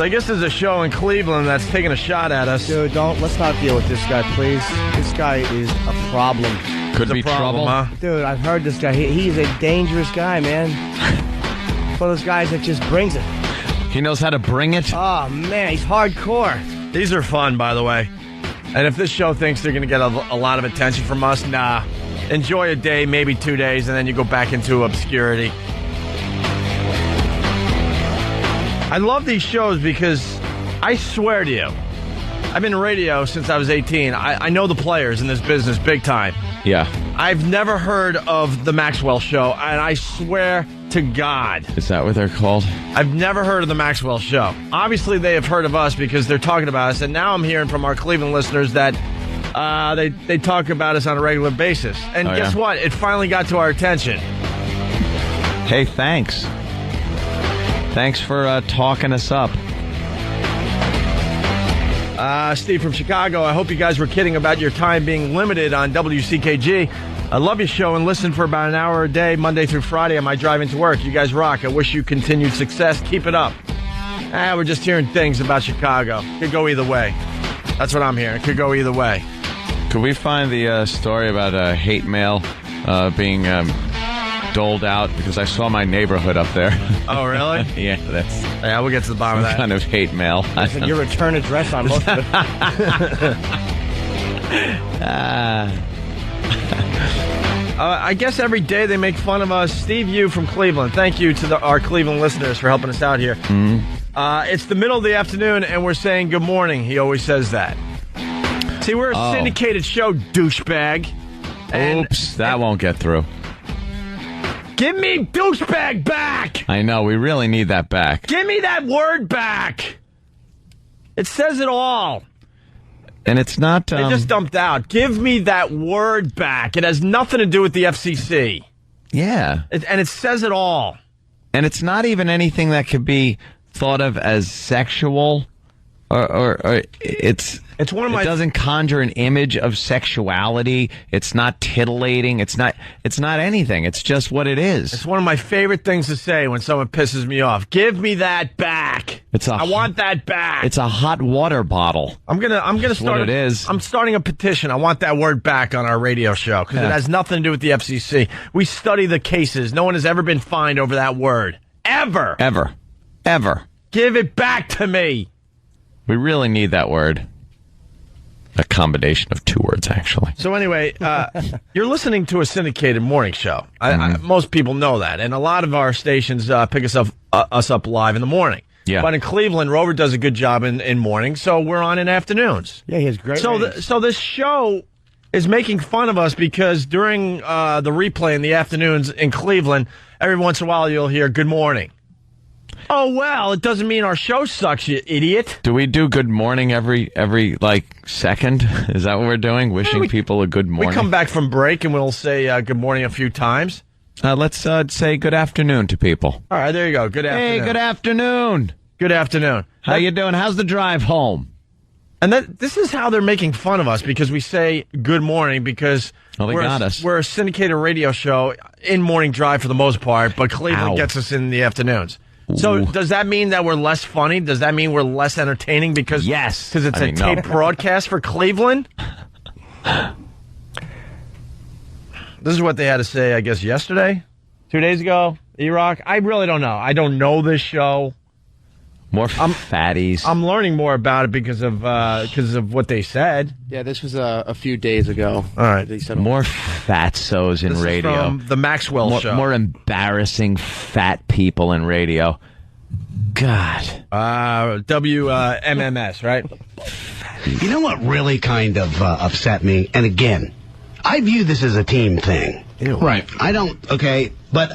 So I guess there's a show in Cleveland that's taking a shot at us. Dude, let's not deal with this guy, please. This guy is a problem. Could be trouble. Huh? Dude, I've heard this guy. He's a dangerous guy, man. One of those guys that just brings it. He knows how to bring it. Oh, man, he's hardcore. These are fun, by the way. And if this show thinks they're going to get a lot of attention from us, nah. Enjoy a day, maybe 2 days, and then you go back into obscurity. I love these shows because I swear to you, I've been in radio since I was 18. I know the players in this business big time. Yeah. I've never heard of the Maxwell show, and I swear to God. Is that what they're called? I've never heard of the Maxwell show. Obviously, they have heard of us because they're talking about us, and now I'm hearing from our Cleveland listeners that they talk about us on a regular basis. And guess what? It finally got to our attention. Hey, thanks. Thanks for talking us up. Steve from Chicago, I hope you guys were kidding about your time being limited on WCKG. I love your show and listen for about an hour a day, Monday through Friday on my drive into work. You guys rock. I wish you continued success. Keep it up. We're just hearing things about Chicago. Could go either way. That's what I'm hearing. Could go either way. Could we find the story about hate mail being doled out? Because I saw my neighborhood up there. Oh, really? Yeah, we'll get to the bottom of that. Kind of hate mail. Your return address on most of it. I guess every day they make fun of us. Steve Yu from Cleveland. Thank you to our Cleveland listeners for helping us out here. Mm-hmm. It's the middle of the afternoon, and we're saying good morning. He always says that. See, we're a syndicated show, douchebag. Oops, that won't get through. Give me douchebag back! I know, we really need that back. Give me that word back! It says it all. And it's not... They just dumped out. Give me that word back. It has nothing to do with the FCC. Yeah. And it says it all. And it's not even anything that could be thought of as sexual, or it's one of my. It doesn't conjure an image of sexuality. It's not titillating. It's not anything. It's just what it is. It's one of my favorite things to say when someone pisses me off. Give me that back. I want that back. It's a hot water bottle. I'm gonna start. What it is. I'm starting a petition. I want that word back on our radio show because it has nothing to do with the FCC. We study the cases. No one has ever been fined over that word. Ever. Give it back to me. We really need that word. A combination of two words, actually. So anyway, you're listening to a syndicated morning show. Most people know that. And a lot of our stations pick us up live in the morning. Yeah. But in Cleveland, Rover does a good job in morning, so we're on in afternoons. Yeah, he has great ratings. So this show is making fun of us because during the replay in the afternoons in Cleveland, every once in a while you'll hear good morning. Oh, well, it doesn't mean our show sucks, you idiot. Do we do good morning every second? Is that what we're doing? Wishing people a good morning? We come back from break and we'll say good morning a few times. Let's say good afternoon to people. All right, there you go. Good afternoon. Hey, good afternoon. Good afternoon. How you doing? How's the drive home? And this is how they're making fun of us because we say good morning because we're a syndicated radio show in morning drive for the most part, but Cleveland gets us in the afternoons. So does that mean that we're less funny? Does that mean we're less entertaining? Because it's a tape broadcast for Cleveland? This is what they had to say, I guess, yesterday? 2 days ago? E-Rock? I really don't know. I don't know this show. More fatties. I'm learning more about it because of what they said. Yeah, this was a few days ago. All right. They said more fatsos in radio. Is from the Maxwell show. More embarrassing fat people in radio. God. WMMS, right? You know what really kind of upset me? And again, I view this as a team thing. Ew. Right. I don't, okay, but...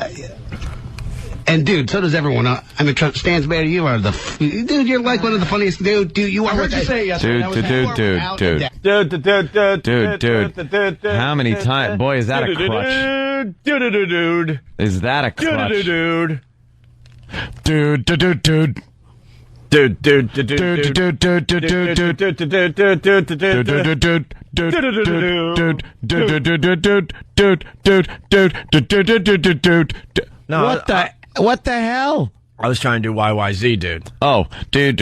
And, dude, so does everyone. I mean, Stan's Bear, you are dude, you're like one of the funniest, dude, you are. I heard you say yesterday. Dude. How many times? Boy, is that a crutch. Is that a crutch? No, what the hell? I was trying to do YYZ, dude. Oh, dude.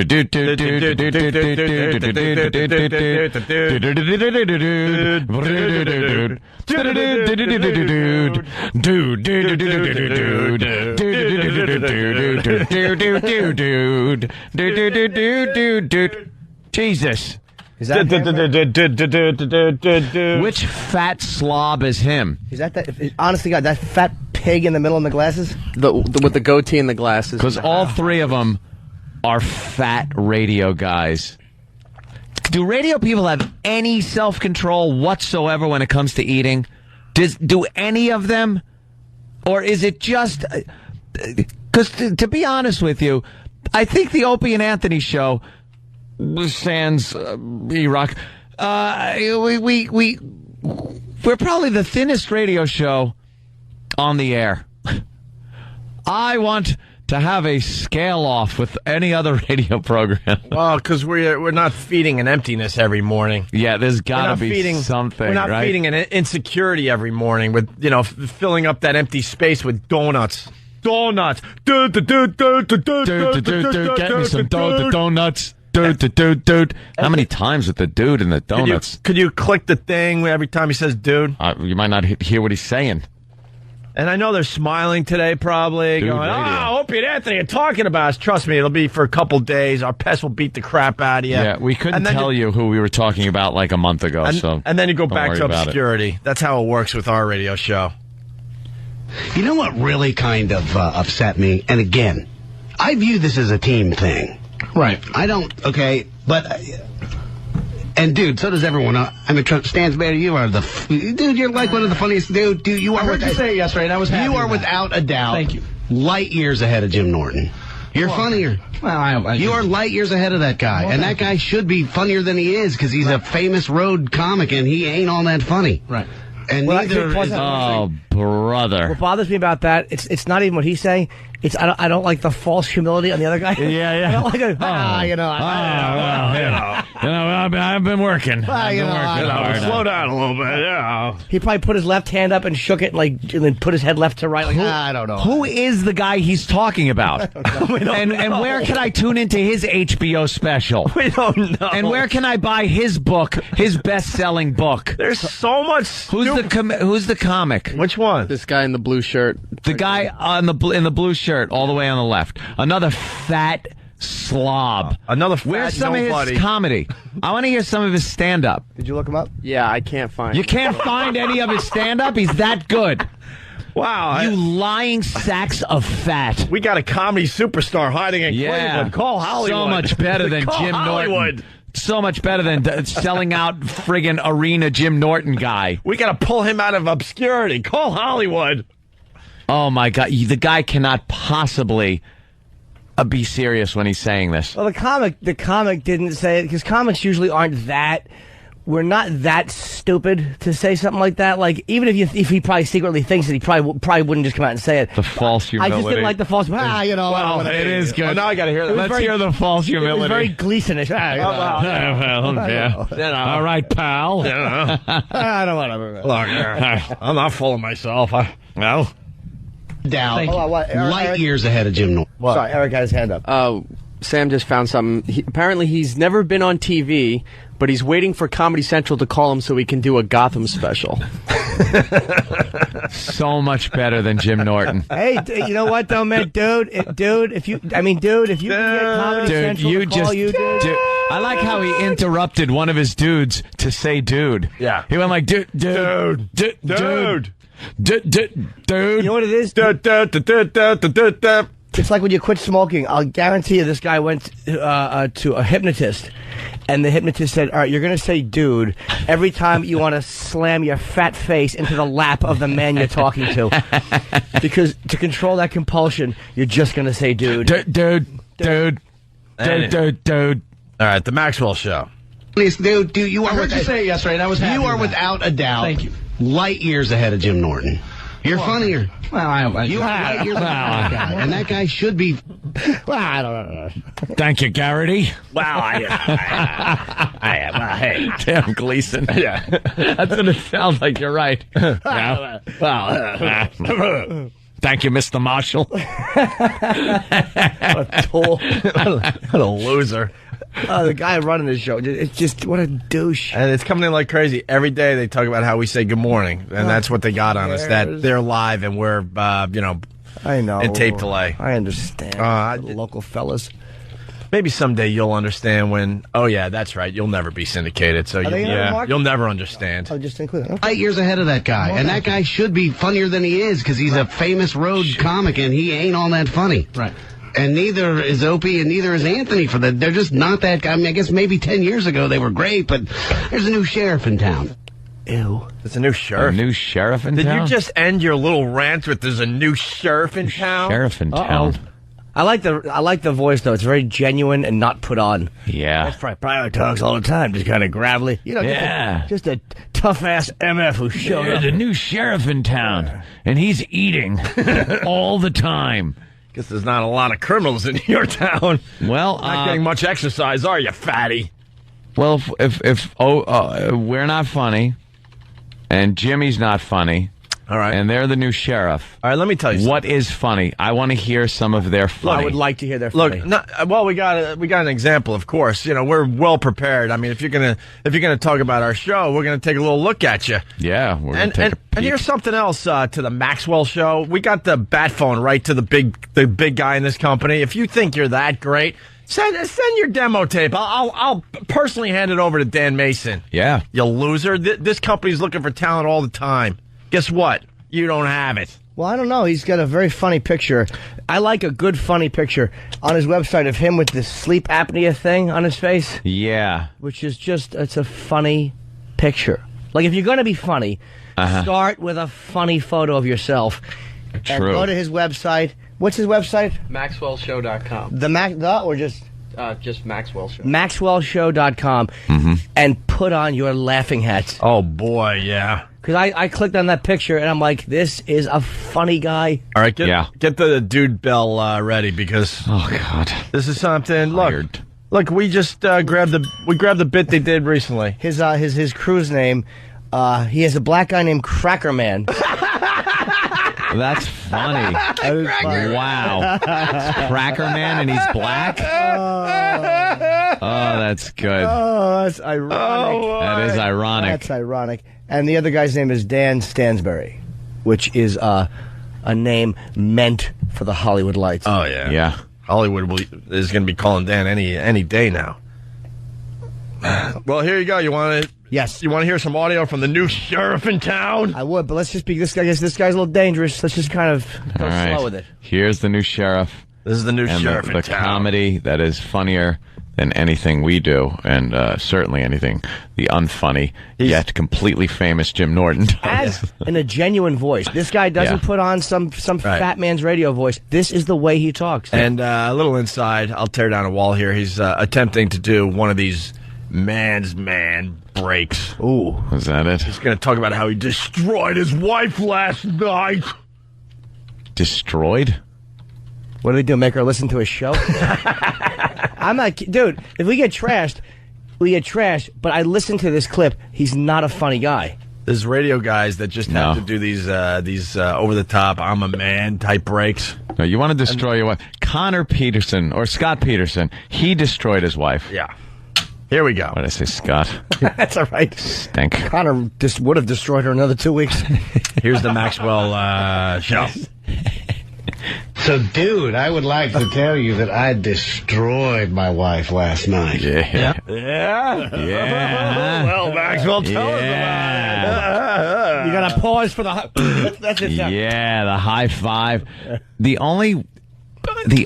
Jesus. Is that him? Which fat slob is him? Is that? Honestly, God, that fat pig in the middle of the glasses? With the goatee and the glasses. Because all three of them are fat radio guys. Do radio people have any self-control whatsoever when it comes to eating? Do any of them? Or is it just... Because to be honest with you, I think the Opie and Anthony show, sans E-Rock, we're probably the thinnest radio show on the air. I want to have a scale off with any other radio program. Well, because we're not feeding an emptiness every morning. Yeah, there's got to be something. We're not right? feeding an insecurity every morning with filling up that empty space with donuts. Donuts. Get me some donuts. Dude. How many times with the dude and the donuts? Could you click the thing every time he says dude? You might not hear what he's saying. And I know they're smiling today, probably, Dude, going, radio. Opie and Anthony are talking about us. Trust me, it'll be for a couple days. Our pest will beat the crap out of you. Yeah, we couldn't tell you who we were talking about like a month ago. And then you go back to worry about obscurity. That's how it works with our radio show. You know what really kind of upset me? And again, I view this as a team thing. Right. I don't, okay, but... And, dude, so does everyone. Stands better. You are dude, you're like one of the funniest. Dude, you are... I heard you say it yesterday, and I was happy. You are without a doubt... Thank you. Light years ahead of Jim Norton. You're funnier. Well, you are light years ahead of that guy. And that guy should be funnier than he is because he's a famous road comic and he ain't all that funny. Right. And neither is... Oh, brother. What bothers me about that, it's not even what he's saying. It's I don't like the false humility on the other guy. Yeah. I don't like it. I've been working. Slow down a little bit. He probably put his left hand up and shook it and then put his head left to right. I don't know. Who is the guy he's talking about? And where can I tune into his HBO special? We don't know. And where can I buy his book, his best-selling book? There's so much. Who's the comic? Which one? This guy in the blue shirt. The guy in the blue shirt, all the way on the left. Another fat slob. Another fat Where's some of his comedy? I want to hear some of his stand-up. Did you look him up? Yeah, I can't find You can't find any of his stand-up? He's that good. Wow. You lying sacks of fat. We got a comedy superstar hiding in Cleveland. Call Hollywood. So much better than Call Jim Hollywood. Norton. So much better than selling out friggin' arena Jim Norton guy. We got to pull him out of obscurity. Call Hollywood. Oh, my God. The guy cannot possibly be serious when he's saying this. Well, the comic didn't say it because comics usually aren't that. We're not that stupid to say something like that. Like even if he probably secretly thinks it, he probably wouldn't just come out and say it. The false humility. I just didn't like the false. Well, it is good. Oh, now I got to hear that. Let's hear the false humility. It was very Gleasonish. All right, pal. I don't want to. Look, I'm not full of myself. No. Doubt. Light Eric, years ahead of Jim Norton. Sorry, Eric had his hand up. Sam just found something. Apparently, he's never been on TV, but he's waiting for Comedy Central to call him so he can do a Gotham special. So much better than Jim Norton. Hey, you know what though, man, dude, if you can get Comedy Central to call you, dude. I like how he interrupted one of his dudes to say dude. Yeah. He went like dude. You know what it is? It's like when you quit smoking. I'll guarantee you this guy went to a hypnotist, and the hypnotist said, all right, you're going to say dude every time you want to slam your fat face into the lap of the man you're talking to. Because to control that compulsion, you're just going to say dude. Dude. All right, the Maxwell Show. Dude, you are... I heard you say it yesterday, and I was happy. You are without a doubt... Thank you. Light years ahead of Jim Norton. You're funnier. Well, You are light years ahead of that guy. And that guy should be... Well, I don't know. Thank you, Garrity. Wow, hey. Damn, Gleason. Yeah. That's what it sounds like. You're right. Yeah. Thank you, Mr. Marshall. What a tool. What a loser. The guy running the show, it's just, what a douche. And it's coming in like crazy. Every day they talk about how we say good morning, and that's what they got on us, that they're live and we're, I know. in tape delay. I understand. The local fellas. Maybe someday you'll understand when, oh, yeah, that's right, you'll never be syndicated, so you'll never understand. I'll just include it. Okay. 8 years ahead of that guy. And that guy should be funnier than he is because he's a famous road comic and he ain't all that funny. Right. And neither is Opie and neither is Anthony for that. They're just not that guy. I mean, I guess maybe 10 years ago they were great, but there's a new sheriff in town. Ew. There's a new sheriff. A new sheriff in Did town? you just end your little rant with there's a new sheriff in town? Sheriff in town. I like the voice though. It's very genuine and not put on. Yeah. That's right. Private talks all the time, just kind of gravelly. Just a tough ass MF who showed There's up. a new sheriff in town, and he's eating all the time. Guess there's not a lot of criminals in your town. Well, Not getting much exercise, are you, fatty? well, if we're not funny, and Jimmy's not funny, All right. and they're the new sheriff. All right, let me tell you What is funny? I want to hear some of their funny. I would like to hear their Look, funny. we got an example, of course. You know, we're well prepared. I mean, if you're gonna talk about our show, we're gonna take a little look at you. Yeah, we're gonna And take a peek. and here's something else to the Maxwell show. We got the bat phone right to the big guy in this company. If you think you're that great, send your demo tape. I'll personally hand it over to Dan Mason. Yeah. You loser. This company's looking for talent all the time. Guess what? You don't have it. Well, I don't know. He's got a very funny picture. I like a good funny picture on his website of him with this sleep apnea thing on his face, Yeah. which is just, it's a funny picture. Like, if you're going to be funny, start with a funny photo of yourself. And True. go to his website. What's his website? MaxwellShow.com. Or just Just Maxwell Show. MaxwellShow.com and put on your laughing hats. Oh boy, yeah. Because I clicked on that picture and I'm like, this is a funny guy. All right, get Yeah. the dude bell ready because Oh God. this is something. Tired. Look, we just grabbed the bit they did recently. His crew's name. He has a black guy named Cracker Man. That's funny. Wow. Cracker Man and he's black? Oh, that's good. Oh, that's ironic. That is ironic. That's ironic. And the other guy's name is Dan Stansberry, which is a name meant for the Hollywood lights. Oh yeah, Yeah. Hollywood is going to be calling Dan any day now. Well, here you go. You want to? Yes. You want to hear some audio from the new sheriff in town? I would, but let's just be this guy's a little dangerous. Let's just kind of go All right. slow with it. Here's the new sheriff. This is the new And sheriff the in town. comedy that is funnier than anything we do, and certainly anything the unfunny, yet completely famous Jim Norton does. In a genuine voice. This guy doesn't Yeah. put on some fat man's radio voice. This is the way he talks. And a little inside, I'll tear down a wall here. He's attempting to do one of these man's man breaks. Ooh. Was that it? He's going to talk about how he destroyed his wife last night. Destroyed? What do they do? Make her listen to his show? I'm not, dude. If we get trashed, we get trashed. But I listen to this clip. He's not a funny guy. There's radio guys that just have to do these over the top I'm a man type breaks. No, you want to destroy your wife. Connor Peterson, or Scott Peterson, he destroyed his wife. Yeah. Here we go. What did I say, Scott? That's all right. Stink. Connor just would have destroyed her another 2 weeks. Here's the Maxwell show. So, dude, I would like to tell you that I destroyed my wife last night. Yeah. Yeah. Yeah. Well, Maxwell, tell us about it. You got to pause for the. That's it. Yeah, the high five. The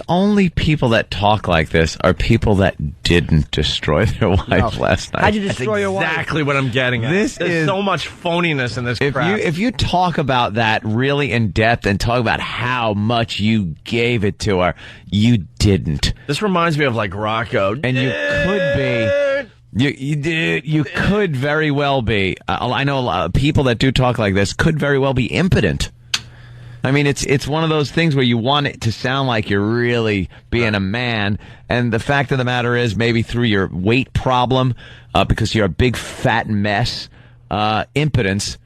only people that talk like this are people that didn't destroy their wife last night. How'd you destroy your wife? Exactly what I'm getting at. This There's is- so much phoniness in this crap. If you talk about that really in depth and talk about how much you gave it to her, you didn't. This reminds me of like Rocco. And you could be. You could very well be. I know a lot of people that do talk like this could very well be impotent. I mean, it's one of those things where you want it to sound like you're really being a man, and the fact of the matter is, maybe through your weight problem, because you're a big fat mess, impotence,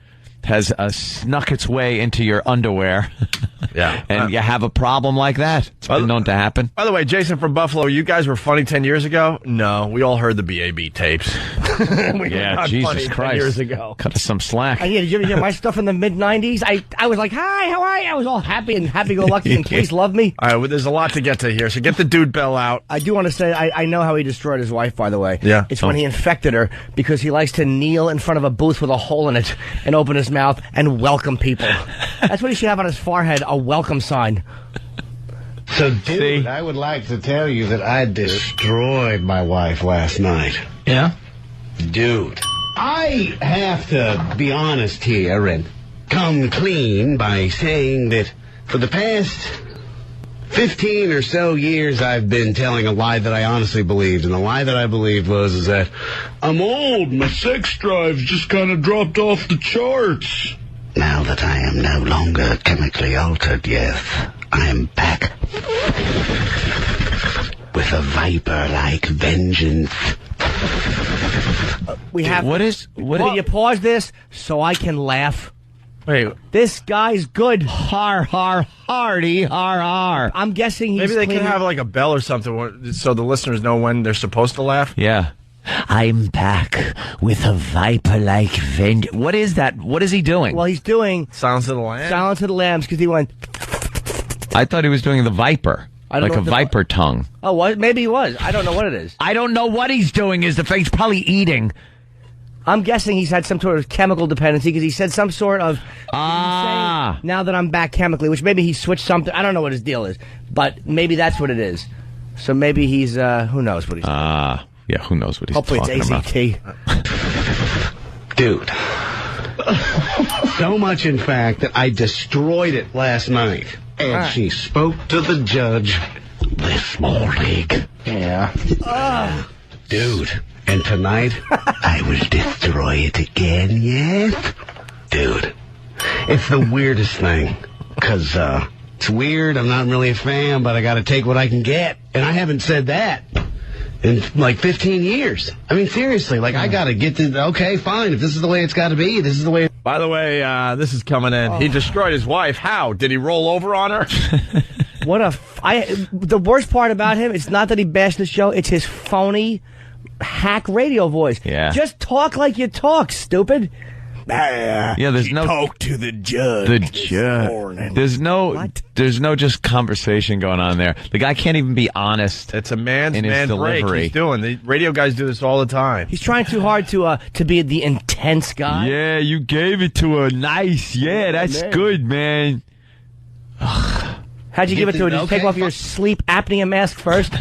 has snuck its way into your underwear. Yeah. And you have a problem like that. It's been known to happen. By the way, Jason from Buffalo, you guys were funny 10 years ago? No, we all heard the BAB tapes. Yeah, Jesus Christ. 10 years ago. Cut us some slack. Did you ever hear my stuff in the mid-'90s? I was like, hi, how are you? I was all happy and happy-go-lucky and please love me. All right, well, there's a lot to get to here, so get the dude bell out. I do want to say, I know how he destroyed his wife, by the way. Yeah. It's when he infected her because he likes to kneel in front of a booth with a hole in it and open his mouth and welcome people. That's what he should have on his forehead, a welcome sign. So, dude, I would like to tell you that I destroyed my wife last night. Yeah? Dude, I have to be honest here and come clean by saying that for the past 15 or so years I've been telling a lie that I honestly believed, and the lie that I believed was that I'm old, my sex drive's just kind of dropped off the charts. Now that I am no longer chemically altered, yes, I am back with a viper-like vengeance. Will you pause this so I can laugh? Wait. This guy's good. Har, har, hardy, har, har. I'm guessing he's Maybe they can cleaning- have like a bell or something so the listeners know when they're supposed to laugh. Yeah. I'm back with a viper-like vengeance. What is that? What is he doing? Well, he's doing Silence of the Lambs. Silence of the Lambs because he went, I thought he was doing the viper. I don't Like know a what the- viper tongue. oh, what? Maybe he was. I don't know what it is. I don't know what he's doing. Is the face probably eating? I'm guessing he's had some sort of chemical dependency because he said some sort of, Ah. saying, now that I'm back chemically, which maybe he switched something. I don't know what his deal is, but maybe that's what it is. So maybe he's, who knows what he's doing. Ah. Yeah, who knows what he's Hopefully talking it's about. AZT. Dude. So much, in fact, that I destroyed it last night. And she spoke to the judge this morning. Yeah. Dude. And tonight, I will destroy it again, yes? Dude. It's the weirdest thing. Because, it's weird. I'm not really a fan, but I gotta take what I can get. And I haven't said that in like 15 years. I mean, seriously, like, I gotta get to, okay, fine, if this is the way it's gotta be, this is the way. By the way, this is coming in. He destroyed his wife. How? Did he roll over on her? The worst part about him, it's not that he bashed the show, it's his phony hack radio voice. Yeah. Just talk like you talk, stupid. Yeah, there's no Talk to the judge. the judge. There's no just conversation going on there. The guy can't even be honest. It's a man's in his man break delivery. he's doing. The radio guys do this all the time. He's trying too hard to be the intense guy. Yeah, you gave it to her nice. Yeah, that's man. good, man. How'd you give it to her? Did you Okay, take off your sleep apnea mask first?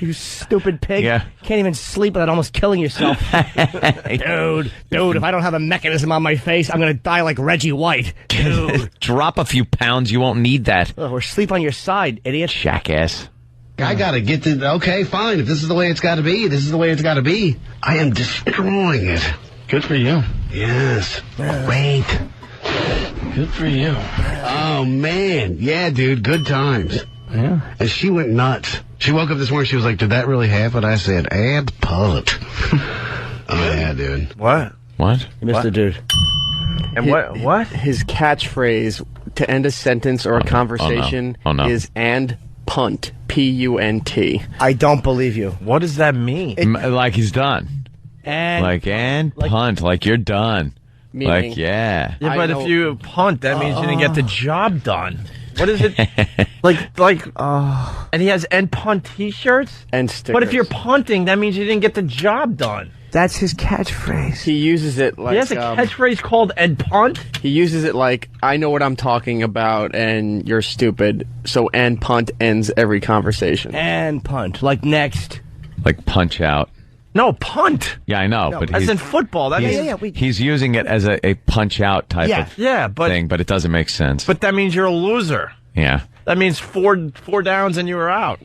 You stupid pig. Yeah. Can't even sleep without almost killing yourself. Dude, if I don't have a mechanism on my face, I'm going to die like Reggie White. Dude. Drop a few pounds. You won't need that. Or sleep on your side, idiot. Jackass. I gotta get to, okay, fine, if this is the way it's gotta be, this is the way it's gotta be. I am destroying it. Good for you. Yes. Great. Good for you. Oh, man. Yeah, dude, good times. Yeah. And she went nuts. She woke up this morning, she was like, did that really happen? I said, and punt. Oh, yeah, dude. What? What? You missed the dude. And what? His catchphrase to end a sentence or a conversation Oh, no. is "and punt." P-U-N-T. I don't believe you. What does that mean? Like he's done. And Punt. Like you're done. Meaning, Like, yeah. Yeah, I but know- if you punt, that means you didn't get the job done. What is it? And he has end punt T-shirts. And stickers. But if you're punting, that means you didn't get the job done. that's his catchphrase. He uses it like He has a catchphrase called end punt. he uses it like, I know what I'm talking about and you're stupid. So "and punt" ends every conversation. And punt. Like next. Like punch out. No, punt. Yeah, I know. But As he's, in football. That means, he's using it as a punch out type Yeah. of yeah, but thing, but it doesn't make sense. that means you're a loser. yeah. That means four downs and you were out.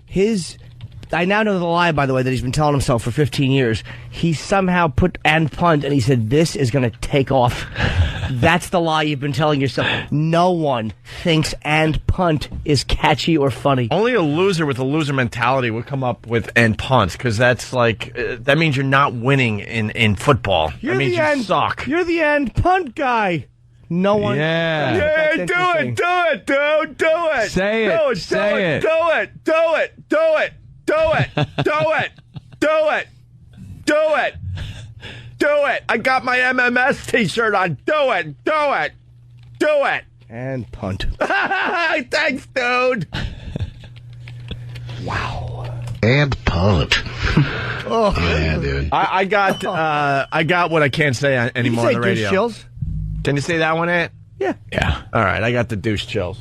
I now know the lie, by the way, that he's been telling himself for 15 years. He somehow put and punt, and he said, this is going to take off. That's the lie you've been telling yourself. No one thinks and punt is catchy or funny. Only a loser with a loser mentality would come up with end punt, because that's like that means you're not winning in football. That means you suck. You're the end punt guy. No one. Yeah. That's do interesting. it, dude. Do it. Say it. Do it. Say it. Do it. Do it. Do it. Do it. Do it. Do it. Do it. Do it. I got my MMS t-shirt on. Do it. Do it. Do it. And punt. Thanks, dude. Wow. And punt. Oh, yeah, dude. I got what I can't say anymore on the radio. Douche chills? Can you say that one, Ant? Yeah. Yeah. All right, I got the douche chills.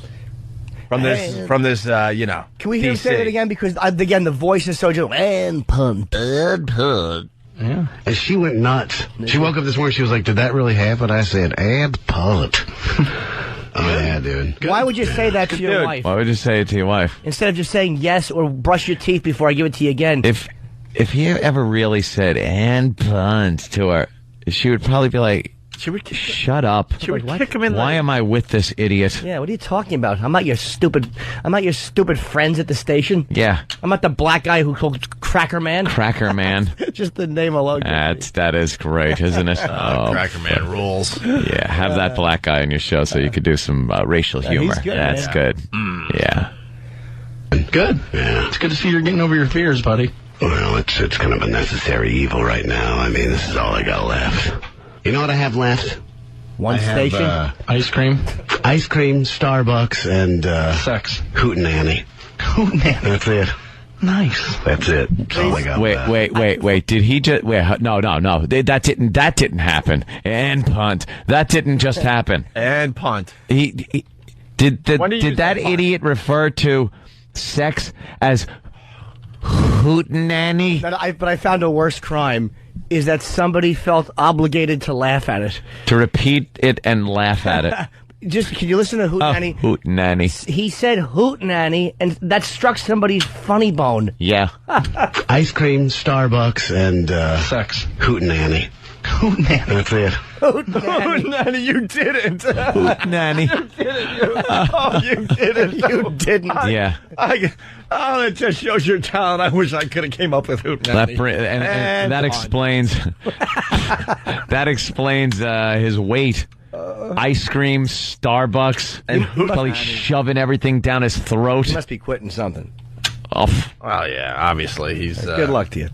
From this, you know. Can we hear him DC. say that again? Because, again, the voice is so just, and punt. And punt. Yeah. And she went nuts. She woke up this morning, she was like, did that really happen? I said, and punt. Oh, yeah, dude. Why would you say that to your Dude. wife? Why would you say it to your wife? Instead of just saying yes or brush your teeth before I give it to you again. If he ever really said "and punt" to her, she would probably be like, "Shut up! She would kick him in. Why am I with this idiot?" Yeah, what are you talking about? I'm not your stupid friends at the station. Yeah, I'm not the black guy who called Cracker Man. Cracker Man. Just the name alone. That is great, isn't it? Cracker Man rules. Yeah, have that black guy on your show so you could do some racial humor. he's good, That's man. good. Yeah. Good. Yeah. It's good to see you're getting over your fears, buddy. Well, it's kind of a necessary evil right now. I mean, this is all I got left. You know what I have left? One I have, station. Ice cream, ice cream, Starbucks, and sex. Hootenanny. Hootenanny. That's it. Nice. That's it. That's all I got left. Wait. Did he just? Wait, no. That didn't happen. And punt. That didn't just happen. And punt. Did When do you use that that punt? idiot refer to sex as hootenanny? But I found a worse crime is that somebody felt obligated to laugh at it. To repeat it and laugh at it. Just, can you listen to Hootenanny? Hootenanny. He said Hootenanny, and that struck somebody's funny bone. Yeah. Ice cream, Starbucks, and Sex. Hootenanny. Hootenanny. That's it. Hootenanny, you didn't. Hootenanny. Oh, you didn't. You didn't. Yeah. It just shows your talent. I wish I could have came up with Hootenanny. And that explains that explains his weight. Ice cream, Starbucks, and probably shoving everything down his throat. He must be quitting something. Oh, Well, yeah, obviously he's. Good luck to you.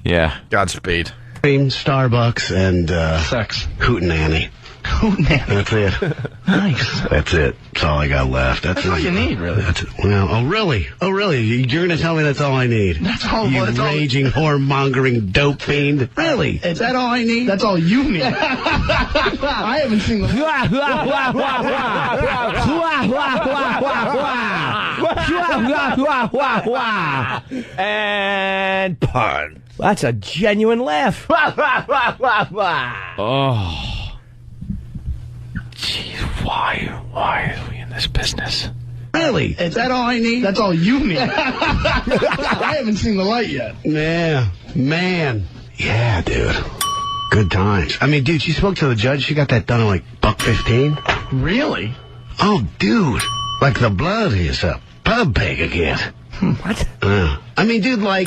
yeah. Godspeed. Cream, Starbucks, and Sex. Hootenanny. Hootenanny. That's it. Nice. That's it. That's all I got left. That's all you need, really. That's it. Well, oh really? You're gonna tell me that's all I need? That's all. You That's all. raging, whore-mongering dope fiend. Really? Is that all I need? That's all you need. I haven't seen the. And punt. That's a genuine laugh. Oh. Jeez, why are we in this business? Really? Is that all I need? That's all you need. I haven't seen the light yet. Yeah, man. Yeah, dude. Good times. I mean, dude, she spoke to the judge. She got that done in like $1.15. Really? Oh, dude. Like the blood is a pub peg again. What? I mean, dude, like,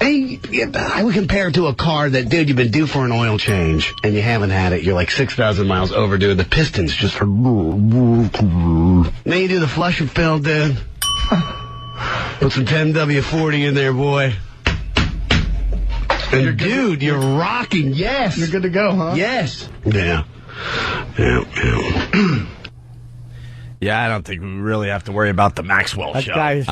I would compare it to a car that, dude, you've been due for an oil change, and you haven't had it. You're like 6,000 miles overdue. The piston's just for... Then you do the flush and fill, dude. Put some 10W40 in there, boy. And, dude, you're rocking. Yes. You're good to go, huh? Yes. Yeah. Yeah. Yeah, I don't think we really have to worry about the Maxwell That show. guy is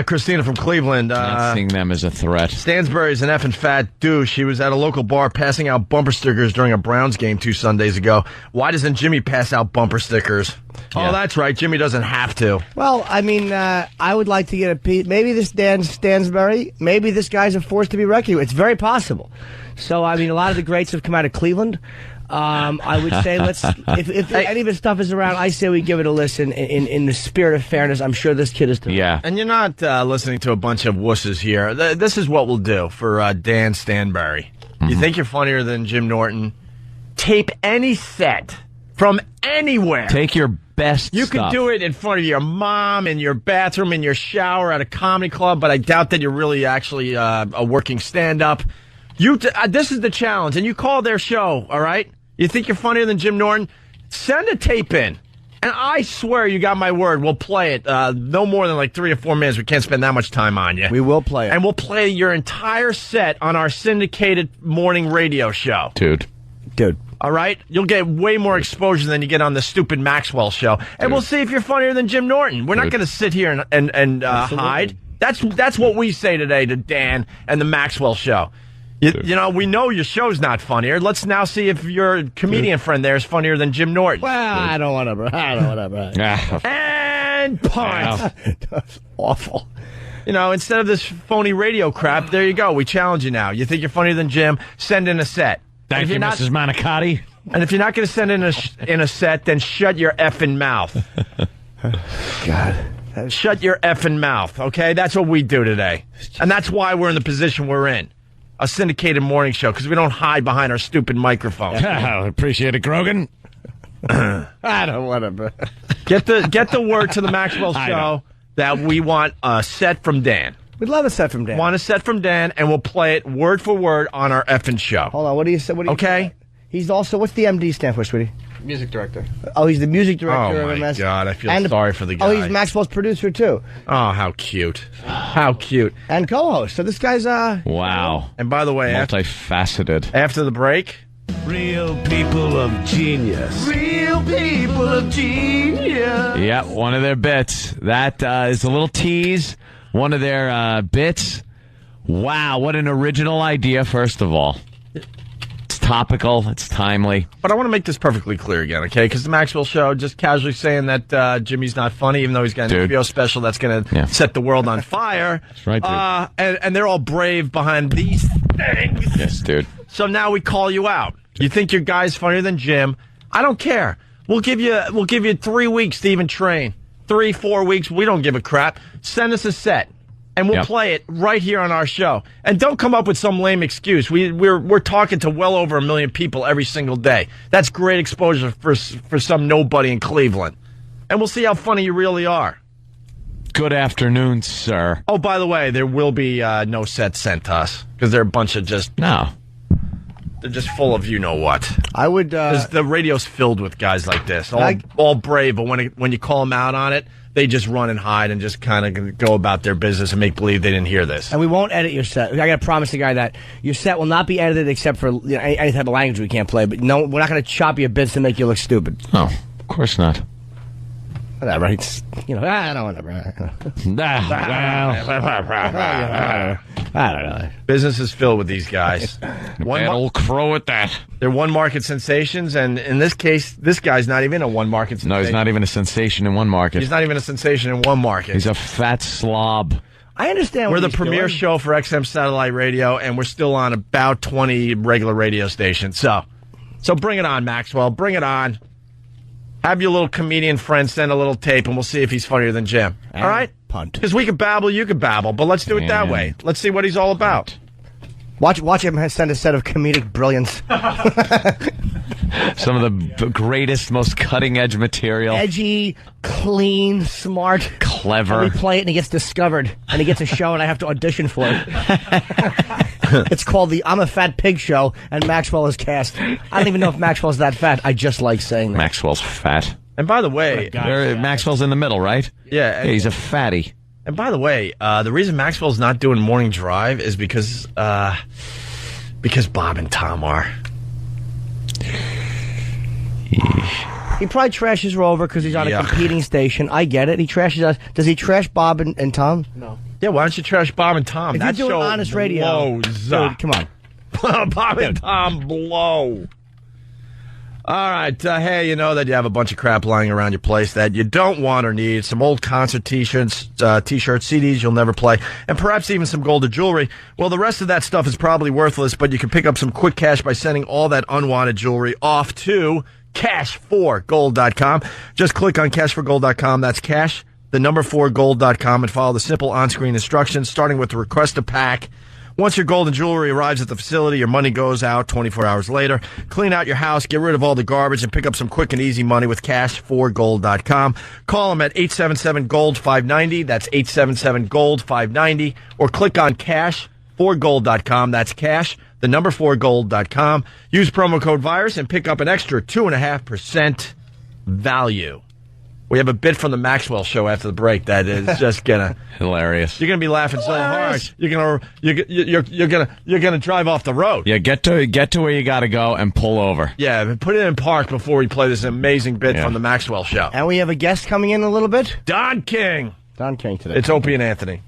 Christina from Cleveland. Not seeing them as a threat. Stansbury's an effing fat douche. She was at a local bar passing out bumper stickers during a Browns game 2 Sundays ago. Why doesn't Jimmy pass out bumper stickers? Yeah. Oh, that's right. Jimmy doesn't have to. Well, I mean, I would like to get a piece. Maybe this Dan Stansbury, maybe this guy's a force to be reckoned with. It's very possible. So, I mean, a lot of the greats have come out of Cleveland. I would say if any of his stuff is around, I say we give it a listen in the spirit of fairness. I'm sure this kid is too. Yeah. And you're not listening to a bunch of wusses here. This is what we'll do for Dan Stanbury. You think you're funnier than Jim Norton? Tape any set from anywhere. Take your best You stuff. could do it in front of your mom, in your bathroom, in your shower, at a comedy club, but I doubt that you're really actually a working stand-up. This is the challenge, and you call their show, all right? You think you're funnier than Jim Norton? Send a tape in. And I swear you got my word. We'll play it. No more than like 3 or 4 minutes. We can't spend that much time on you. We will play it. And we'll play your entire set on our syndicated morning radio show. Dude. All right? You'll get way more exposure than you get on the stupid Maxwell show. And we'll see if you're funnier than Jim Norton. We're not going to sit here and hide. That's what we say today to Dan and the Maxwell show. You know, we know your show's not funnier. Let's now see if your comedian friend there is funnier than Jim Norton. Well, I don't want to. And punt. That's awful. You know, instead of this phony radio crap, there you go. We challenge you now. You think you're funnier than Jim? Send in a set. Thank you, Mrs. Monicati. And if you're not going to send in a set, then shut your effing mouth. God. Shut your effing mouth, okay? That's what we do today. And that's why we're in the position we're in. A syndicated morning show, because we don't hide behind our stupid microphones. I appreciate it, Grogan. I don't want to. Get the word to the Maxwell show that we want a set from Dan. We'd love a set from Dan. Want a set from Dan, and we'll play it word for word on our effing show. Hold on, what do you say? Okay? He's also, what's the MD stand for, sweetie? Music director. Oh, he's the music director of of MS. God, I feel sorry for the guy. Oh, he's Maxwell's producer, too. Oh, how cute. How cute. And co-host. So this guy's, Wow. And by the way, multifaceted. After the break... Real people of genius. Real people of genius. Yeah, one of their bits. That is a little tease. One of their bits. Wow, what an original idea, first of all. It's topical. It's timely. But I want to make this perfectly clear again, okay? Because the Maxwell show, just casually saying that Jimmy's not funny, even though he's got an HBO special that's going to set the world on fire. That's right, dude. And they're all brave behind these things. Yes, dude. So now we call you out. You think your guy's funnier than Jim? I don't care. We'll give you 3 weeks to even train. 3-4 weeks. We don't give a crap. Send us a set. And we'll play it right here on our show. And don't come up with some lame excuse. We're talking to well over 1 million people every single day. That's great exposure for some nobody in Cleveland. And we'll see how funny you really are. Good afternoon, sir. Oh, by the way, there will be no set sent to us because they're a bunch of just no. They're just full of you know what. I would. The radio's filled with guys like this, all brave, but when you call them out on it, they just run and hide and just kind of go about their business and make believe they didn't hear this. And we won't edit your set. I got to promise the guy that your set will not be edited except for any type of language we can't play. But no, we're not going to chop your bits to make you look stupid. No, of course not. Whatever. It's, I don't want I don't know. Business is filled with these guys. One old crow at that. They're one market sensations, and in this case, this guy's not even a one market sensation. No, he's not even a sensation in one market. He's not even a sensation in one market. He's a fat slob. I understand We're what the premier show for XM Satellite Radio, and we're still on about 20 regular radio stations. So bring it on, Maxwell. Bring it on. Have your little comedian friend send a little tape, and we'll see if he's funnier than Jim. And all right? Punt. Because we could babble, you could babble, but let's do it that way. Let's see what he's all about. Watch him send a set of comedic brilliance. Some of the greatest, most cutting-edge material. Edgy, clean, smart. Clever. And we play it, and he gets discovered. And he gets a show, and I have to audition for it. It's called the I'm a Fat Pig Show, and Maxwell is cast. I don't even know if Maxwell's that fat. I just like saying that. Maxwell's fat. And by the way... Maxwell's in the middle, right? Yeah. He's a fatty. And by the way, the reason Maxwell's not doing Morning Drive is because Bob and Tom are. He probably trashes Rover because he's on a competing station. I get it. He trashes us. Does he trash Bob and Tom? No. Yeah, why don't you trash Bob and Tom? If That you're doing show honest radio, blows. dude, come on. Bob and Tom blow. All right. Hey, you know that you have a bunch of crap lying around your place that you don't want or need. Some old concert T-shirts, CDs you'll never play, and perhaps even some gold or jewelry. Well, the rest of that stuff is probably worthless, but you can pick up some quick cash by sending all that unwanted jewelry off to cash4gold.com. Just click on cash4gold.com. That's cash, the number 4gold.com, and follow the simple on-screen instructions, starting with the request a pack. Once your gold and jewelry arrives at the facility, your money goes out 24 hours later. Clean out your house, get rid of all the garbage, and pick up some quick and easy money with cash4gold.com. Call them at 877-GOLD-590. That's 877-GOLD-590. Or click on cash4gold.com. That's cash, the the number 4gold.com. Use promo code virus and pick up an extra 2.5% value. We have a bit from the Maxwell show after the break that is just gonna hilarious. You're gonna be laughing so hard. You're gonna drive off the road. Yeah, get to where you gotta go and pull over. Yeah, put it in park before we play this amazing bit from the Maxwell show. And we have a guest coming in a little bit. Don King. Don King today. It's Opie and Anthony.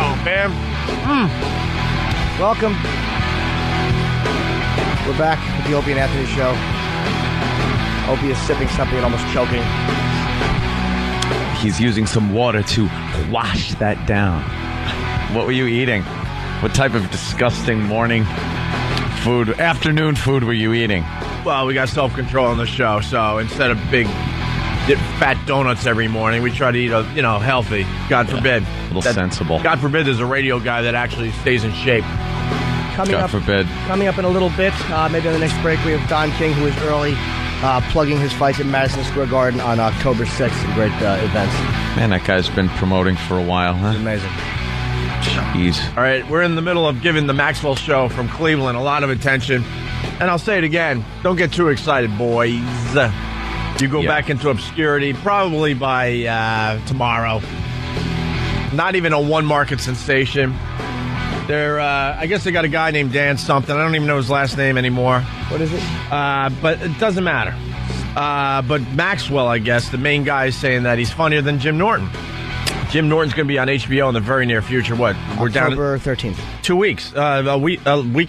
Oh man. Welcome. We're back with the Opie and Anthony show. Opie is sipping something and almost choking. He's using some water to wash that down. What were you eating? What type of disgusting morning food, afternoon food were you eating? Well, we got self-control on the show, so instead of big fat donuts every morning, we try to eat, healthy. God forbid. A little sensible. God forbid there's a radio guy that actually stays in shape. God forbid. Coming up in a little bit, maybe on the next break, we have Don King, who is early, plugging his fights at Madison Square Garden on October 6th. Great events. Man, that guy's been promoting for a while, huh? Amazing. Jeez. All right, we're in the middle of giving the Maxwell show from Cleveland a lot of attention. And I'll say it again, don't get too excited, boys. You go back into obscurity probably by tomorrow. Not even a one-market sensation. I guess they got a guy named Dan something. I don't even know his last name anymore. What is it? But it doesn't matter. But Maxwell, I guess, the main guy is saying that he's funnier than Jim Norton. Jim Norton's going to be on HBO in the very near future. What? We're down October 13th. 2 weeks. A week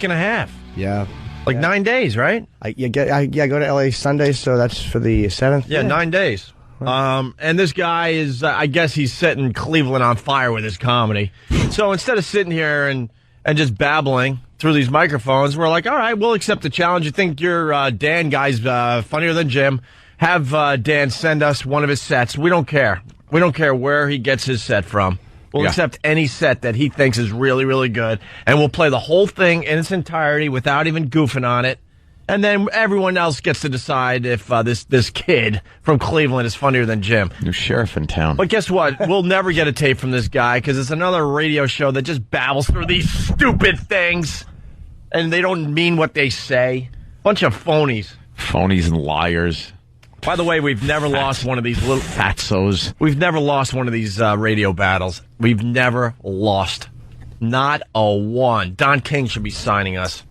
and a half. Yeah. 9 days, right? I go to LA Sunday, so that's for the 7th. Yeah, 9 days. And this guy is, I guess he's setting Cleveland on fire with his comedy. So instead of sitting here and just babbling through these microphones, we're like, all right, we'll accept the challenge. You think your Dan guy's funnier than Jim? Have Dan send us one of his sets. We don't care. We don't care where he gets his set from. We'll accept any set that he thinks is really, really good. And we'll play the whole thing in its entirety without even goofing on it. And then everyone else gets to decide if this kid from Cleveland is funnier than Jim. New sheriff in town. But guess what? We'll never get a tape from this guy because it's another radio show that just babbles through these stupid things. And they don't mean what they say. Bunch of phonies. Phonies and liars. By the way, we've never lost one of these little fatsos. We've never lost one of these radio battles. We've never lost. Not a one. Don King should be signing us.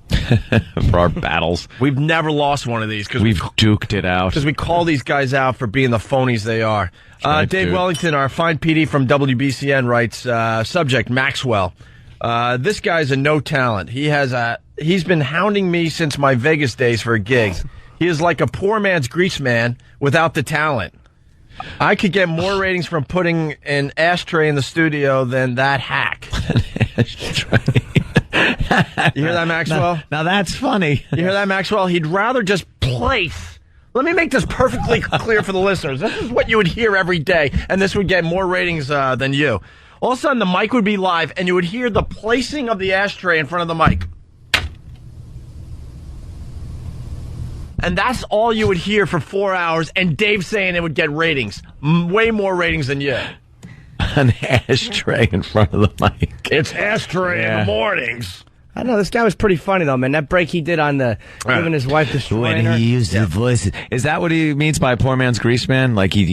For our battles. We've never lost one of these. Cause we've duked it out. Because we call these guys out for being the phonies they are. Dave Wellington, our fine PD from WBCN, writes, subject, Maxwell. This guy's a no talent. He's been hounding me since my Vegas days for a gig. He is like a poor man's grease man without the talent. I could get more ratings from putting an ashtray in the studio than that hack. An ashtray. You hear that, Maxwell? Now that's funny. You hear that, Maxwell? He'd rather just place. Let me make this perfectly clear for the listeners. This is what you would hear every day, and this would get more ratings than you. All of a sudden, the mic would be live, and you would hear the placing of the ashtray in front of the mic. And that's all you would hear for 4 hours, and Dave saying it would get ratings. Way more ratings than you. An ashtray in front of the mic. It's ashtray in the mornings. I know, this guy was pretty funny, though, man. That break he did on giving his wife destroying her. When he used the voices. Is that what he means by poor man's grease man? Like he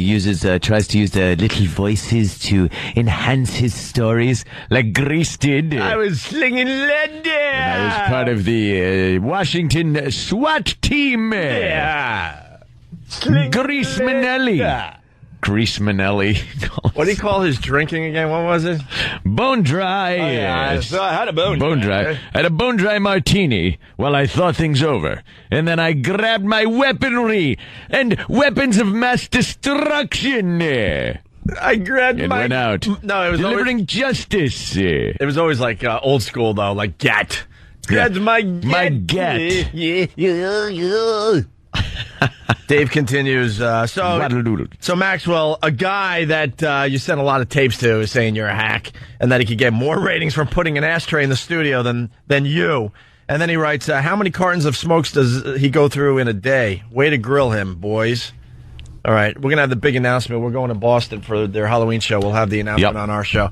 tries to use the little voices to enhance his stories, like Grease did. I was slinging lead there. And I was part of the Washington SWAT team. Yeah. Grease Manelli. Grease Manelli. What do you call his drinking again? What was it? Bone dry. Oh, yeah. So I had a bone dry. I had a bone dry martini while I thought things over. And then I grabbed my weaponry and weapons of mass destruction. I grabbed and went out. No, it was delivering justice. It was always like old school, though, like get. That's my get. My get. Yeah. Dave continues. So Maxwell, a guy that you sent a lot of tapes to, is saying you're a hack and that he could get more ratings from putting an ashtray in the studio than you. And then he writes, how many cartons of smokes does he go through in a day? Way to grill him, boys. All right, we're going to have the big announcement. We're going to Boston for their Halloween show. We'll have the announcement on our show.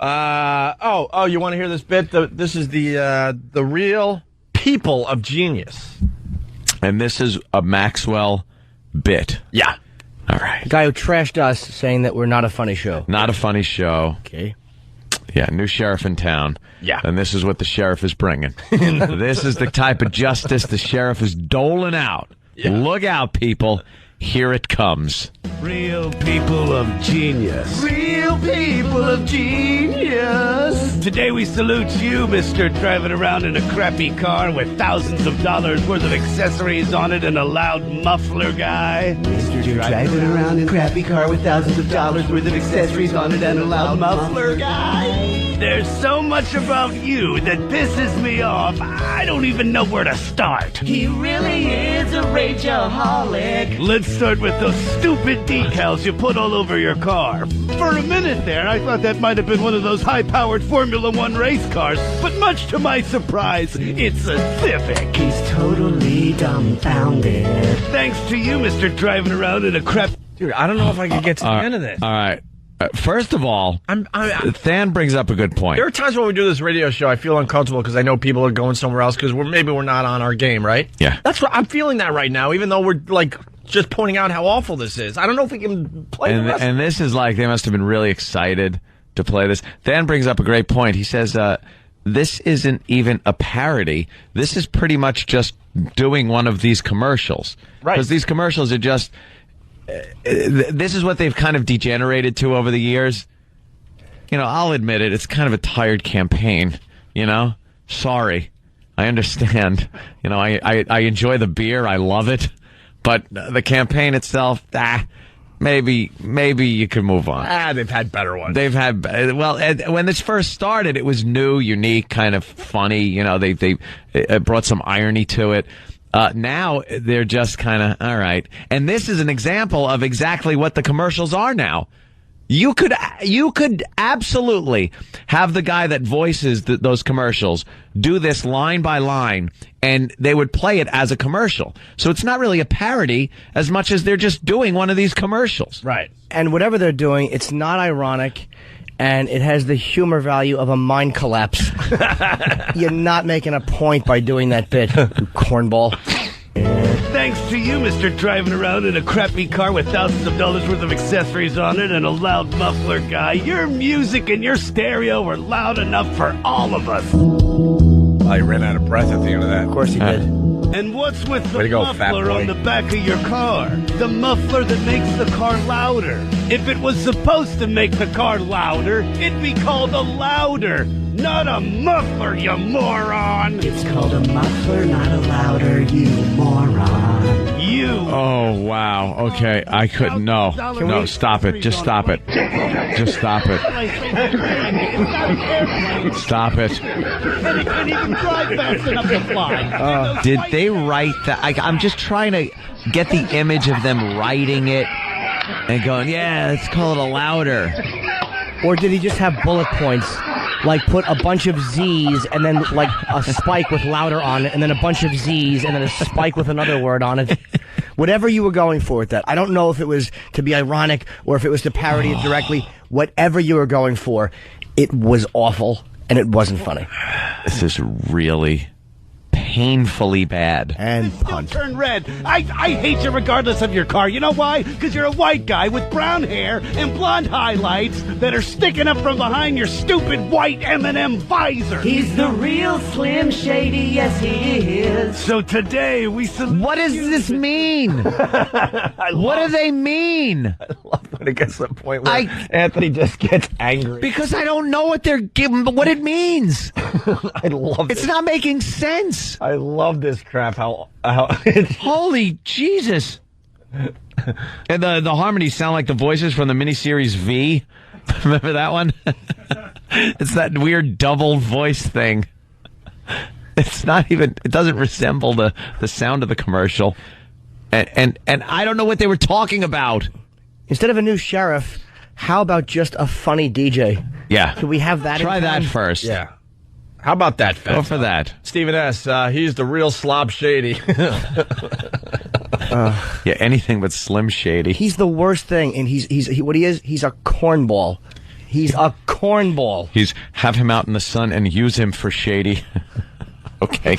You want to hear this bit? This is the real people of genius. And this is a Maxwell bit. Yeah. All right. The guy who trashed us saying that we're not a funny show. Not a funny show. Okay. Yeah, new sheriff in town. Yeah. And this is what the sheriff is bringing. This is the type of justice the sheriff is doling out. Yeah. Look out, people. Here it comes. Real people of genius. Real people of genius. Today we salute you, mister, driving around in a crappy car with thousands of dollars worth of accessories on it and a loud muffler guy. Mr. Driving around in a crappy car with thousands of dollars worth of accessories on it and a loud muffler guy. There's so much about you that pisses me off, I don't even know where to start. He really is a rageaholic. Let's start with those stupid decals you put all over your car. For a minute there, I thought that might have been one of those high-powered Formula One race cars, but much to my surprise, it's a Civic. He's totally dumbfounded. Thanks to you, mister, driving around in a crap... Dude, I don't know if I can get to the end of this. All right. First of all, Than brings up a good point. There are times when we do this radio show, I feel uncomfortable because I know people are going somewhere else because maybe we're not on our game, right? Yeah. That's what I'm feeling that right now, even though we're like just pointing out how awful this is. I don't know if we can play the rest. And this is like, they must have been really excited to play this. Than brings up a great point. He says, this isn't even a parody. This is pretty much just doing one of these commercials. Right. Because these commercials are just... this is what they've kind of degenerated to over the years. You know, I'll admit it. It's kind of a tired campaign, you know? Sorry. I understand. You know, I enjoy the beer. I love it. But the campaign itself, maybe you could move on. They've had better ones. They've had, well, when this first started, it was new, unique, kind of funny. You know, they brought some irony to it. Now they're just kind of, all right. And this is an example of exactly what the commercials are now. You could absolutely have the guy that voices those commercials do this line by line, and they would play it as a commercial. So it's not really a parody as much as they're just doing one of these commercials. Right. And whatever they're doing, it's not ironic, and it has the humor value of a mind collapse. You're not making a point by doing that bit, you cornball. Thanks to you, mister, driving around in a crappy car with thousands of dollars worth of accessories on it and a loud muffler guy. Your music and your stereo were loud enough for all of us. I ran out of breath at the end of that. Of course he did. And what's with the Way to go, fat muffler boy. on the back of your car? The muffler that makes the car louder. If it was supposed to make the car louder, it'd be called a louder, not a muffler, you moron! It's called a muffler, not a louder, you moron. You! Oh, wow. Okay, I couldn't. No, stop it. Just stop it. Just stop it. Stop it. And it couldn't even drive fast enough to fly. Did they write that? I'm just trying to get the image of them writing it and going, yeah, let's call it a louder. Or did he just have bullet points? Like put a bunch of Z's and then like a spike with louder on it and then a bunch of Z's and then a spike with another word on it. Whatever you were going for with that. I don't know if it was to be ironic or if it was to parody it directly. Whatever you were going for, it was awful and it wasn't funny. This is really painfully bad. And Still punt. turn red. I hate you regardless of your car. You know why? Because you're a white guy with brown hair and blonde highlights that are sticking up from behind your stupid white M&M visor. He's the real Slim Shady, yes he is. So today we What does this mean? What do they mean? I love when it gets to the point where Anthony just gets angry. Because I don't know what they're giving, what it means. I love It's this. not making sense. I love this crap. How Holy Jesus. And the harmonies sound like the voices from the miniseries V. Remember that one? It's that weird double voice thing. It's not even, it doesn't resemble the sound of the commercial. And I don't know what they were talking about. Instead of a new sheriff, how about just a funny DJ? Yeah. Could we have that? Try in that town? first. Yeah. How about that, Fat? Go for that. Stephen S. He's the real slob shady. Yeah, anything but Slim Shady. He's the worst thing, and he's what he is. He's a cornball. He's a cornball. He's have him out in the sun and use him for shady. Okay.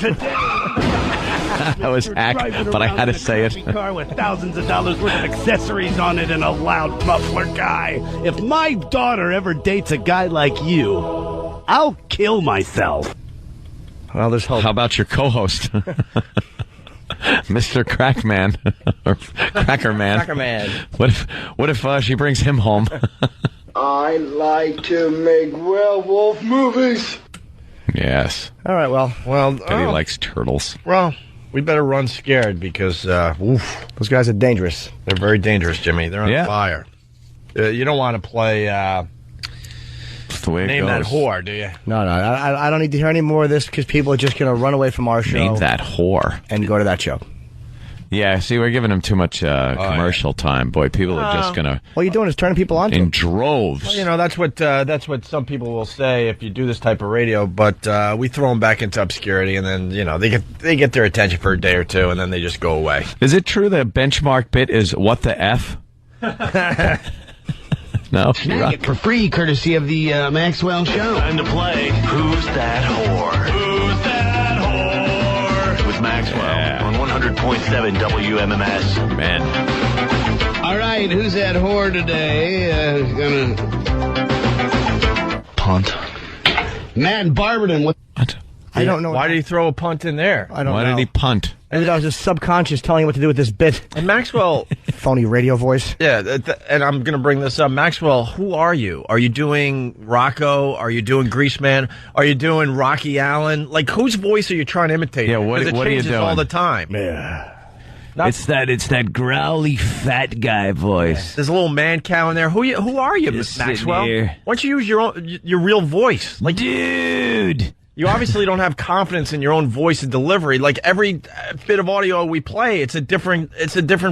That was hack, but I had to say it. Car with thousands of dollars worth of accessories on it and a loud muffler guy. If my daughter ever dates a guy like you, I'll kill myself. Well, there's hope. How about your co-host, Mr. Crackman or Crackerman? Crackerman. What if she brings him home? I like to make werewolf movies. Yes. All right, well. But he likes turtles. Well, we better run scared because, Those guys are dangerous. they're very dangerous, Jimmy. They're on fire. You don't want to play That's the way it Name goes. That Whore, do you? No, I don't need to hear any more of this because people are just going to run away from our show. Name That Whore. And go to that show. Yeah, see, we're giving him too much commercial time. Boy, people are just going to... All you're doing is turning people on to in him. droves. Well, you know, that's what some people will say if you do this type of radio, but we throw them back into obscurity, and then, you know, they get their attention for a day or two, and then they just go away. Is it true the benchmark bit is what the F? No? Snag it for free, courtesy of the Maxwell Show. Time to play Who's That Whore? Who's That Whore? With Maxwell on 100.7 WMMS. Man. All right, who's that whore today? Gonna Punt. Matt Barberton. What? I don't know. Why did he throw a punt in there? I don't know. Why did he punt? Maybe that was just subconscious telling you what to do with this bit. And Maxwell, Phony radio voice. yeah, and I'm going to bring this up. Maxwell, who are you? Are you doing Rocco? Are you doing Greaseman? Are you doing Rocky Allen? Like, whose voice are you trying to imitate? Yeah, what 'Cause it are you changes doing? all the time. Yeah. It's that growly fat guy voice. There's a little man cow in there. Who are you, Just sitting Maxwell? here. Why don't you use your real voice? Like, Dude! you obviously don't have confidence in your own voice and delivery. Like every bit of audio we play, it's a different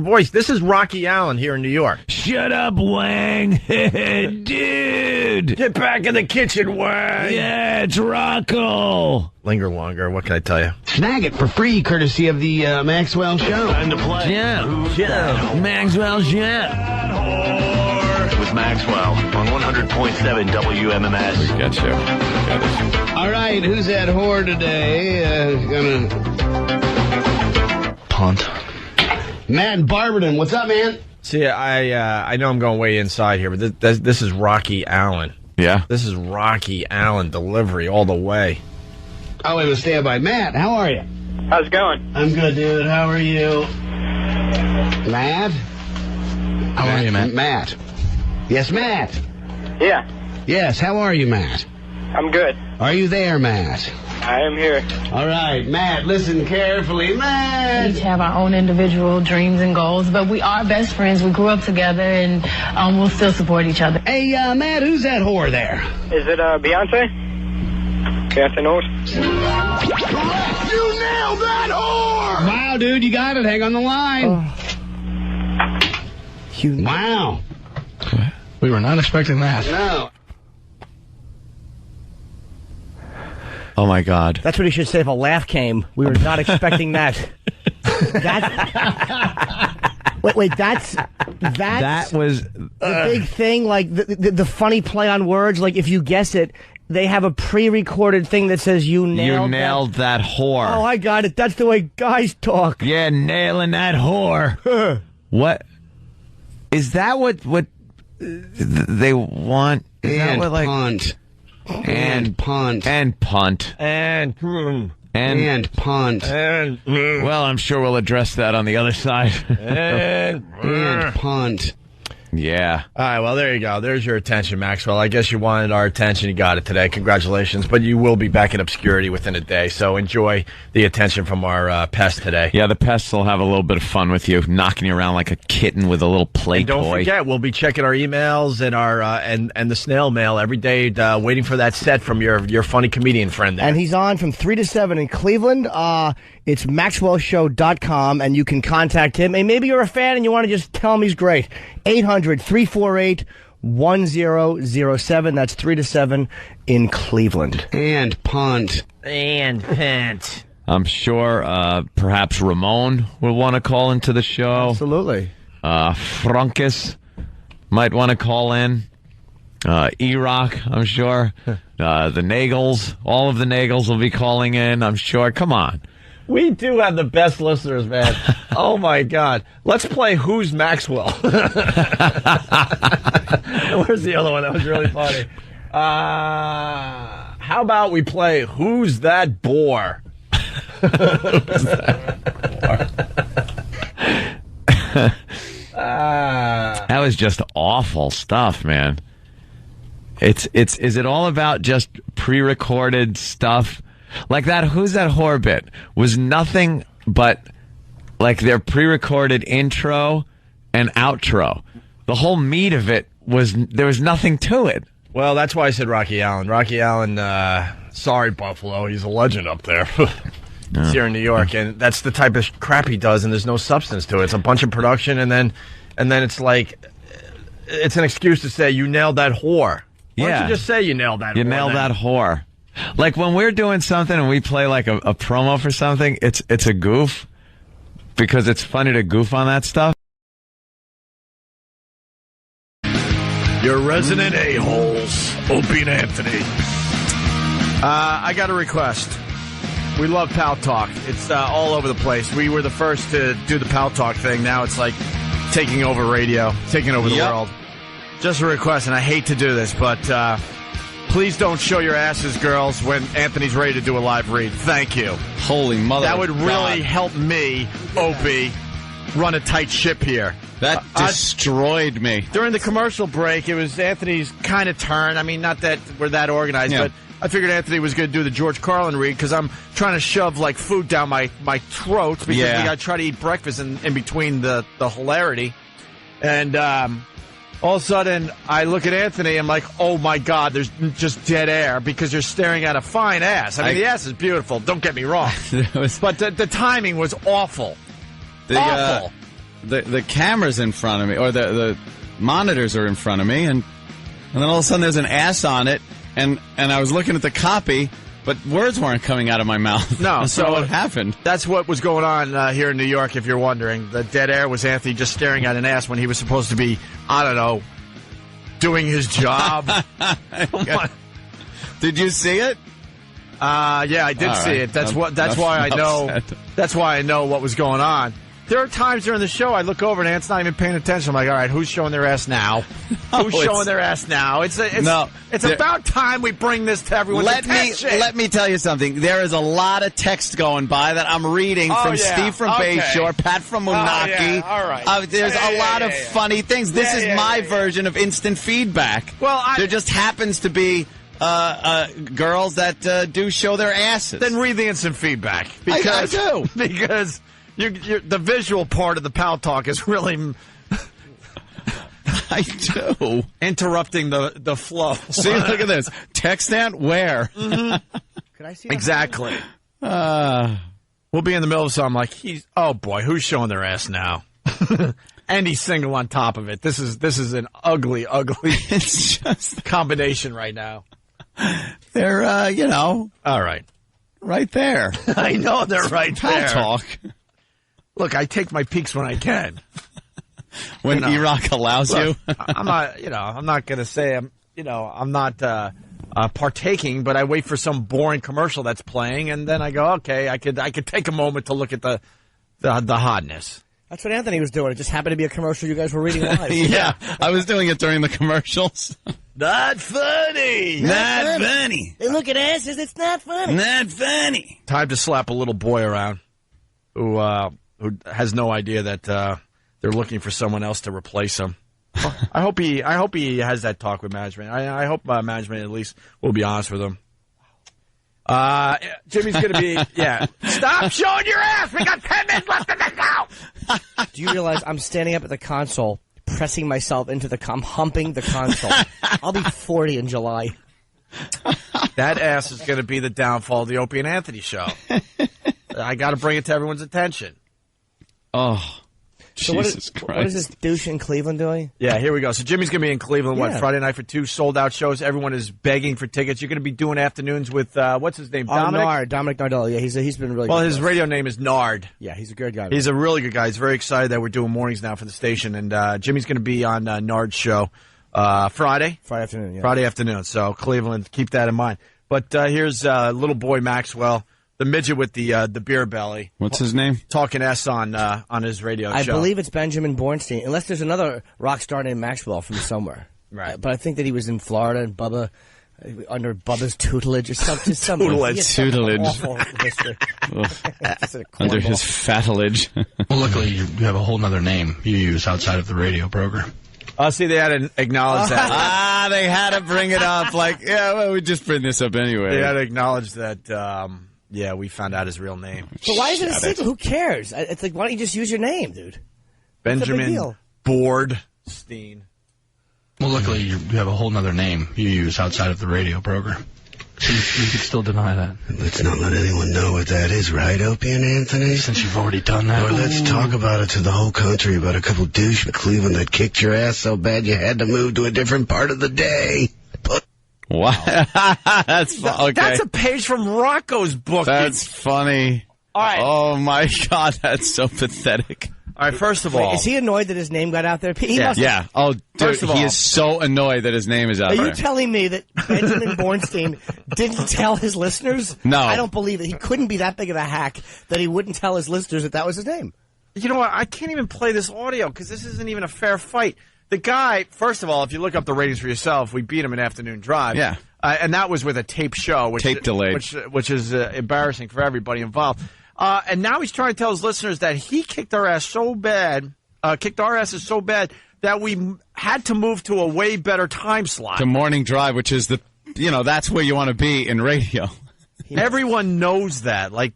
voice. This is Rocky Allen here in New York. Shut up, Wang! Dude! Get back in the kitchen, Wang. Yeah, it's Rocco! Linger longer. What can I tell you? Snag it for free, courtesy of the Maxwell Show. Time to play Who's That Whore? Maxwell Jet! With Maxwell on 100.7 WMMS. Got you. Got it. All right, who's that whore today? Gonna Punt. Matt Barberton. What's up, man? See, I know I'm going way inside here, but this is Rocky Allen. Yeah? This is Rocky Allen delivery all the way. Oh, wait, stand by. Matt, how are you? How's it going? I'm good, dude. How are you? Matt? How are you, Matt? Matt. Yes, Matt. Yeah, Yes, how are you, Matt? I'm good. Are you there, Matt? I am here. All right, Matt, listen carefully. We Matt! each have our own individual dreams and goals, but we are best friends. We grew up together, and we'll still support each other. Hey, Matt, who's that whore there? Is it Beyonce? Beyonce knows. You nailed that whore! Wow, dude, you got it. Hang on the line. Wow. We were not expecting that. No. Oh, my God. That's what he should say if a laugh came. We were not expecting that. Wait, that's That was... the big thing, like the funny play on words. Like if you guess it, they have a pre-recorded thing that says you nailed that whore. Oh, I got it. That's the way guys talk. Yeah, nailing that whore. What? Is that what they want? Is that And what, like, punt. and punt. and punt And and punt. and well, I'm sure we'll address that on the other side. and Punt. Yeah. All right, well, there you go. There's your attention, Maxwell. I guess you wanted our attention. You got it today. Congratulations. But you will be back in obscurity within a day, so enjoy the attention from our pest today. Yeah, the pests will have a little bit of fun with you, knocking you around like a kitten with a little play And don't toy. forget, we'll be checking our emails and our and the snail mail every day, waiting for that set from your funny comedian friend there. And he's on from 3 to 7 in Cleveland. It's MaxwellShow.com, and you can contact him. And maybe you're a fan and you want to just tell him he's great. 800-348-1007. That's 3 to 7 in Cleveland. And punt. And pant. I'm sure perhaps Ramon will want to call into the show. Absolutely. Frunkus might want to call in. E-Rock, I'm sure. The Nagels, all of the Nagels will be calling in, I'm sure. Come on. We do have the best listeners, man. Oh, my God. Let's play Who's Maxwell. Where's the other one? That was really funny. How about we play Who's That Bore? Who's that bore? That was just awful stuff, man. Is it all about just pre-recorded stuff? Like that Who's That Whore bit was nothing but like their pre-recorded intro and outro. The whole meat of it there was nothing to it. Well, that's why I said Rocky Allen. Rocky Allen, sorry, Buffalo. He's a legend up there. He's here in New York, and that's the type of crap he does, and there's no substance to it. It's a bunch of production, and then it's like, it's an excuse to say, you nailed that whore. Why don't you just say you nailed that whore? You nailed that whore. Like when we're doing something and we play like a promo for something, it's a goof because it's funny to goof on that stuff. Your resident a-holes, Opie and Anthony. I got a request. We love Pal Talk. It's all over the place. We were the first to do the Pal Talk thing. Now it's like taking over radio, taking over the world. Just a request, and I hate to do this, but please don't show your asses, girls, when Anthony's ready to do a live read. Thank you. Holy mother That would of really God. help me, Opie, run a tight ship here. That destroyed me. During the commercial break, it was Anthony's kind of turn. I mean, not that we're that organized, but I figured Anthony was going to do the George Carlin read because I'm trying to shove like food down my throat because we got to try to eat breakfast in between the hilarity. And all of a sudden, I look at Anthony, I'm like, oh my God, there's just dead air because you're staring at a fine ass. I mean, the ass is beautiful, don't get me wrong. But the timing was awful. Awful. The camera's in front of me, or the monitors are in front of me, and then all of a sudden there's an ass on it, and I was looking at the copy, but words weren't coming out of my mouth. No, so what happened? That's what was going on here in New York, if you're wondering. The dead air was Anthony just staring at an ass when he was supposed to be, I don't know, doing his job. Did you see it? Yeah, I did see it. That's why I know. That's why I know what was going on. There are times during the show I look over and Ant's not even paying attention. I'm like, all right, who's showing their ass now? Who's showing their ass now? It's about time we bring this to everyone's attention. Let me tell you something. There is a lot of text going by that I'm reading from Steve from Bayshore, Pat from Moonaki. All right. There's a lot of funny things. This is my version of instant feedback. Well, there just happens to be girls that do show their asses. Then read the instant feedback. Because, I do. Because the visual part of the Pal Talk is really... I do. Interrupting the flow. See, look at this. Text Ant, where? Mm-hmm. Could I see exactly. We'll be in the middle of something like, oh boy, who's showing their ass now? And he's single on top of it. This is an ugly it's just combination right now. They're, all right. Right there. I know they're right there. Pal Talk. Look, I take my peeks when I can. When E-Rock allows you. I'm not going to say I'm not partaking, but I wait for some boring commercial that's playing, and then I go, okay, I could take a moment to look at the hotness. That's what Anthony was doing. It just happened to be a commercial you guys were reading live. Yeah, I was doing it during the commercials. Not funny. Not funny. They look at asses. It's not funny. Not funny. Time to slap a little boy around who has no idea that they're looking for someone else to replace him. I hope he has that talk with management. I hope management at least will be honest with him. Jimmy's going to be, Stop showing your ass! We got 10 minutes left in the show! Do you realize I'm standing up at the console, pressing myself into I'm humping the console. I'll be 40 in July. That ass is going to be the downfall of the Opie and Anthony show. I got to bring it to everyone's attention. Oh, so Jesus Christ. What is this douche in Cleveland doing? Yeah, here we go. So Jimmy's going to be in Cleveland, Friday night for 2 sold-out shows. Everyone is begging for tickets. You're going to be doing afternoons with, what's his name, Dominic? Dominic Nardella. Yeah, he's been really good. Well, his radio name is Nard. Yeah, he's a good guy. He's a really good guy. He's very excited that we're doing mornings now for the station. And Jimmy's going to be on Nard's show Friday? Friday afternoon, yeah. Friday afternoon. So Cleveland, keep that in mind. But here's little boy Maxwell, the midget with the beer belly. What's his name? Talking S on his radio show. I believe it's Benjamin Bornstein, unless there's another rock star named Maxwell from somewhere. Right. But I think that he was in Florida and Bubba, under Bubba's tutelage or something. Tutelage. Awful history. Under his fatilage. Well, luckily you have a whole nother name you use outside of the radio program. See, they had to acknowledge that. They had to bring it up. Like, yeah, well, we just bring this up anyway. They had to acknowledge that, we found out his real name. But why is it a secret? Who cares? It's like, why don't you just use your name, dude? Benjamin Bornstein. Well, luckily you have a whole nother name you use outside of the radio program. So you could still deny that. Let's not let anyone know what that is, right, Opie and Anthony? Since you've already done that. Or let's talk about it to the whole country about a couple douche in Cleveland that kicked your ass so bad you had to move to a different part of the day. What? That's okay. That's a page from Rocco's book. That's funny. All right. Oh, my God. That's so pathetic. All right, first of all. Is he annoyed that his name got out there? Yeah. Oh, dude, First of all, he is so annoyed that his name is out there. Are you telling me that Benjamin Bornstein didn't tell his listeners? No. I don't believe it. He couldn't be that big of a hack that he wouldn't tell his listeners that was his name. You know what? I can't even play this audio because this isn't even a fair fight. The guy, first of all, if you look up the ratings for yourself, we beat him in Afternoon Drive. Yeah. And that was with a tape show. Tape delayed. Which is embarrassing for everybody involved. And now he's trying to tell his listeners that he kicked our ass so bad, that we had to move to a way better time slot. To Morning Drive, which is that's where you want to be in radio. Everyone knows that. Like,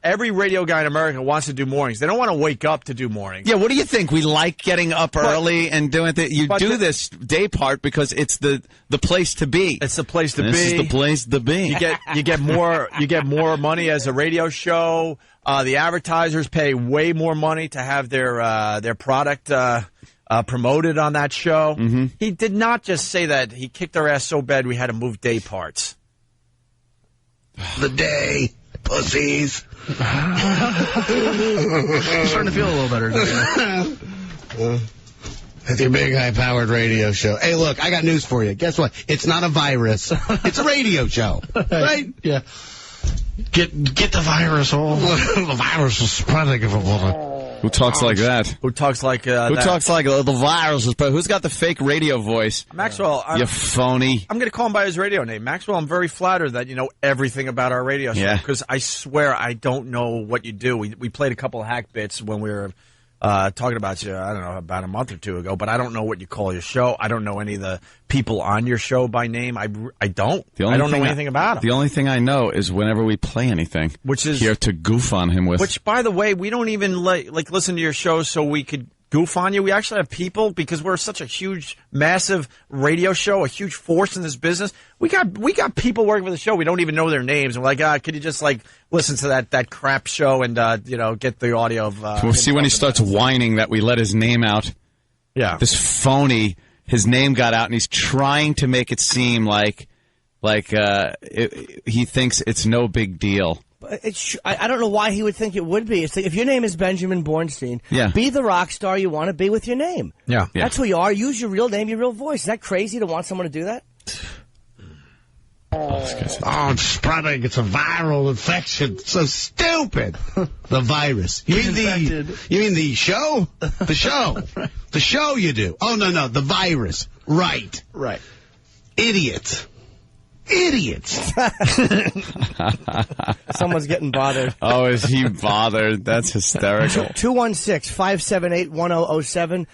every radio guy in America wants to do mornings. They don't want to wake up to do mornings. Yeah, what do you think? We like getting up early and doing it. You do this day part because it's the place to be. It's the place to be. This is the place to be. You get more money as a radio show. The advertisers pay way more money to have their product promoted on that show. Mm-hmm. He did not just say that he kicked our ass so bad we had to move day parts. The day, pussies. I'm starting to feel a little better. With your big, high-powered radio show. Hey, look, I got news for you. Guess what? It's not a virus. It's a radio show. Right? Yeah. Get the virus all. The virus is spreading if it wasn't. Who talks like that? Who talks like Who talks like the virus is spreading? Who's got the fake radio voice? Maxwell. You phony. I'm going to call him by his radio name. Maxwell, I'm very flattered that you know everything about our radio show. Yeah. Because I swear I don't know what you do. We played a couple of hack bits when we were talking about you, I don't know, about a month or two ago, but I don't know what you call your show. I don't know any of the people on your show by name. I don't. I don't know anything about them. The only thing I know is whenever we play anything, which is here to goof on him with. Which, by the way, we don't even like listen to your show so we could goof on you. We actually have people, because we're such a huge, massive radio show, a huge force in this business. We got people working for the show. We don't even know their names. And we're like, could you just listen to that crap show and get the audio of. We'll see when he starts whining that we let his name out. Yeah. This phony, his name got out, and he's trying to make it seem like he thinks it's no big deal. I don't know why he would think it would be. It's like, if your name is Benjamin Bornstein, be the rock star you want to be with your name. Yeah. That's who you are. Use your real name, your real voice. Is that crazy to want someone to do that? It's spreading. It's a viral infection. So stupid. The virus. You mean the show? The show. The show you do. Oh, no. The virus. Right. Idiots. Someone's getting bothered. Oh, is he bothered? That's hysterical. 216-578-1007.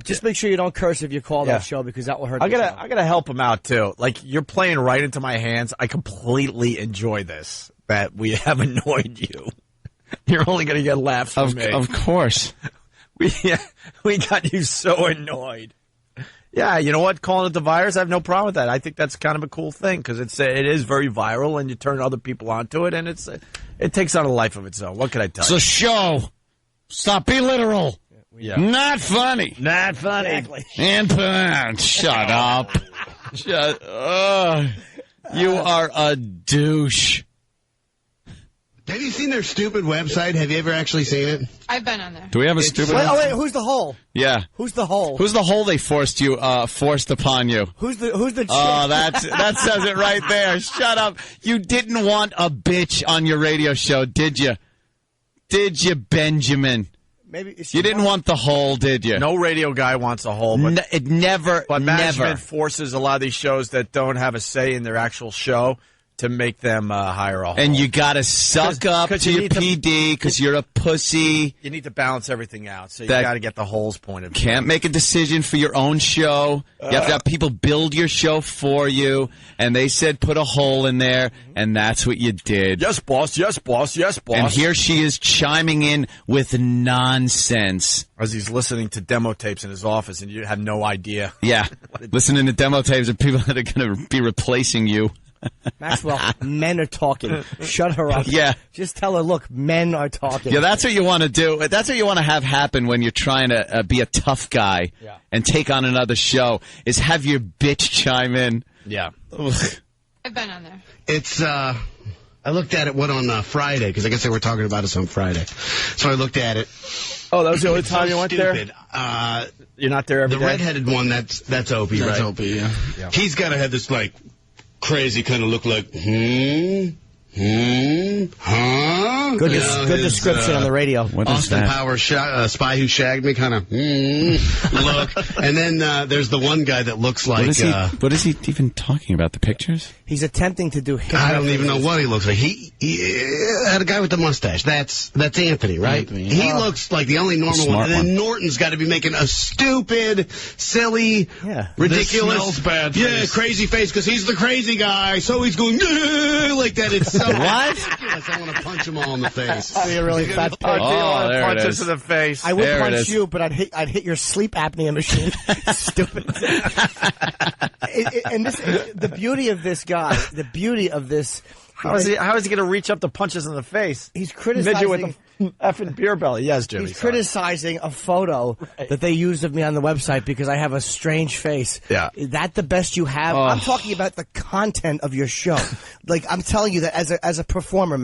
Just make sure you don't curse if you call that show, because that will hurt. I gotta help him out too. Like, you're playing right into my hands. I completely enjoy this, that we have annoyed you. You're only gonna get laughs from me. Of course. We got you so annoyed. Yeah, you know what? Calling it the virus, I have no problem with that. I think that's kind of a cool thing, because it is very viral, and you turn other people onto it, and it takes on a life of its own. What can I tell you? It's a show. Stop. Be literal. Yeah. Not funny. Exactly. And shut up. You are a douche. Have you seen their stupid website? Have you ever actually seen it? I've been on there. Do we have a stupid? Wait, who's the hole? Yeah. Who's the hole? Who's the hole they forced upon you? Who's the chick? Oh, that says it right there. Shut up. You didn't want a bitch on your radio show, did you? Did you, Benjamin? Maybe you didn't want the hole, did you? No radio guy wants a hole. But it never. But management never forces a lot of these shows that don't have a say in their actual show to make them hire a hole. And you got to suck up to your PD because you're a pussy. You need to balance everything out, so you got to get the holes pointed. Can't make a decision for your own show. You have to have people build your show for you, and they said put a hole in there, and that's what you did. Yes, boss. Yes, boss. Yes, boss. And here she is chiming in with nonsense. As he's listening to demo tapes in his office, and you have no idea. Yeah, listening to demo tapes of people that are going to be replacing you. Maxwell, men are talking. Shut her up. Yeah. Just tell her, look, men are talking. Yeah, that's what you want to do. That's what you want to have happen when you're trying to be a tough guy and take on another show, is have your bitch chime in. Yeah. I've been on there. It's, I looked at it, on Friday, because I guess they were talking about us on Friday. So I looked at it. Oh, that was the only time you went stupid. there? You're not there every day? The redheaded one, that's Opie, right? That's Opie, yeah. He's got to have this, crazy kind of look like, huh? Good description on the radio. What is Austin that? Powers, Spy Who Shagged Me kind of look. And then there's the one guy that looks like... What is he even talking about? The pictures? He's attempting to do... I don't even know what he looks like. He had a guy with the mustache. That's Anthony, right? Anthony. He looks like the only normal one. And then Norton's got to be making a stupid, silly, ridiculous... bad face. Crazy face, because he's the crazy guy. So he's going like that. It's so ridiculous. I want to punch them all in the face. You're really fat pig. There punch it him is. to the face. I would There it punch is. you, but I'd hit your sleep apnea machine. Stupid. And the beauty of this guy, the beauty of this... How is he going to reach up to punches in the face? He's criticizing... Midget with a effing beer belly. Yes, Jimmy. He's criticizing a photo that they used of me on the website because I have a strange face. Yeah. Is that the best you have? I'm talking about the content of your show. I'm telling you that as a performer,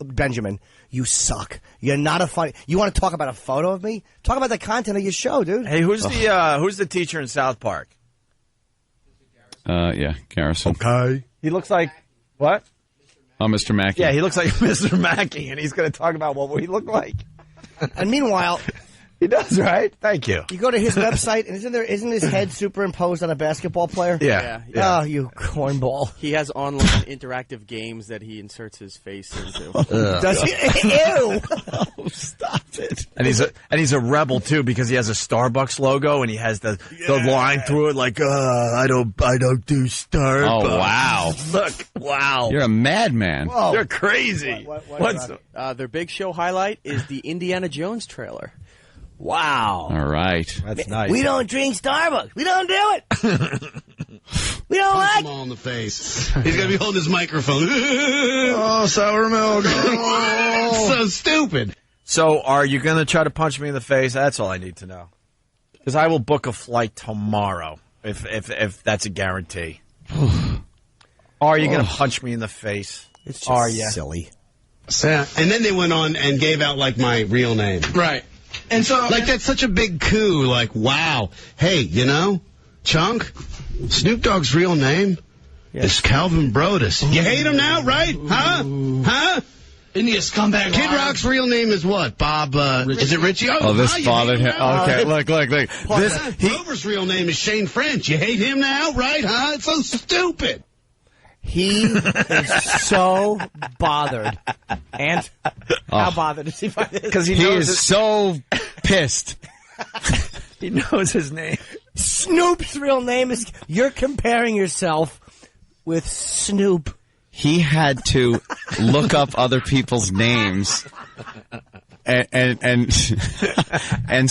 Benjamin, you suck. You're not a funny... You want to talk about a photo of me? Talk about the content of your show, dude. Hey, who's the teacher in South Park? Garrison. Okay. He looks like... What? Oh, Mr. Mackey. Yeah, he looks like Mr. Mackey, and he's going to talk about what we look like. And meanwhile... He does, right? Thank you. You go to his website, and isn't his head superimposed on a basketball player? Yeah. Oh, you cornball. He has online interactive games that he inserts his face into. Does he? Ew! Oh, stop it. And he's a rebel, too, because he has a Starbucks logo, and he has the line through it like, I don't do Starbucks. Oh, wow. Look, wow. You're a madman. Whoa. You're crazy. What's Their big show highlight is the Indiana Jones trailer. Wow. All right. That's nice. We don't drink Starbucks. We don't do it. We don't Punch like him all in the face. He's going to be holding his microphone. Oh, sour milk. So stupid. So, are you going to try to punch me in the face? That's all I need to know. Because I will book a flight tomorrow, if that's a guarantee. Are you going to punch me in the face? It's just silly. And then they went on and gave out, my real name. Right. And so... that's such a big coup. Wow. Hey, Chunk, Snoop Dogg's real name is Calvin Brodus. You hate him now, right? Huh? Isn't he a scumbag? Kid Rock's real name is what? Bob, is it Richie? Oh, this bothered him. Okay, look. Rover's real name is Shane French. You hate him now, right? Huh? It's so stupid. He is so bothered. And how bothered is he by this? Because He is so pissed. He knows his name. Snoop's real name is... You're comparing yourself with Snoop. He had to look up other people's names and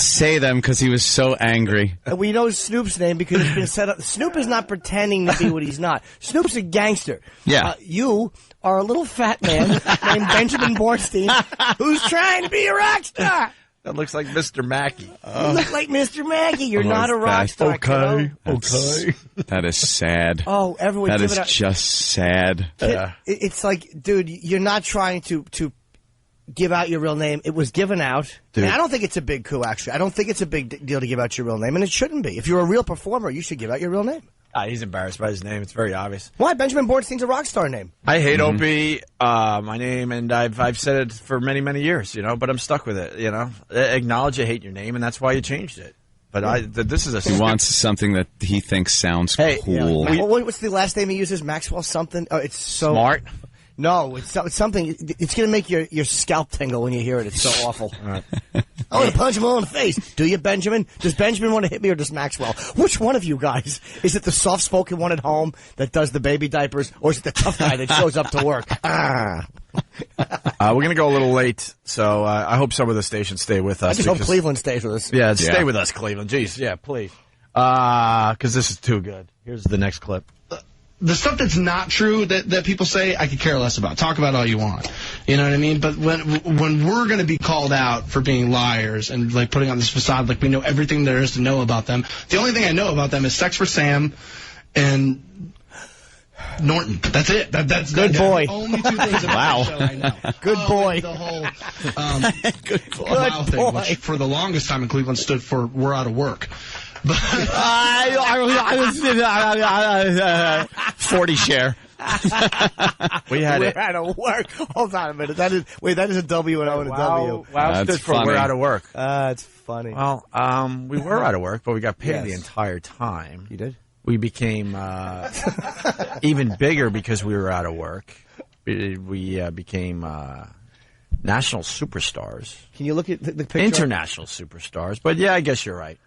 say them because he was so angry. And we know Snoop's name because it's been set up. Snoop is not pretending to be what he's not. Snoop's a gangster. Yeah. You are a little fat man named Benjamin Borstein who's trying to be a rock star. That looks like Mr. Mackey. You look like Mr. Mackey. You're not a rock star. Okay. That is sad. Oh, everyone That give is it up. just sad. It's like, dude, you're not trying to give out your real name. It was given out. Dude. And I don't think it's a big coup, actually. I don't think it's a big deal to give out your real name, and it shouldn't be. If you're a real performer, you should give out your real name. He's embarrassed by his name. It's very obvious. Why? Benjamin Bornstein's a rock star name. I hate Opie, my name, and I've said it for many, many years, but I'm stuck with it, Acknowledge you hate your name, and that's why you changed it. But this is he wants something that he thinks sounds cool. Yeah. What's the last name he uses? Maxwell something? Oh, it's so... Smart? No, it's something. It's going to make your scalp tingle when you hear it. It's so awful. Right. I want to punch him all in the face. Do you, Benjamin? Does Benjamin want to hit me or does Maxwell? Which one of you guys? Is it the soft-spoken one at home that does the baby diapers, or is it the tough guy that shows up to work? We're going to go a little late, so I hope some of the stations stay with us. I just hope Cleveland stays with us. Yeah, stay with us, Cleveland. Jeez, yeah, please. Because this is too good. Here's the next clip. The stuff that's not true that people say, I could care less about. Talk about all you want. You know what I mean? But when we're going to be called out for being liars and like putting on this facade like we know everything there is to know about them, the only thing I know about them is Sex for Sam and Norton. That's it. That's good boy. The only two things about the show I know. Good boy. The whole good wow thing, which for the longest time in Cleveland stood for "we're out of work." 40 share. We had we're it. out of work. Hold on a minute. That is a W and O and a W. Wow, stood for we're out of work. It's funny. Well, we were out of work, but we got paid the entire time. You did? We became even bigger because we were out of work. We became national superstars. Can you look at the picture? International superstars. But yeah, I guess you're right.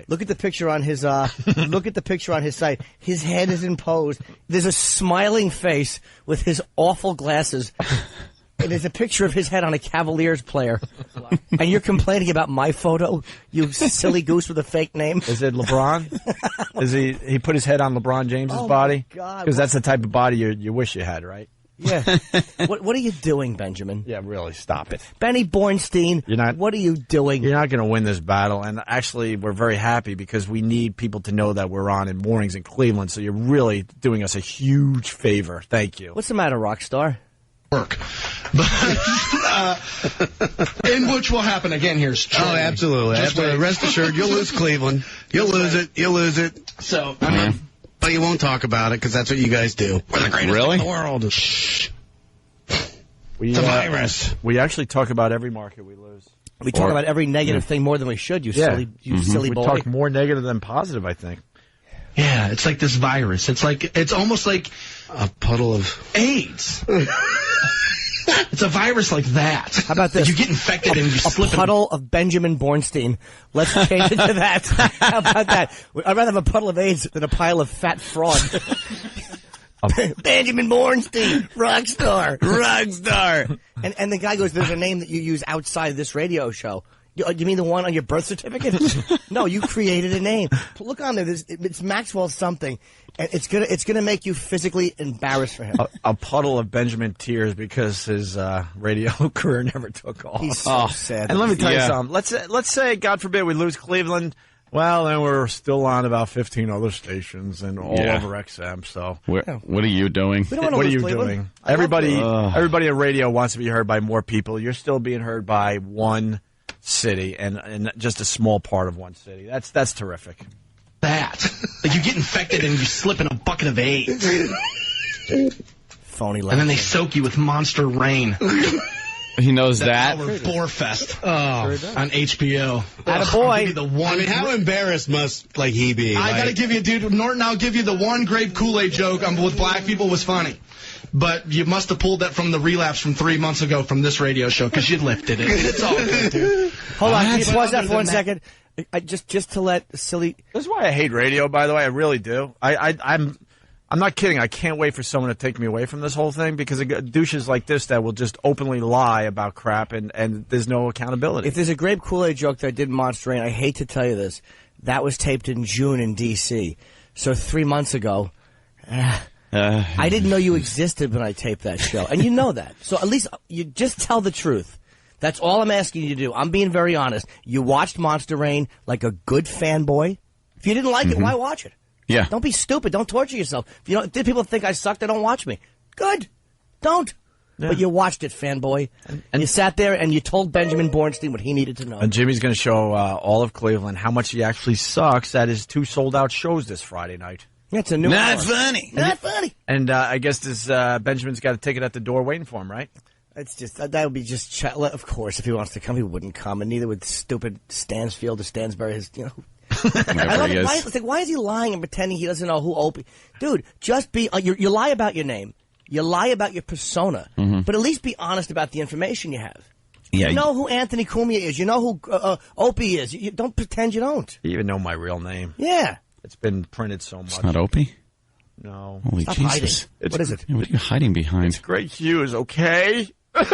Look at the picture on his look at the picture on his site. His head is imposed. There's a smiling face with his awful glasses. And there's a picture of his head on a Cavaliers player. And you're complaining about my photo, you silly goose with a fake name? Is it LeBron? Is he put his head on LeBron James's body? Because that's the type of body you wish you had, right? Yeah. What are you doing, Benjamin? Yeah, really, stop it. Benny Bornstein, what are you doing? You're not going to win this battle, and actually we're very happy because we need people to know that we're on in mornings in Cleveland, so you're really doing us a huge favor. Thank you. What's the matter, Rockstar? Work. In which will happen again here. Oh, absolutely. Rest assured, you'll lose Cleveland. You'll lose it. So, I mean... But you won't talk about it because that's what you guys do. We're the greatest in the world. Shh. It's a virus. We actually talk about every market we lose. We talk about every negative thing more than we should, silly boy. We talk more negative than positive, I think. Yeah, it's like this virus. It's almost like a puddle of AIDS. It's a virus like that. How about this? You get infected and you slip. A puddle of Benjamin Bornstein. Let's change it to that. How about that? I'd rather have a puddle of AIDS than a pile of fat fraud. Benjamin Bornstein, rockstar. And the guy goes, "There's a name that you use outside this radio show." You mean the one on your birth certificate? No, you created a name. Look on there. It's Maxwell something. And it's gonna make you physically embarrassed for him. A puddle of Benjamin tears because his radio career never took off. He's so sad. And let me tell you something. Let's say, God forbid, we lose Cleveland. Well, then we're still on about 15 other stations and all over XM. So what are you doing? What are you doing? Everybody in radio wants to be heard by more people. You're still being heard by one city and just a small part of one city. That's terrific. Like you get infected and you slip in a bucket of AIDS. Phony. And then they soak you with Monster Rain. He knows that. Borefest on HBO. Attaboy. How embarrassed must he be? I gotta give you, dude, Norton, I'll give you the one grape Kool-Aid joke with black people was funny. But you must have pulled that from the relapse from 3 months ago from this radio show because you lifted it. It's all good, dude. Hold on, can you pause that for 1 second? Just to let silly. This is why I hate radio. By the way, I really do. I'm not kidding. I can't wait for someone to take me away from this whole thing because of douches like this that will just openly lie about crap and there's no accountability. If there's a grape Kool-Aid joke that I did in Monster Rain, I hate to tell you this, that was taped in June in D.C. So 3 months ago. I didn't know you existed when I taped that show, and you know that. So at least you just tell the truth. That's all I'm asking you to do. I'm being very honest. You watched Monster Rain like a good fanboy. If you didn't like it, why watch it? Yeah. Don't be stupid. Don't torture yourself. If people think I suck, they don't watch me. Good. Don't. But you watched it, fanboy. And you sat there and you told Benjamin Bornstein what he needed to know. And Jimmy's going to show all of Cleveland how much he actually sucks at his 2 sold-out shows this Friday night. Yeah, it's a new Not hour. funny. Not funny. And I guess this Benjamin's got a ticket at the door waiting for him, right? It's just that would be just of course if he wants to come he wouldn't come, and neither would stupid Stansfield or Stansbury. I love it. Why is he lying and pretending he doesn't know who Opie? Dude, just be. You lie about your name, you lie about your persona, but at least be honest about the information you have. Yeah, you know who Anthony Cumia is. You know who Opie is. You don't pretend you don't. You even know my real name. Yeah, it's been printed so much. It's not Opie. No. Holy Stop Jesus! What is it? What are you hiding behind? It's Greg Hughes. Okay. You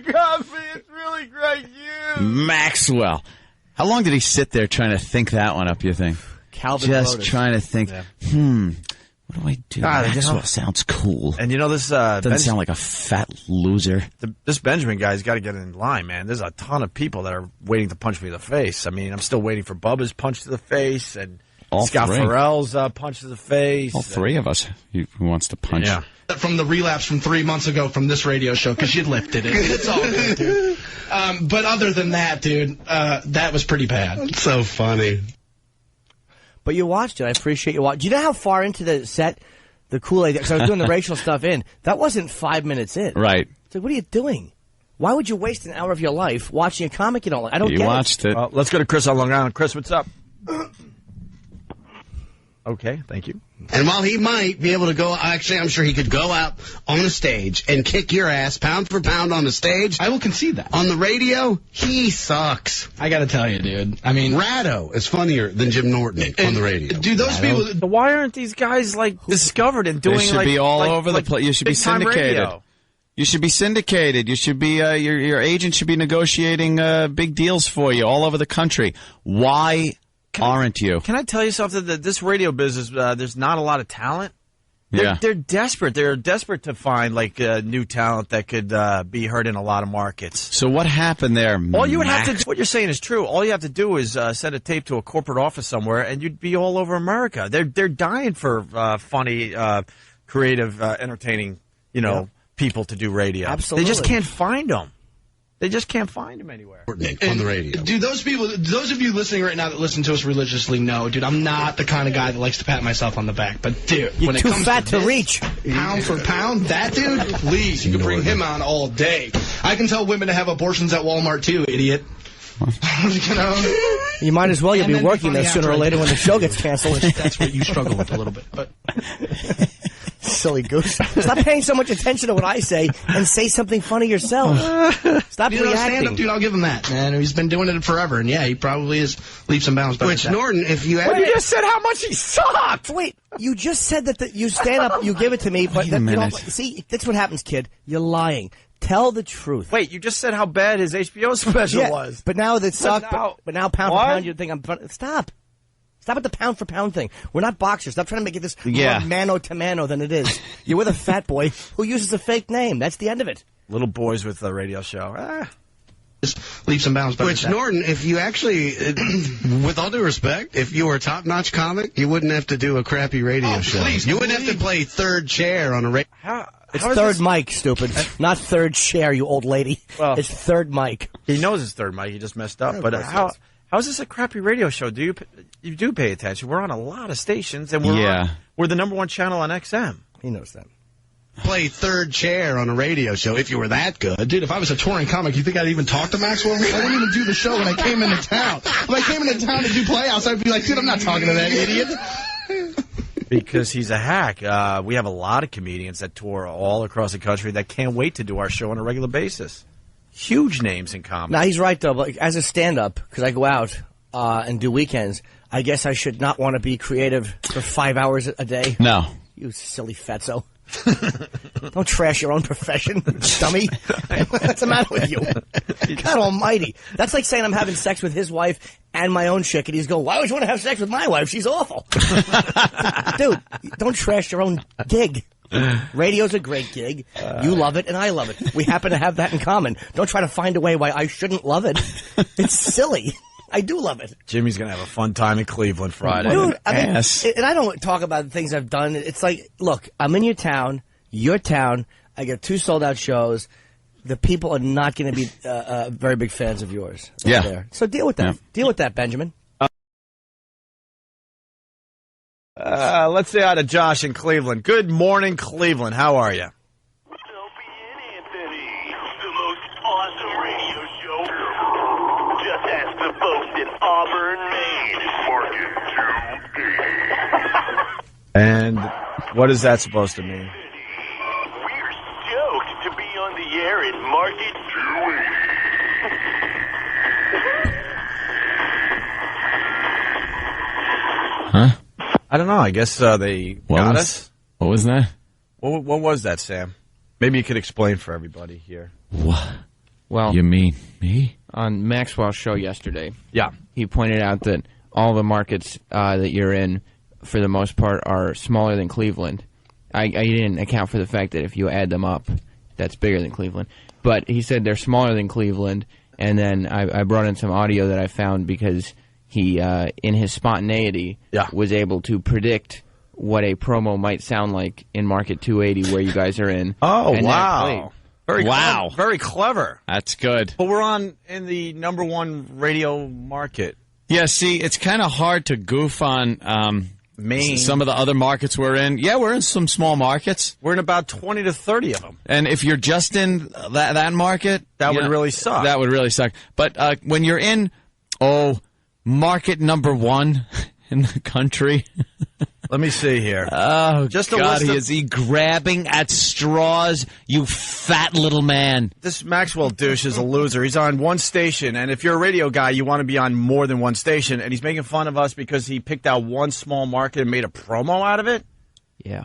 got me. It's really Greg Hughes. Maxwell. How long did he sit there trying to think that one up, you think? Calvin Just Lotus. trying to think, what do I do? Maxwell sounds cool. And you know this doesn't sound like a fat loser. This Benjamin guy's got to get in line, man. There's a ton of people that are waiting to punch me in the face. I mean, I'm still waiting for Bubba's punch to the face and Scott Farrell's punch to the face. All 3 of us who wants to punch. Yeah. From the relapse from 3 months ago from this radio show, because you lifted it. It's all good, dude. But other than that, dude, that was pretty bad. It's so funny. But you watched it. I appreciate you watching. Do you know how far into the set the Kool-Aid? Because I was doing the racial stuff in. That wasn't 5 minutes in. Right. It's like, what are you doing? Why would you waste an hour of your life watching a comic you don't like? I don't get it. You watched it. Well, let's go to Chris on Long Island. Chris, what's up? Okay, thank you. And while he might be able to go, actually, I'm sure he could go out on a stage and kick your ass pound for pound on the stage. I will concede that. On the radio, he sucks. I got to tell you, dude. I mean, Ratto is funnier than Jim Norton on the radio. Do those people? Why aren't these guys discovered and doing? They should be all over the place. You should be syndicated. Radio. You should be syndicated. You should be your agent should be negotiating big deals for you all over the country. Why aren't you? Can I tell you something? That this radio business, there's not a lot of talent. They're desperate. They're desperate to find new talent that could be heard in a lot of markets. So what happened there? All you would have to do, what you're saying is true. All you have to do is send a tape to a corporate office somewhere, and you'd be all over America. They're dying for funny, creative, entertaining, people to do radio. Absolutely. They just can't find them. They just can't find him anywhere. On the radio. Do those people, those of you listening right now that listen to us religiously know, dude, I'm not the kind of guy that likes to pat myself on the back. But, dude, You're when it too comes fat to this, reach. Pound for pound, that dude, please, you can bring him on all day. I can tell women to have abortions at Walmart, too, idiot. You might as well. You'll be working there sooner or later when the show gets canceled. That's what you struggle with a little bit. But silly goose. Stop paying so much attention to what I say and say something funny yourself. Stop reacting. Stand up, dude, I'll give him that, man. He's been doing it forever, and yeah, he probably is leaps and bounds. Which, Norton, if you you just said how much he sucked. Wait, you just said that you stand up, you give it to me, but Wait a minute. See, that's what happens, kid. You're lying. Tell the truth. Wait, you just said how bad his HBO special was. But now that sucked. But now pound What? for pound, you think I'm funny. Stop with the pound for pound thing. We're not boxers. Stop trying to make it this more mano to mano than it is. You're with a fat boy who uses a fake name. That's the end of it. Little boys with a radio show. Leaps and bounds. Which, Norton, if you actually, with all due respect, if you were a top-notch comic, you wouldn't have to do a crappy radio show. Please, you wouldn't have to play third chair on a radio. It's third mic, stupid. Not third chair, you old lady. Well, it's third mic. He knows it's third mic. He just messed up. But how is this a crappy radio show? You do pay attention. We're on a lot of stations, and we're the number one channel on XM. He knows that. Play third chair on a radio show if you were that good. Dude, if I was a touring comic, you think I'd even talk to Maxwell? I wouldn't even do the show when I came into town. If I came into town to do Playhouse, I'd be like, dude, I'm not talking to that idiot. Because he's a hack. We have a lot of comedians that tour all across the country that can't wait to do our show on a regular basis. Huge names in comedy. Now, he's right, though. But as a stand-up, because I go out and do weekends, I guess I should not want to be creative for 5 hours a day. No. You silly fatso. Don't trash your own profession, dummy. What's the matter with you? God almighty. That's like saying I'm having sex with his wife and my own chick, and he's going, why would you want to have sex with my wife? She's awful. Dude, don't trash your own gig. Radio's a great gig. You love it, and I love it. We happen to have that in common. Don't try to find a way why I shouldn't love it. It's silly. I do love it. Jimmy's going to have a fun time in Cleveland Friday. Dude, I mean, and I don't talk about the things I've done. It's like, look, I'm in your town. I got 2 sold-out shows. The people are not going to be very big fans of yours. Yeah. There. So deal with that. Yeah. Deal with that, Benjamin. Let's say hi to Josh in Cleveland. Good morning, Cleveland. How are you? Opie and Anthony, the most awesome radio show. Just ask the folks in Auburn, Maine. Market 280. And what is that supposed to mean? We're stoked to be on the air in Market 280. Huh? I don't know. I guess they got us. What was that? What was that, Sam? Maybe you could explain for everybody here. What? Well, You mean me? on Maxwell's show yesterday, Yeah. he pointed out that all the markets that you're in, for the most part, are smaller than Cleveland. I didn't account for the fact that if you add them up, that's bigger than Cleveland. But he said they're smaller than Cleveland, and then I brought in some audio that I found because he, in his spontaneity, was able to predict what a promo might sound like in Market 280 where you guys are in. Oh, and wow. Very Wow. clever. Very clever. That's good. But we're on in the #1 radio market. Yeah, see, it's kind of hard to goof on Maine. some of the other markets we're in. Yeah, we're in some small markets. We're in about 20 to 30 of them. And if you're just in that market... That would really suck. That would really suck. But when you're in, market #1 in the country... Let me see here. Oh, just a God, list is he grabbing at straws, you fat little man. This Maxwell douche is a loser. He's on one station, and if you're a radio guy, you want to be on more than one station, and he's making fun of us because he picked out one small market and made a promo out of it? Yeah.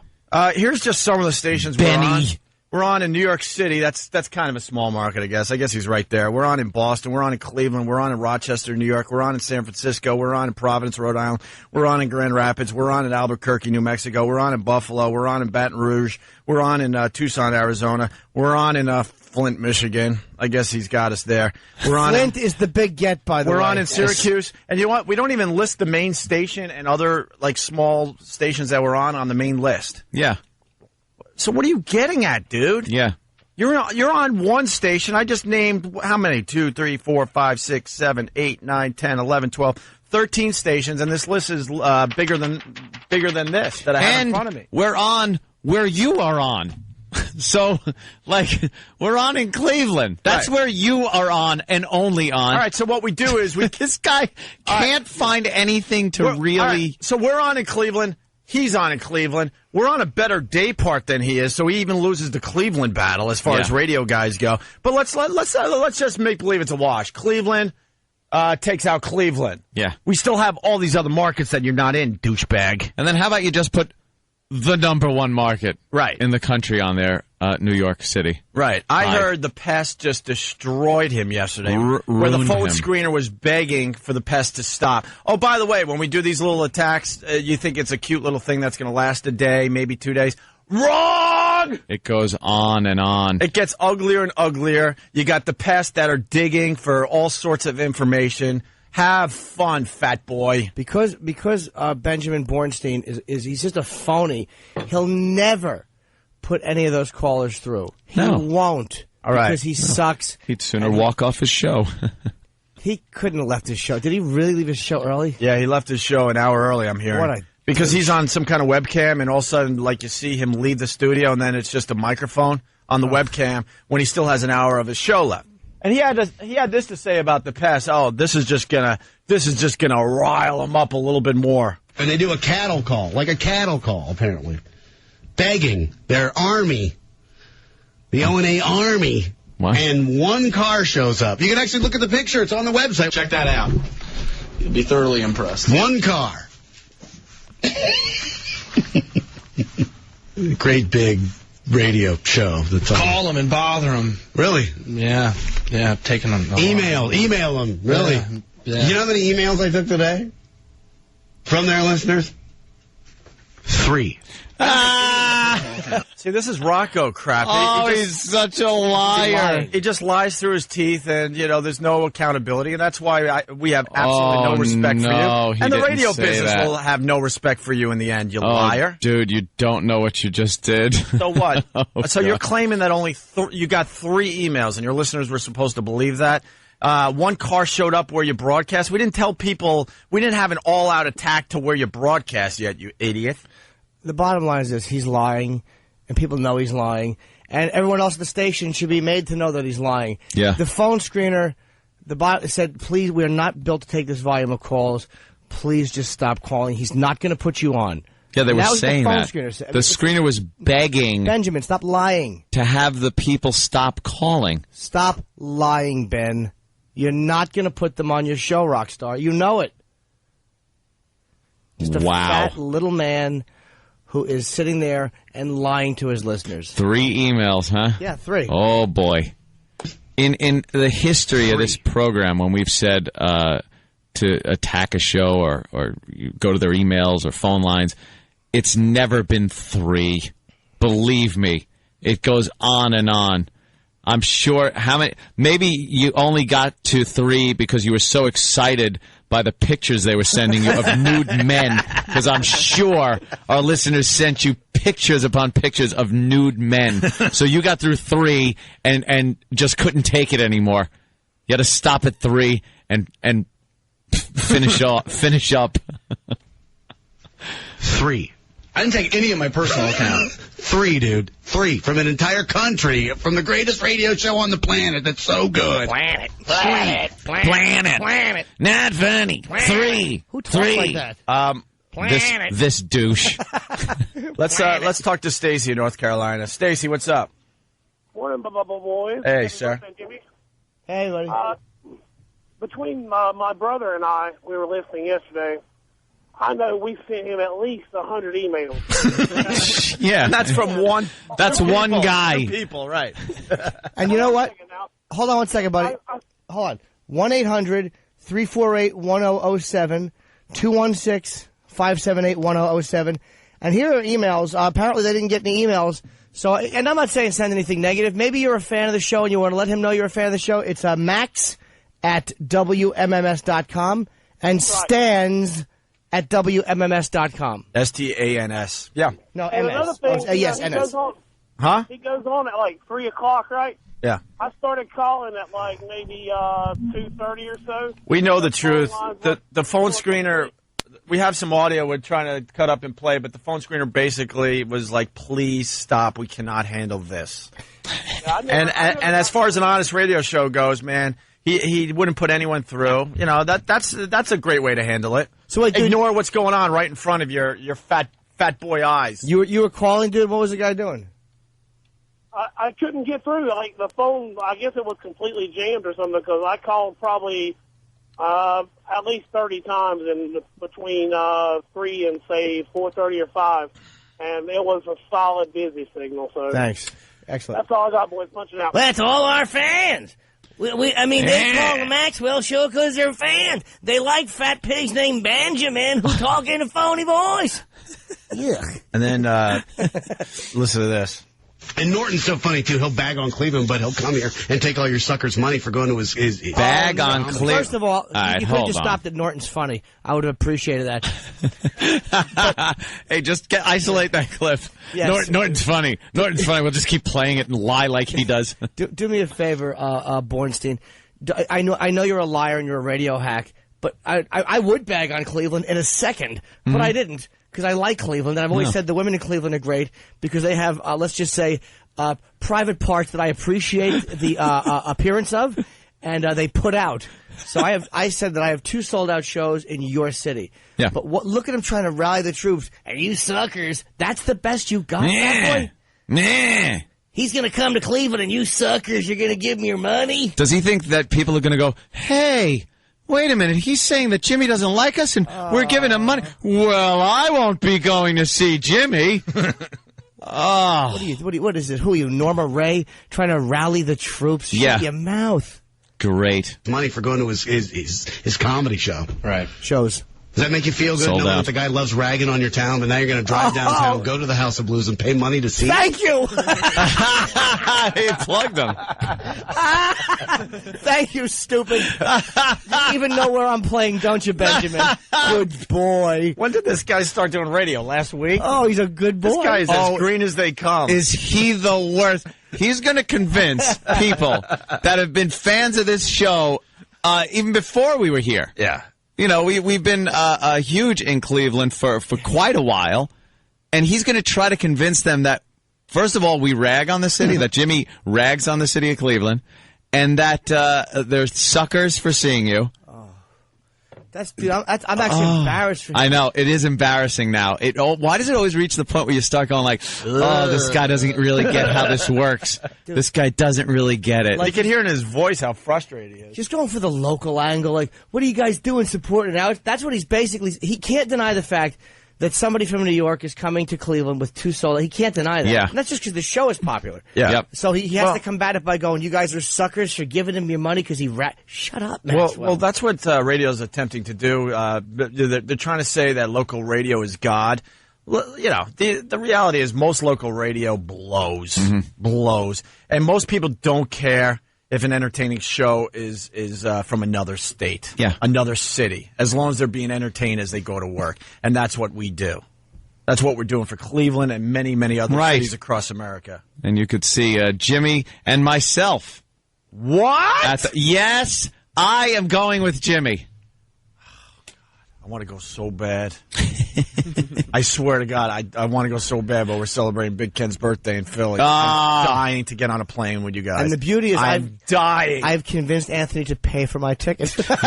Here's just some of the stations we're on. We're on in New York City. That's kind of a small market, I guess. I guess he's right there. We're on in Boston. We're on in Cleveland. We're on in Rochester, New York. We're on in San Francisco. We're on in Providence, Rhode Island. We're on in Grand Rapids. We're on in Albuquerque, New Mexico. We're on in Buffalo. We're on in Baton Rouge. We're on in Tucson, Arizona. We're on in Flint, Michigan. I guess he's got us there. We're on. Flint is the big get, by the way. We're on in Syracuse. And you know what? We don't even list the main station and other like small stations that we're on the main list. Yeah. So what are you getting at, dude? Yeah. You're on one station. I just named how many? 2, 3, 4, 5, 6, 7, 8, 9, 10, 11, 12, 13 stations, and this list is bigger than this that I have in front of me. We're on where you are on. So, we're on in Cleveland. That's where you are on and only on. All right, so what we do is this guy can't find anything to really... Right, so we're on in Cleveland. He's on in Cleveland. We're on a better day part than he is, so he even loses the Cleveland battle as far as radio guys go. But let's just make believe it's a wash. Cleveland takes out Cleveland. Yeah. We still have all these other markets that you're not in, douchebag. And then how about you just put the #1 market in the country on there, New York City. Right. I heard the pest just destroyed him yesterday, where the phone screener was begging for the pest to stop. Oh, by the way, when we do these little attacks, you think it's a cute little thing that's going to last a day, maybe 2 days. Wrong! It goes on and on. It gets uglier and uglier. You got the pests that are digging for all sorts of information. Have fun, fat boy. Because Benjamin Bornstein is he's just a phony. He'll never put any of those callers through. He won't. All right. Because he sucks. He'd sooner walk off his show. He couldn't have left his show. Did he really leave his show early? Yeah, he left his show an hour early, I'm hearing. Because he's on some kind of webcam, and all of a sudden, you see him leave the studio, and then it's just a microphone on the webcam when he still has an hour of his show left. And he had this to say about the pest. Oh, this is just gonna rile him up a little bit more. And they do a cattle call, apparently, begging their army, the O&A army, and one car shows up. You can actually look at the picture; it's on the website. Check that out. You'll be thoroughly impressed. One car, great big radio show. That's Call them and bother them. Really? Yeah, taking them. Email them. Really? Yeah. You know how many emails I took today from their listeners? 3. See, this is Rocco crap. He's such a liar. He just lies through his teeth, and there's no accountability, and that's why we have absolutely no respect for you. And the radio business will have no respect for you in the end, you liar. Dude, you don't know what you just did. So what? So you're claiming that only you got 3 emails, and your listeners were supposed to believe that? One car showed up where you broadcast. We didn't tell people. We didn't have an all-out attack to where you broadcast yet, you idiot. The bottom line is this: he's lying, and people know he's lying, and everyone else at the station should be made to know that he's lying. Yeah. The phone screener, the bot said, "Please, we are not built to take this volume of calls. Please just stop calling. He's not going to put you on." Yeah, they were saying the phone that. Screener. The screener was begging Benjamin, stop lying. To have the people stop calling. Stop lying, Ben. You're not going to put them on your show, Rockstar. You know it. Just a fat little man who is sitting there and lying to his listeners. 3 emails, huh? Yeah, 3. Oh, boy. In the history of this program, when we've said to attack a show or you go to their emails or phone lines, it's never been 3. Believe me, it goes on and on. I'm sure maybe you only got to 3 because you were so excited by the pictures they were sending you of nude men, because I'm sure our listeners sent you pictures upon pictures of nude men. So you got through 3 and just couldn't take it anymore. You had to stop at 3 and finish up. 3. I didn't take any of my personal account. 3, dude. 3 from an entire country, from the greatest radio show on the planet that's so good. Planet. Not funny. 3. Who talks like that? This douche. Let's talk to Stacy in North Carolina. Stacy, what's up? Morning, boys. Hey, sir. Hey, buddy. Between my brother and I, we were listening yesterday. I know we sent him at least 100 emails. Yeah, that's from one. That's one guy. People, right? And you know what? Hold on one second, buddy. Hold on. 1-800-348-1007, 216-578-1007. And here are emails. Apparently, they didn't get any emails. So, and I'm not saying send anything negative. Maybe you're a fan of the show and you want to let him know you're a fan of the show. It's Max at WMMS.com and Stans at WMMS.com. STANS. Yeah. No, and MS. another thing, Yes, he NS. goes on, huh? He goes on at like 3 o'clock, right? Yeah. I started calling at like maybe 2:30 or so. We know the truth. The phone screener, we have some audio we're trying to cut up and play, but the phone screener basically was like, please stop. We cannot handle this. And as far as an honest radio show goes, man, he wouldn't put anyone through. You know, that's a great way to handle it. So ignore what's going on right in front of your fat boy eyes. You were calling, dude? What was the guy doing? I couldn't get through. Like the phone, I guess it was completely jammed or something because I called probably at least 30 times in between 3 and say 4:30 or 5, and it was a solid busy signal. So thanks, excellent. That's all I got, boys. Punching out. Well, that's all our fans. They call the Maxwell show because they're fans. They like fat pigs named Benjamin who talk in a phony voice. Yeah. And then listen to this. And Norton's so funny, too. He'll bag on Cleveland, but he'll come here and take all your suckers' money for going to his bag on Cleveland. First of all, you could have just stopped at Norton's funny. I would have appreciated that. Hey, just isolate that clip. Yes. Norton's funny. Norton's funny. We'll just keep playing it and lie like he does. Do me a favor, Bornstein. I know you're a liar and you're a radio hack, but I would bag on Cleveland in a second, but I didn't. Because I like Cleveland, and I've always said the women in Cleveland are great because they have, let's just say, private parts that I appreciate the appearance of, and they put out. So I said that I have 2 sold-out shows in your city. Yeah. But look at him trying to rally the troops. And you suckers, that's the best you got, that boy? He's going to come to Cleveland, and you suckers, you're going to give him your money? Does he think that people are going to go, hey, wait a minute, he's saying that Jimmy doesn't like us and we're giving him money. Well, I won't be going to see Jimmy. What is this? Who are you, Norma Ray, trying to rally the troops? Shut your mouth. Great. Money for going to his comedy show. Right. Shows. Does that make you feel good Sold knowing out. that the guy loves ragging on your town, but now you're going to drive downtown, go to the House of Blues, and pay money to see Thank you. He plugged them. Thank you, stupid. You even know where I'm playing, don't you, Benjamin? Good boy. When did this guy start doing radio? Last week? Oh, he's a good boy. This guy is as green as they come. Is he the worst? He's going to convince people that have been fans of this show even before we were here. Yeah. You know, we've been huge in Cleveland for quite a while, and he's going to try to convince them that, first of all, we rag on the city, that Jimmy rags on the city of Cleveland, and that they're suckers for seeing you. Dude, I'm actually embarrassed for him. I know, it is embarrassing now. Why does it always reach the point where you start going like, oh, this guy doesn't really get how this works. Dude. This guy doesn't really get it. You can hear in his voice how frustrated he is. Just going for the local angle, like, what are you guys doing supporting now? That's what he's basically... He can't deny the fact that somebody from New York is coming to Cleveland with 2 solos. He can't deny that. Yeah. And that's just because the show is popular. Yeah. Yep. So he has to combat it by going, you guys are suckers for giving him your money because he Shut up, Maxwell. Well, that's what radio's attempting to do. They're trying to say that local radio is God. You know, the reality is most local radio blows. And most people don't care if an entertaining show is from another state, another city, as long as they're being entertained as they go to work. And that's what we do. That's what we're doing for Cleveland and many, many other cities across America. And you could see Jimmy and myself. What? Yes, I am going with Jimmy. I want to go so bad. I swear to God, I want to go so bad, but we're celebrating Big Ken's birthday in Philly. I'm dying to get on a plane with you guys. And the beauty is I'm dying. I've convinced Anthony to pay for my ticket. Because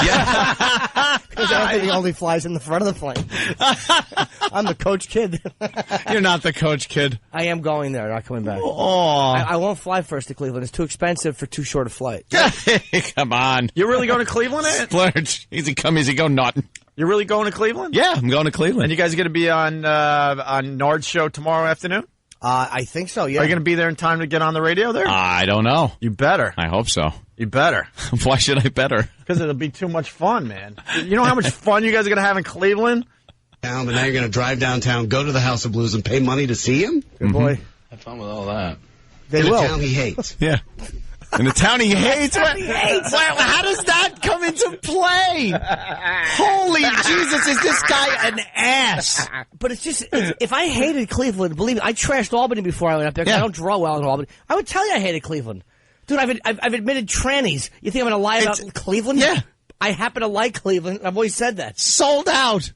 Anthony only flies in the front of the plane. I'm the coach kid. You're not the coach kid. I am going there, not coming back. Oh. I won't fly first to Cleveland. It's too expensive for too short a flight. Come on. You're really going to Cleveland? Splurge. Easy come, easy go, Norton. You're really going to Cleveland? Yeah, I'm going to Cleveland. And you guys are going to be on Nard's show tomorrow afternoon? I think so, yeah. Are you going to be there in time to get on the radio there? I don't know. You better. I hope so. You better. Why should I better? Because it'll be too much fun, man. You know how much fun you guys are going to have in Cleveland? But now you're going to drive downtown, go to the House of Blues, and pay money to see him? Good boy. Have fun with all that. They in will. a town he hates. Yeah. In the town he hates? How does that come into play? Holy Jesus, is this guy an ass? But it's just, if I hated Cleveland, believe me, I trashed Albany before I went up there because I don't draw well in Albany. I would tell you I hated Cleveland. Dude, I've admitted trannies. You think I'm going to lie about Cleveland? Yeah. I happen to like Cleveland. I've always said that. Sold out.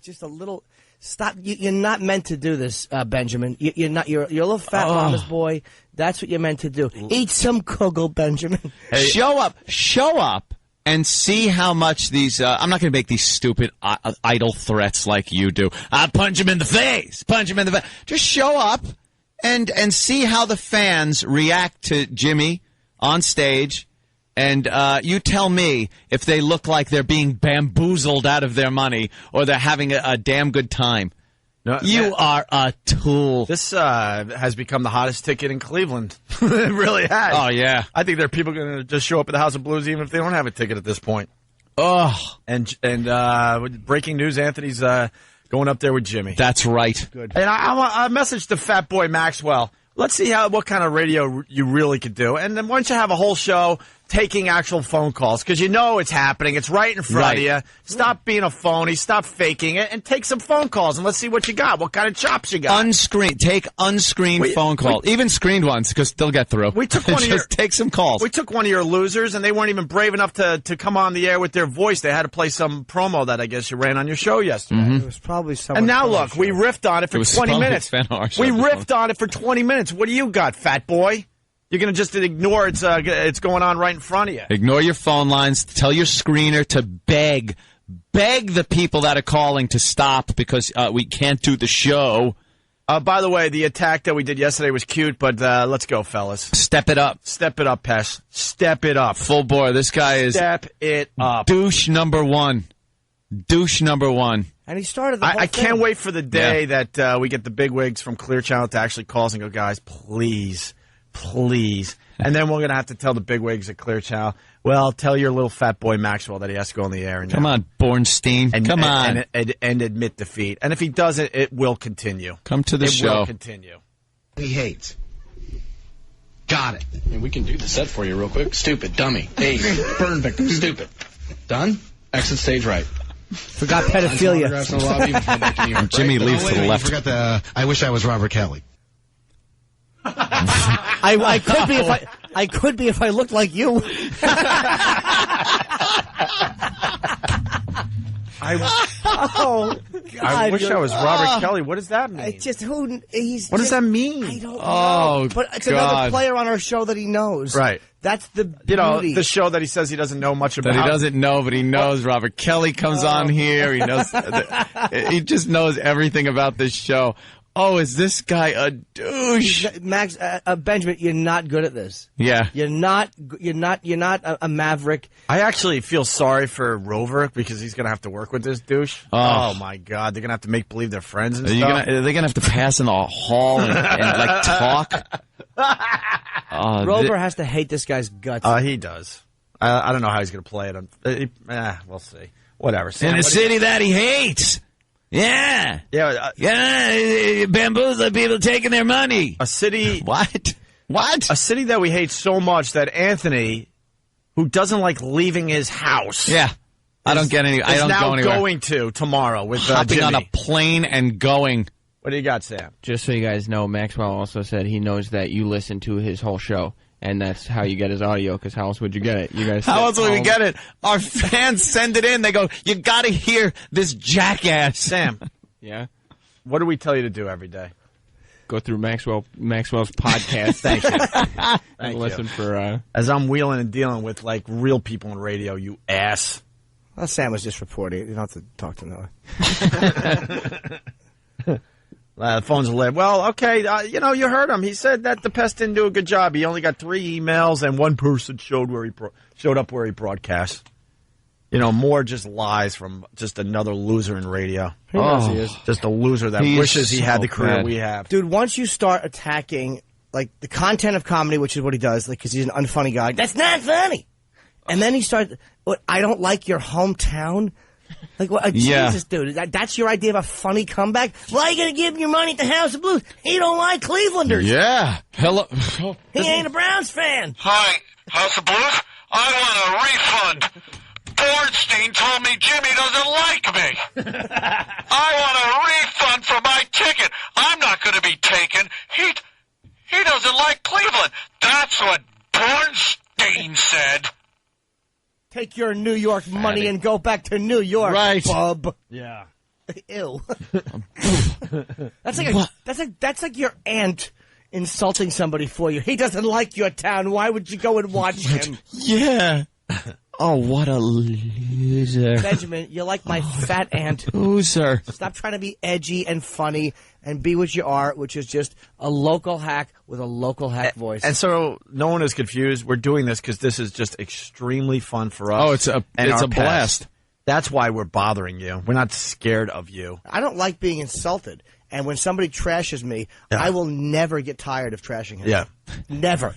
Just a little... Stop! You're not meant to do this, Benjamin. You're not. You're a little fat mama's boy. That's what you're meant to do. Eat some kugel, Benjamin. Hey. Show up, and see how much these. I'm not going to make these stupid idle threats like you do. I'll punch him in the face. Punch him in the face. Just show up, and see how the fans react to Jimmy on stage. And you tell me if they look like they're being bamboozled out of their money or they're having a damn good time. No, you are a tool. This has become the hottest ticket in Cleveland. It really has. Oh, yeah. I think there are people going to just show up at the House of Blues even if they don't have a ticket at this point. Oh. And breaking news, Anthony's going up there with Jimmy. That's right. Good. And I messaged the fat boy Maxwell. Let's see what kind of radio you really could do. And then once you have a whole show taking actual phone calls, because you know it's happening. It's right in front of you. Stop being a phony. Stop faking it. And take some phone calls, and let's see what you got. What kind of chops you got. Take unscreened phone calls. Even screened ones, because they'll get through. We took one of your, take some calls. We took one of your losers, and they weren't even brave enough to come on the air with their voice. They had to play some promo that I guess you ran on your show yesterday. Mm-hmm. It was probably someone. And now look, we riffed on it for 20 minutes. We riffed on it for 20 minutes. What do you got, fat boy? You're going to just ignore it's going on right in front of you. Ignore your phone lines. Tell your screener to beg the people that are calling to stop because we can't do the show. By the way, the attack that we did yesterday was cute, but let's go, fellas. Step it up. Step it up, Pesh. Step it up. Full bore. This guy is... Step it up. Douche number one. Douche number one. And he started the whole I thing. can't wait for the day that we get the bigwigs from Clear Channel to actually call us and go, guys, please Please. And then we're going to have to tell the bigwigs at Clear Channel, well, tell your little fat boy Maxwell that he has to go on the air. Come on, Bornstein. Come on. And admit defeat. And if he doesn't, it will continue. Come to the show. It will continue. He hates. Got it. I mean, we can do the set for you real quick. Stupid, dummy, ace, burn victim, stupid. Done? Exit stage right. Forgot pedophilia. Jimmy leaves to the left. Forgot the. I wish I was Robert Kelly. I could be if I looked like you. I wish I was Robert Kelly. What does that mean? It's just what does that mean? I don't know. Oh, but it's another player on our show that he knows. Right. That's the beauty. The show that he says he doesn't know much about. That he doesn't know, but he knows. Robert Kelly comes on here. He knows. He just knows everything about this show. Oh, is this guy a douche? Max, Benjamin, you're not good at this. Yeah. You're not a maverick. I actually feel sorry for Rover because he's going to have to work with this douche. Oh my God. They're going to have to make believe they're friends and stuff. Are they going to have to pass in the hall and like talk? Rover has to hate this guy's guts. He does. I don't know how he's going to play it. We'll see. Whatever. Sam, in a city that he hates. Yeah. Bamboozling people taking their money. A city. What? A city that we hate so much that Anthony, who doesn't like leaving his house. Yeah. I don't get any. I don't go anywhere. Going to tomorrow with hopping Jimmy. on a plane and going. What do you got, Sam? Just so you guys know, Maxwell also said he knows that you listen to his whole show. And that's how you get his audio, because how else would you get it? You guys. How else would we get it? Our fans send it in. They go, you got to hear this jackass. Sam. Yeah? What do we tell you to do every day? Go through Maxwell's podcast. Thank you. And listen for... As I'm wheeling and dealing with, like, real people in radio, you ass. Well, Sam was just reporting it. You don't have to talk to Noah. The phone's lit. Well, okay, you heard him. He said that the Pest didn't do a good job. He only got 3 emails, and one person showed up where he broadcast. More just lies from just another loser in radio. He knows he is. Just a loser that wishes he had the career we have. Dude, once you start attacking, like, the content of comedy, which is what he does, like, because he's an unfunny guy, that's not funny. And then he starts, I don't like your hometown. Like, Jesus, dude, that's your idea of a funny comeback? Why are you going to give your money to House of Blues? He don't like Clevelanders. Yeah. Hello. He ain't a Browns fan. Hi, House of Blues. I want a refund. Bornstein told me Jimmy doesn't like me. I want a refund for my ticket. I'm not going to be taken. He doesn't like Cleveland. That's what Bornstein said. Take your New York money and go back to New York, right, bub. Yeah. Ew. That's like your aunt insulting somebody for you. He doesn't like your town. Why would you go and watch him? Yeah. Oh, what a loser. Benjamin, you're like my fat aunt. Loser. Stop trying to be edgy and funny and be what you are, which is just a local hack with a local hack voice. And so no one is confused. We're doing this because this is just extremely fun for us. Oh, it's a blast. That's why we're bothering you. We're not scared of you. I don't like being insulted. And when somebody trashes me, I will never get tired of trashing him. Yeah. Never.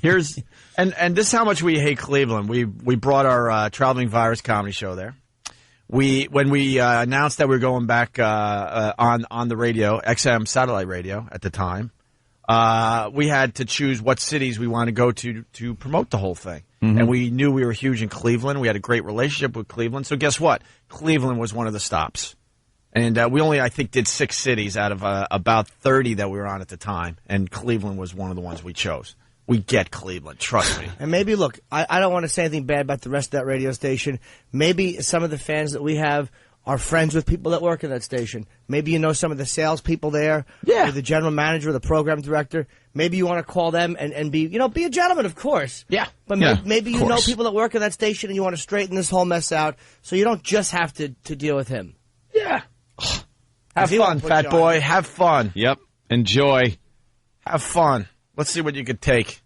And this is how much we hate Cleveland. We brought our Traveling Virus comedy show there. When we announced that we were going back on the radio, XM satellite radio at the time, we had to choose what cities we wanted to go to promote the whole thing. Mm-hmm. And we knew we were huge in Cleveland. We had a great relationship with Cleveland. So guess what? Cleveland was one of the stops. And we only, I think, did 6 cities out of about 30 that we were on at the time. And Cleveland was one of the ones we chose. We get Cleveland, trust me. And maybe, look, I don't want to say anything bad about the rest of that radio station. Maybe some of the fans that we have are friends with people that work in that station. Maybe you know some of the salespeople there. Yeah. Or the general manager, the program director. Maybe you want to call them and be a gentleman, of course. Yeah. But maybe you know people that work in that station and you want to straighten this whole mess out so you don't just have to deal with him. Yeah. Have fun, fat boy. Have fun. Yep. Enjoy. Have fun. Let's see what you could take.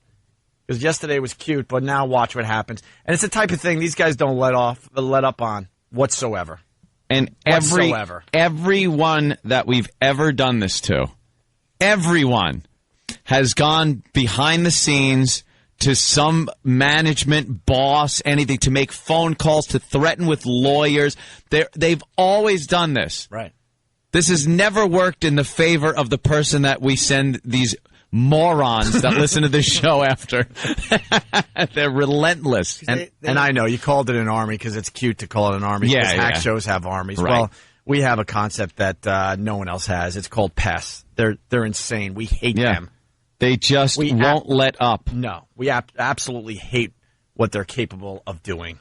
Because yesterday was cute, but now watch what happens. And it's the type of thing these guys don't let up on whatsoever. And everyone that we've ever done this to, everyone has gone behind the scenes to some management boss, anything, to make phone calls, to threaten with lawyers. They've always done this. Right. This has never worked in the favor of the person that we send these morons that listen to this show after. They're relentless. And I know you called it an army because it's cute to call it an army. Yeah, because hack shows have armies. Right. Well, we have a concept that no one else has. It's called pests. They're insane. We hate them. They just won't let up. No, we absolutely hate what they're capable of doing.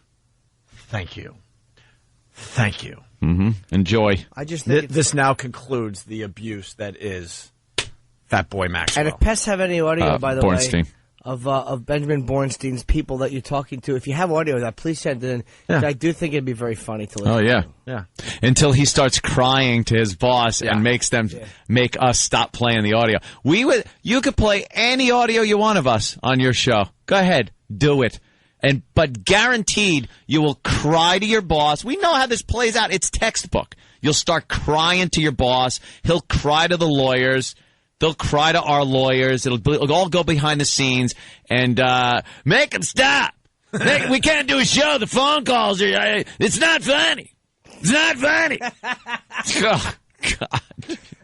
Thank you. Thank you. Mm-hmm. Enjoy. I just think this now concludes the abuse that is Fat Boy Maxwell. And if pests have any audio, by the Bornstein. way, of Benjamin Bornstein's people that you're talking to, if you have audio of that, please send it in. Yeah. I do think it'd be very funny to listen Oh, yeah. to. Yeah. Until he starts crying to his boss and makes them make us stop playing the audio. You could play any audio you want of us on your show. Go ahead. Do it. But guaranteed you will cry to your boss. We know how this plays out. It's textbook. You'll start crying to your boss. He'll cry to the lawyers. They'll cry to our lawyers. It'll all go behind the scenes and make them stop. We can't do a show. The phone calls are. It's not funny. It's not funny. Oh, God.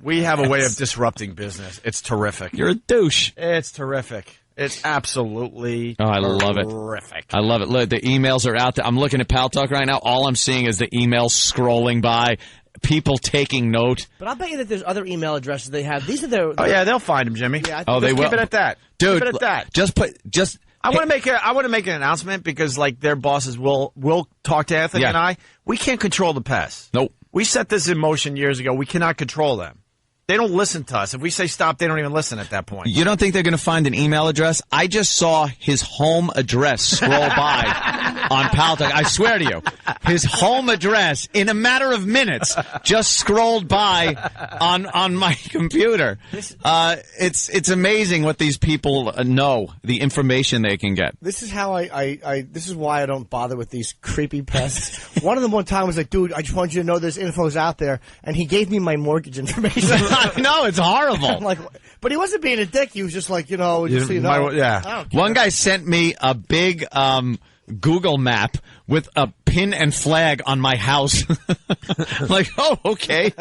We have a way of disrupting business. It's terrific. You're a douche. It's terrific. It's absolutely I love it. terrific. I love it. Look, the emails are out there. I'm looking at Pal Talk right now. All I'm seeing is the emails scrolling by. People taking note. But I'll bet you that there's other email addresses they have. These are their. Oh yeah, they'll find him, Jimmy. Yeah, they will. Keep it at that, dude. Keep it at that. I want to make an announcement because like their bosses will talk to Anthony and I. We can't control the pests. Nope. We set this in motion years ago. We cannot control them. They don't listen to us. If we say stop, they don't even listen at that point. You don't think they're going to find an email address? I just saw his home address scroll by on Pal Talk. I swear to you, his home address in a matter of minutes just scrolled by on my computer. It's amazing what these people know, the information they can get. This is how this is why I don't bother with these creepy pests. One of them one time was like, dude, I just want you to know this info's out there. And he gave me my mortgage information. No, it's horrible. I'm like, but he wasn't being a dick. He was just like, just so you know. I don't care. One guy sent me a big Google map with a pin and flag on my house. Like, oh, okay.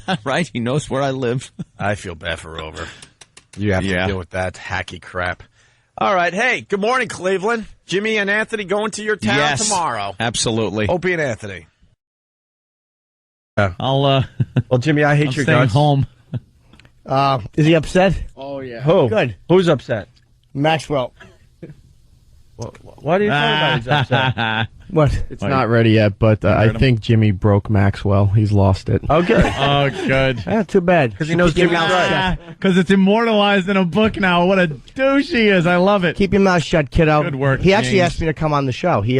All right, he knows where I live. I feel bad for Rover. You have to deal with that hacky crap. All right, hey, good morning, Cleveland. Jimmy and Anthony going to your town tomorrow. Absolutely. Opie and Anthony. I'll well, Jimmy, I hate your guts. Home. Is he upset? Oh, yeah. Who? Good. Who's upset? Maxwell. What are you talking about? He's upset. What? It's not ready yet, but I think Jimmy broke Maxwell. He's lost it. Oh, good. Oh, good. Too bad. Because he knows Jimmy's right. Because it's immortalized in a book now. What a douche he is. I love it. Keep your mouth shut, kiddo. Good work, He actually James. asked me to come on the show. He,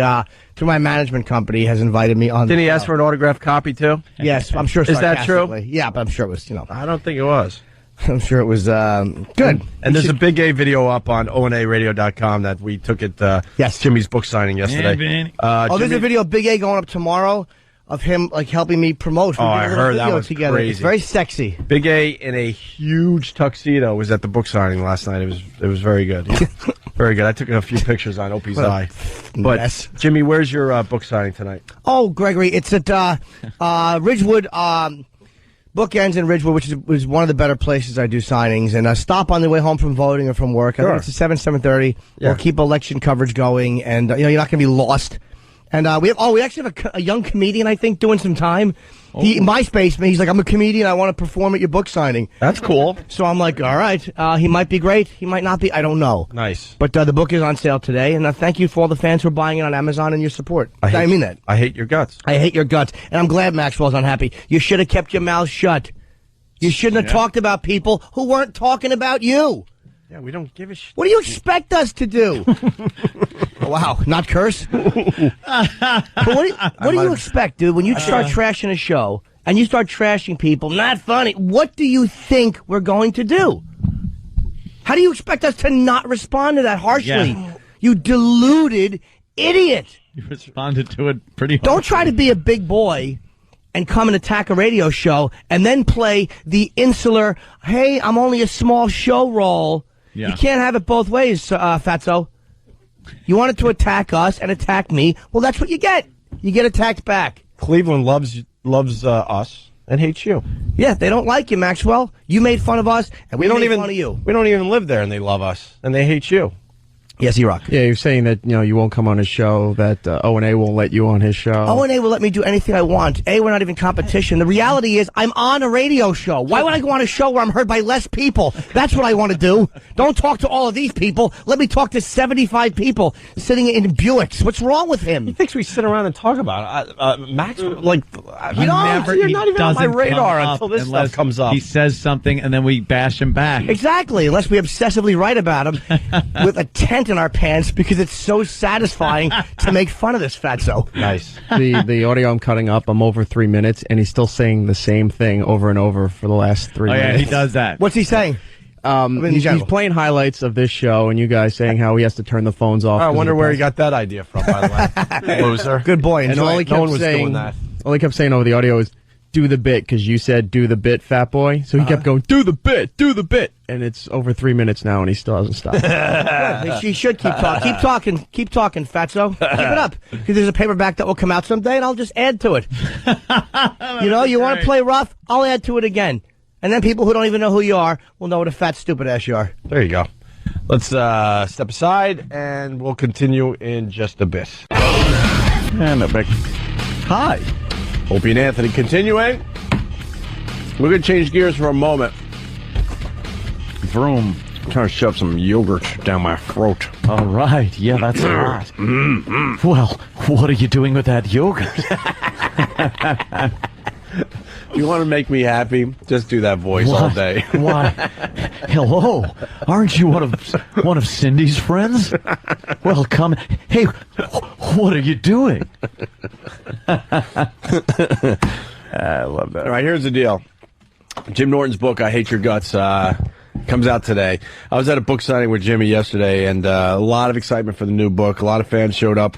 through my management company, has invited me on. Didn't the he show. ask for an autographed copy, too? Yes, I'm sure. Is that true? sarcastically. Yeah, but I'm sure it was, I don't think it was. I'm sure it was good. And there's a Big A video up on onaradio.com that we took at Jimmy's book signing yesterday. There's a video of Big A going up tomorrow of him like helping me promote. We did a I little heard that video was together. crazy. It's very sexy. Big A in a huge tuxedo was at the book signing last night. It was very good. Very good. I took a few pictures on Opie's eye. But Jimmy, where's your book signing tonight? Oh, Gregory, it's at Ridgewood. Bookends in Ridgewood, which is one of the better places I do signings, and stop on the way home from voting or from work. I think it's at 7:30. We'll keep election coverage going, and you're not going to be lost. And we actually have a young comedian, I think, doing some time. He MySpace me. He's like, I'm a comedian. I want to perform at your book signing. That's cool. So I'm like, all right. He might be great. He might not be. I don't know. Nice. But the book is on sale today, and thank you for all the fans who are buying it on Amazon and your support. I mean that. I hate your guts. I hate your guts, and I'm glad Maxwell's unhappy. You should have kept your mouth shut. You shouldn't have talked about people who weren't talking about you. Yeah, we don't give a shit. What do you expect us to do? Wow, not curse? But what do you expect, dude, when you start trashing a show and you start trashing people? Not funny. What do you think we're going to do? How do you expect us to not respond to that harshly? Yeah. You deluded idiot. You responded to it pretty hard. Don't try to be a big boy and come and attack a radio show and then play the insular, hey, I'm only a small show role. Yeah. You can't have it both ways, Fatso. You wanted to attack us and attack me. Well, that's what you get. You get attacked back. Cleveland loves us and hates you. Yeah, they don't like you, Maxwell. You made fun of us, and we don't made even fun of you. We don't even live there, and they love us, and they hate you. Yes, E-Rock. Yeah, you're saying that you won't come on his show, that O&A won't let you on his show. O&A will let me do anything I want. We're not even competition. The reality is I'm on a radio show. Why would I go on a show where I'm heard by less people? That's what I want to do. Don't talk to all of these people. Let me talk to 75 people sitting in Buicks. What's wrong with him? He thinks we sit around and talk about it. Max, you're not even on my radar until this stuff comes up. He says something, and then we bash him back. Exactly, unless we obsessively write about him with a tent in our pants because it's so satisfying to make fun of this fatso. Nice. The audio I'm cutting up, I'm over 3 minutes, and he's still saying the same thing over and over for the last 3 minutes. Yeah, he does that. What's he saying? He's playing highlights of this show, and you guys saying how he has to turn the phones off. I wonder where he got that idea from, by the way. Loser. Good boy. And Enjoy. all No one was doing that. All he kept saying over the audio is, do the bit, because you said do the bit, fat boy. So he kept going, do the bit, and it's over 3 minutes now, and he still hasn't stopped. She should keep talking. Keep talking, fatso. Keep it up. Because there's a paperback that will come out someday, and I'll just add to it. You want to play rough? I'll add to it again. And then people who don't even know who you are will know what a fat, stupid ass you are. There you go. Let's step aside, and we'll continue in just a bit. And a big hi. Opie and Anthony continuing. We're going to change gears for a moment. Vroom. I'm trying to shove some yogurt down my throat. All right. Yeah, that's hot. Well, what are you doing with that yogurt? You want to make me happy? Just do that voice all day. Why? Hello. Aren't you one of Cindy's friends? Well, come. Hey, what are you doing? I love that. All right, here's the deal. Jim Norton's book, I Hate Your Guts, comes out today. I was at a book signing with Jimmy yesterday, and a lot of excitement for the new book. A lot of fans showed up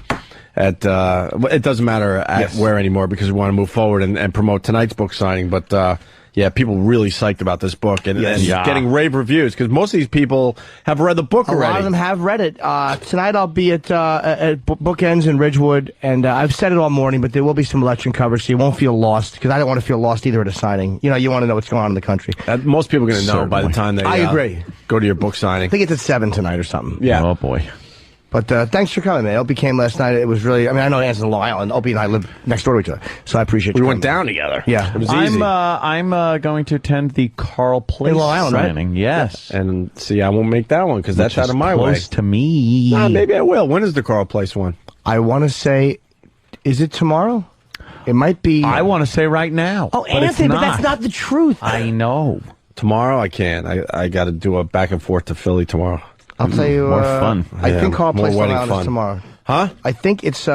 at, it doesn't matter at where anymore because we want to move forward and promote tonight's book signing. But, yeah, people really psyched about this book and getting rave reviews because most of these people have read the book already. A lot of them have read it. Tonight I'll be at Bookends in Ridgewood, and I've said it all morning, but there will be some election coverage, so you won't feel lost because I don't want to feel lost either at a signing. You want to know what's going on in the country. Most people are going to know by the time they I agree. Go to your book signing. I think it's at 7 tonight or something. Yeah. Oh, boy. But thanks for coming, man. Opie came last night. It was really, I know Anne's in Long Island. Opie and I live next door to each other, so I appreciate you. We went down together. Yeah. It was easy. I'm going to attend the Carl Place in Long Island, signing. Right? Yes. And see, I won't make that one because that's out of my way. Close to me. Maybe I will. When is the Carl Place one? I want to say, is it tomorrow? It might be. I want to say right now. Oh, Anthony, but that's not the truth. I know. Tomorrow I can't. I got to do a back and forth to Philly tomorrow. I'll tell you. More fun. I think Carl Place wedding Long Island is tomorrow. Huh? I think it's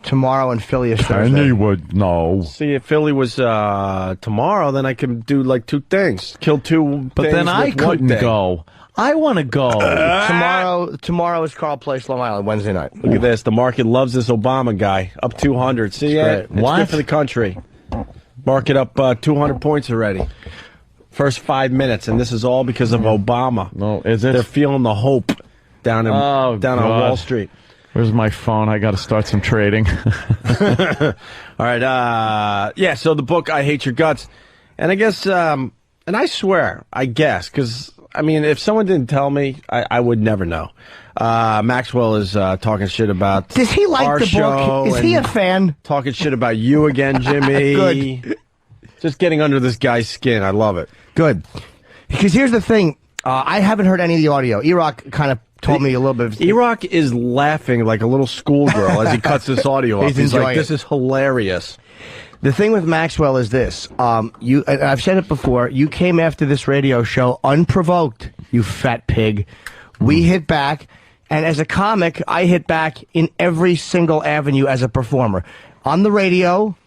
tomorrow and Philly is Thursday. Penny would know. See, if Philly was tomorrow, then I can do like two things. Kill two But things then I with one couldn't thing. go. I want to go. Tomorrow is Carl Place Long Island, Wednesday night. Look at this. The market loves this Obama guy. Up 200. See it? It's What? good for the country. Market up 200 points already. First 5 minutes, and this is all because of Obama. No, is it? They're feeling the hope down on Wall Street. Where's my phone? I got to start some trading. All right. Yeah, so the book, I Hate Your Guts. And I guess, and I swear, I guess, because, if someone didn't tell me, I would never know. Maxwell is talking shit about Does he like our the show book? Is he a and fan? talking shit about you again, Jimmy. Good. Just getting under this guy's skin. I love it. Good. Because here's the thing. I haven't heard any of the audio. E-Rock kind of told me a little bit. E-Rock is laughing like a little schoolgirl as he cuts this audio up. He's like, enjoying this is hilarious. The thing with Maxwell is this. I've said it before. You came after this radio show unprovoked, you fat pig. We hit back. And as a comic, I hit back in every single avenue as a performer. On the radio,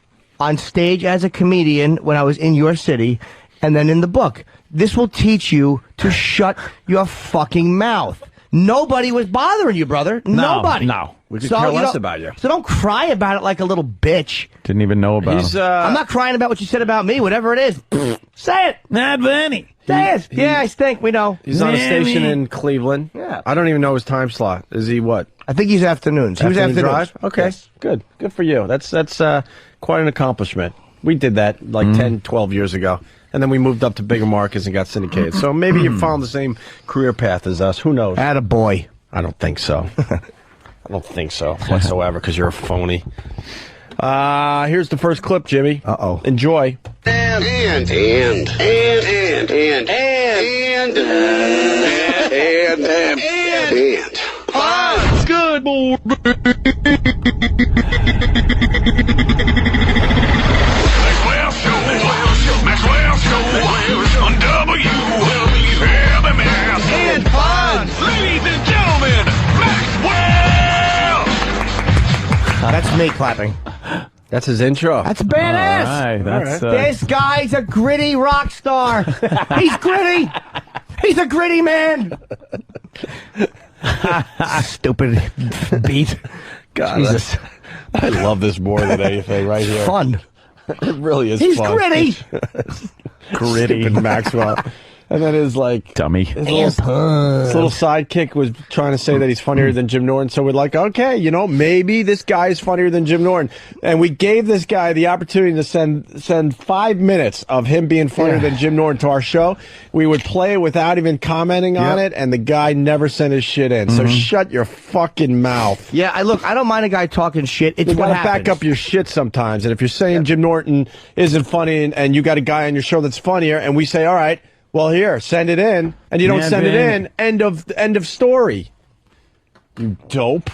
on stage as a comedian when I was in your city, and then in the book. This will teach you to shut your fucking mouth. Nobody was bothering you, brother. Nobody. No. We could care less about you. So don't cry about it like a little bitch. Didn't even know about him. I'm not crying about what you said about me. Whatever it is, say it. Not funny. Say it. Yeah, I stink. We know. He's on a station in Cleveland. Yeah. I don't even know his time slot. Is he what? I think he's afternoons. He was Afternoon afternoons. drive? Okay, Yes. good for you. That's quite an accomplishment. We did that like 10, 12 years ago, and then we moved up to bigger markets and got syndicated. So maybe you're following the same career path as us. Who knows? Attaboy. I don't think so. I don't think so whatsoever because you're a phony. Here's the first clip, Jimmy. Uh-oh. Enjoy. And That's good, boy. Maxwell Show on WMMS. And fun. Ladies and gentlemen, Maxwell. That's me clapping. That's his intro. That's badass. All right, This guy's a gritty rock star. He's gritty. He's a gritty man. Stupid beat. God, Jesus. I love this more than anything right here. Fun. It really is He's fun. gritty. Gritty. Stupid Maxwell. And then his dummy. His little sidekick was trying to say that he's funnier than Jim Norton. So we're like, okay, maybe this guy is funnier than Jim Norton. And we gave this guy the opportunity to send 5 minutes of him being funnier than Jim Norton to our show. We would play it without even commenting on it, and the guy never sent his shit in. So shut your fucking mouth. Yeah, I don't mind a guy talking shit. It's You what gotta happens. back up your shit sometimes. And if you're saying Jim Norton isn't funny and you got a guy on your show that's funnier, and we say, all right, well, here, send it in, and you don't send it in. End of story. You dope.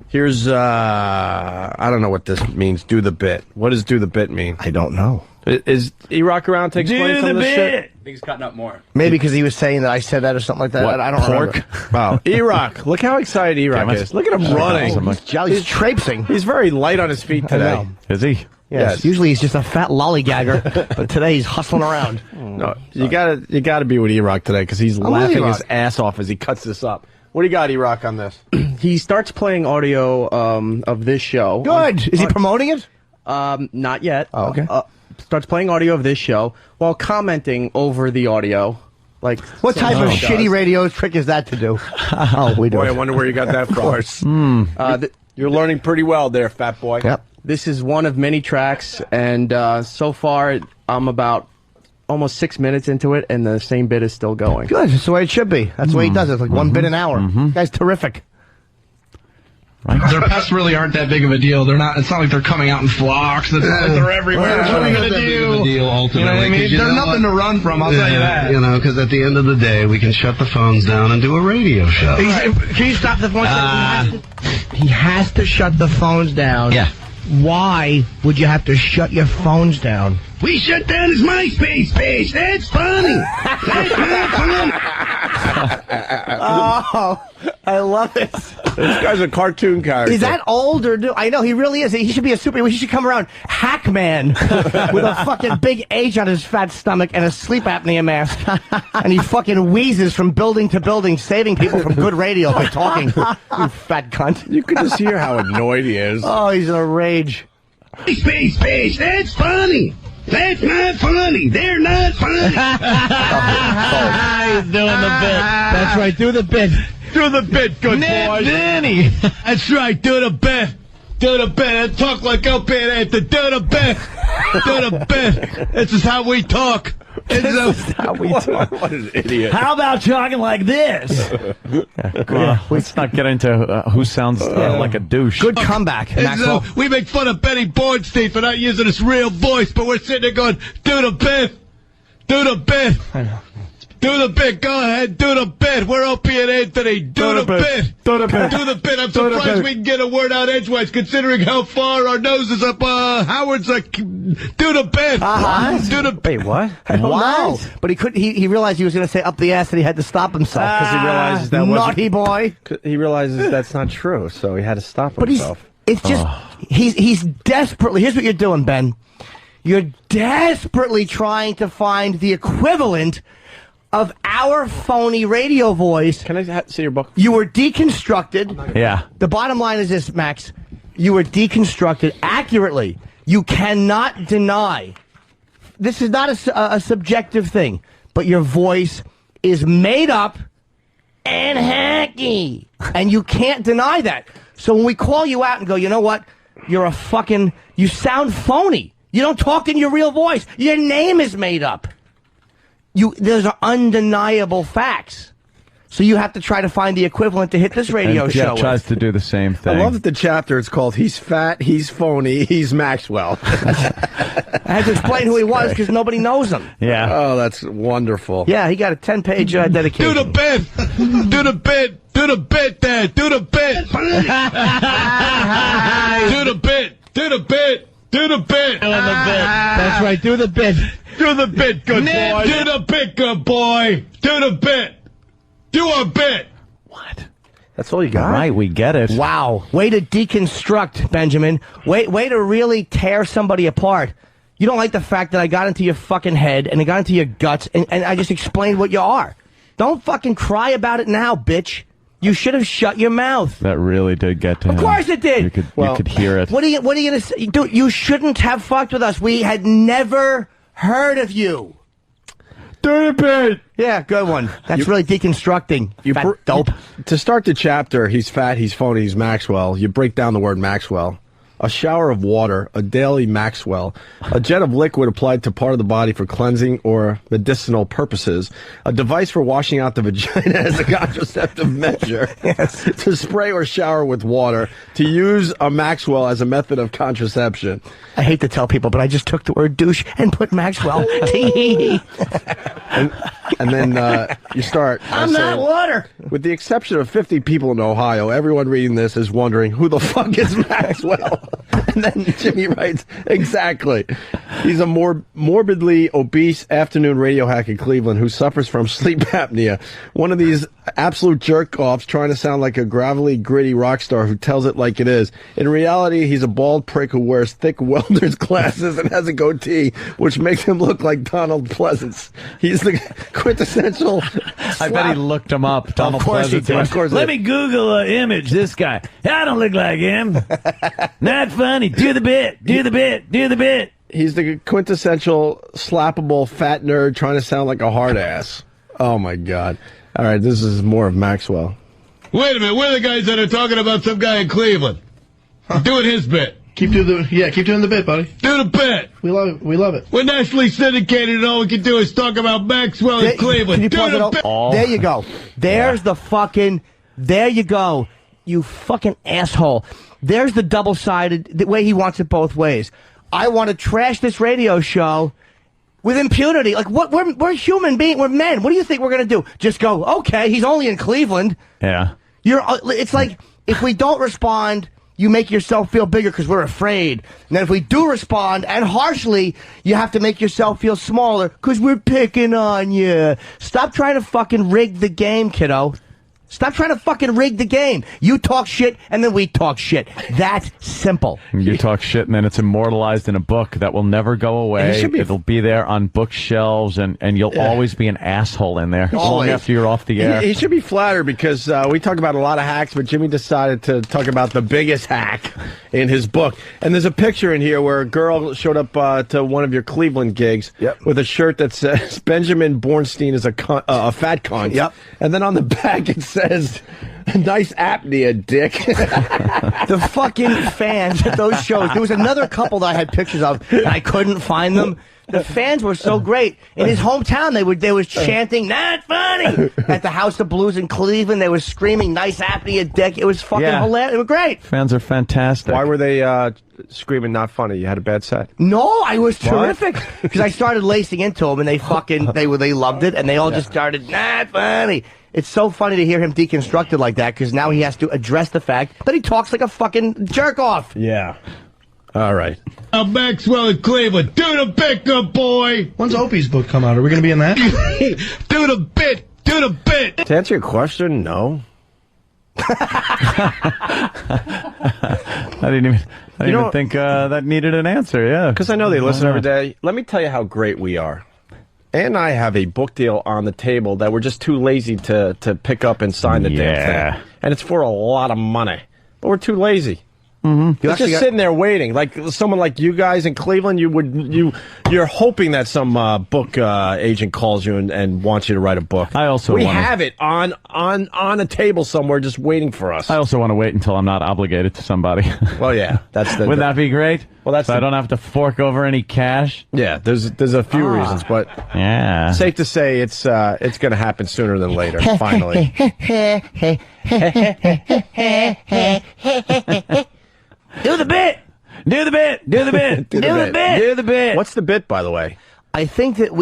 Here's I don't know what this means. Do the bit. What does do the bit mean? I don't know. Is E-Rock around to explain some of this shit? I think he's cutting up more. Maybe because he was saying that I said that or something like that. What, I don't pork? Wow. E-Rock, look how excited E-Rock is. Look at him running. He's jolly. He's traipsing. He's very light on his feet today. Is he? Yes. Usually he's just a fat lollygagger, but today he's hustling around. No, you gotta be with E-Rock today because he's laughing his ass off as he cuts this up. What do you got, E-Rock, on this? He starts playing audio of this show. Good. Is he promoting it? Not yet. Oh, okay. Starts playing audio of this show while commenting over the audio. Like, what type of shitty radio trick is that to do? Oh, we do. Boy, I wonder where you got that from. Of course. You're learning pretty well there, fat boy. Yep. This is one of many tracks, and so far I'm about almost 6 minutes into it, and the same bit is still going. Good. That's the way it should be. That's the way he does it. It's like 1 bit an hour. Guy's terrific. Their pests really aren't that big of a deal. They're not. It's not like they're coming out in flocks. It's not like they're everywhere. What are we gonna do? Deal ultimately. You know what I mean? There's nothing to run from. I'll tell you that. Because at the end of the day, we can shut the phones down and do a radio show. Can you stop the phones? He has to shut the phones down. Yeah. Why would you have to shut your phones down? We shut down his MySpace page. That's funny. That's not funny. Oh, I love it. This guy's a cartoon character. Is that old or new? I know, he really is. He should be a superhero. He should come around Hackman with a fucking big H on his fat stomach and a sleep apnea mask. And he fucking wheezes from building to building, saving people from good radio by talking. You fat cunt. You can just hear how annoyed he is. Oh, he's in a rage. MySpace page. That's funny. That's not funny. They're not funny. He's doing the bit. That's right. Do the bit. Do the bit, good boy. Danny. That's right. Do the bit. Do the bit. And talk like Opie and Anthony. Do the bit. Do the bit. This is how we talk. This is how we talk. What an idiot. How about talking like this? Let's not get into who sounds like a douche. Good comeback, Maxwell. We make fun of Benny Bornstein for not using his real voice, but we're sitting there going, do the bit. Do the bit. Do the bit. Go ahead. Do the bit. We're Opie and Anthony. Do the bit. Do the bit. Do the bit. I'm surprised we can get a word out edgewise, considering how far our nose is up. Howard's like, do the bit. Do the bit. Wait, what? Wow. But he couldn't. He realized he was going to say up the ass, and he had to stop himself Because he realizes that naughty boy. He realizes that's not true, so he had to stop But himself. it's just he's desperately. Here's what you're doing, Ben. You're desperately trying to find the equivalent of our phony radio voice. Can I see your book? You were deconstructed. Yeah. The bottom line is this, Max. You were deconstructed accurately. You cannot deny. This is not a subjective thing, but your voice is made up and hacky. And you can't deny that. So when we call you out and go, you know what? You sound phony. You don't talk in your real voice. Your name is made up. Those are undeniable facts. So you have to try to find the equivalent to hit this radio show. Jeff tries to do the same thing. I love that the chapter is called "He's Fat, He's Phony, He's Maxwell." I had to explain who he was because nobody knows him. Yeah. Oh, that's wonderful. Yeah, he got a 10-page dedication. Do the bit. Do the bit. Do the bit there. Do the bit. Do the bit. Do the bit. Do the bit. That's right. Do the bit. Do the bit, good boy. Do the bit, good boy. Do the bit. Do a bit. What? That's all you got? All right, we get it. Wow. Way to deconstruct, Benjamin. Way to really tear somebody apart. You don't like the fact that I got into your fucking head and I got into your guts and I just explained what you are. Don't fucking cry about it now, bitch. You should have shut your mouth. That really did get to him. Of course it did. You could hear it. What are you going to say? Dude, you shouldn't have fucked with us. We had never heard of you. Do the bit. Yeah, good one. That's really deconstructing. Fat dope. To start the chapter, he's fat, he's phony, he's Maxwell. You break down the word Maxwell. A shower of water, a daily Maxwell, a jet of liquid applied to part of the body for cleansing or medicinal purposes, a device for washing out the vagina as a contraceptive measure, yes. To spray or shower with water, to use a Maxwell as a method of contraception. I hate to tell people, but I just took the word douche and put Maxwell. and then you start. I'm not water. With the exception of 50 people in Ohio, everyone reading this is wondering, who the fuck is Maxwell? And then Jimmy writes, exactly. He's a morbidly obese afternoon radio hack in Cleveland who suffers from sleep apnea. One of these absolute jerk-offs trying to sound like a gravelly, gritty rock star who tells it like it is. In reality, he's a bald prick who wears thick welder's glasses and has a goatee, which makes him look like Donald Pleasance. He's the quintessential I bet he looked him up. Donald Pleasance. Of course Let me Google an image. This guy. I don't look like him. Not funny. Do the bit. Do the bit. Do the bit. He's the quintessential slappable fat nerd trying to sound like a hard ass. Oh my God. All right, this is more of Maxwell. Wait a minute, we're the guys that are talking about some guy in Cleveland. Doing his bit. Keep doing the bit, buddy. Do the bit. We love it. We love it. We're nationally syndicated, and all we can do is talk about Maxwell in Cleveland. Can you pause Do the it bit. There you go. There's the fucking. There you go. You fucking asshole. There's the double-sided, the way he wants it both ways. I want to trash this radio show with impunity. Like, what? We're human beings. We're men. What do you think we're going to do? Just go, okay, he's only in Cleveland. Yeah. It's like, if we don't respond, you make yourself feel bigger because we're afraid. And then if we do respond, and harshly, you have to make yourself feel smaller because we're picking on you. Stop trying to fucking rig the game, kiddo. Stop trying to fucking rig the game. You talk shit, and then we talk shit. That's simple. You talk shit, and then it's immortalized in a book that will never go away. It'll be there on bookshelves, and you'll always be an asshole in there long after you're off the air. He should be flattered because we talk about a lot of hacks, but Jimmy decided to talk about the biggest hack in his book. And there's a picture in here where a girl showed up to one of your Cleveland gigs with a shirt that says, Benjamin Bornstein is a fat cunt. Yep. And then on the back it says, nice apnea, dick. The fucking fans at those shows. There was another couple that I had pictures of, and I couldn't find them. The fans were so great. In his hometown, they were chanting, not funny. At the House of Blues in Cleveland, they were screaming, nice apnea, dick. It was fucking hilarious. It was great. Fans are fantastic. Why were they screaming not funny? You had a bad set? No, I was terrific. Because I started lacing into them, and they loved it, and they all just started, not funny. It's so funny to hear him deconstructed like that, because now he has to address the fact that he talks like a fucking jerk-off. Yeah. All right. Maxwell in Cleveland. Do the bit, good boy. When's Opie's book come out? Are we going to be in that? Do the bit. Do the bit. To answer your question, no. I didn't even think that needed an answer. Yeah, because I know they listen every day. Let me tell you how great we are. and I have a book deal on the table that we're just too lazy to pick up and sign the damn thing. And it's for a lot of money. But we're too lazy. Mm-hmm. You're just sitting there waiting, like someone like you guys in Cleveland. You're hoping that some book agent calls you and wants you to write a book. We have it on a table somewhere, just waiting for us. I also want to wait until I'm not obligated to somebody. Well, yeah, Wouldn't that be great? Well, that's I don't have to fork over any cash. Yeah, there's a few reasons, but yeah, safe to say it's going to happen sooner than later. Finally. Do the bit! Do the bit! Do the bit! Do the bit! Do the bit! What's the bit, by the way? I think that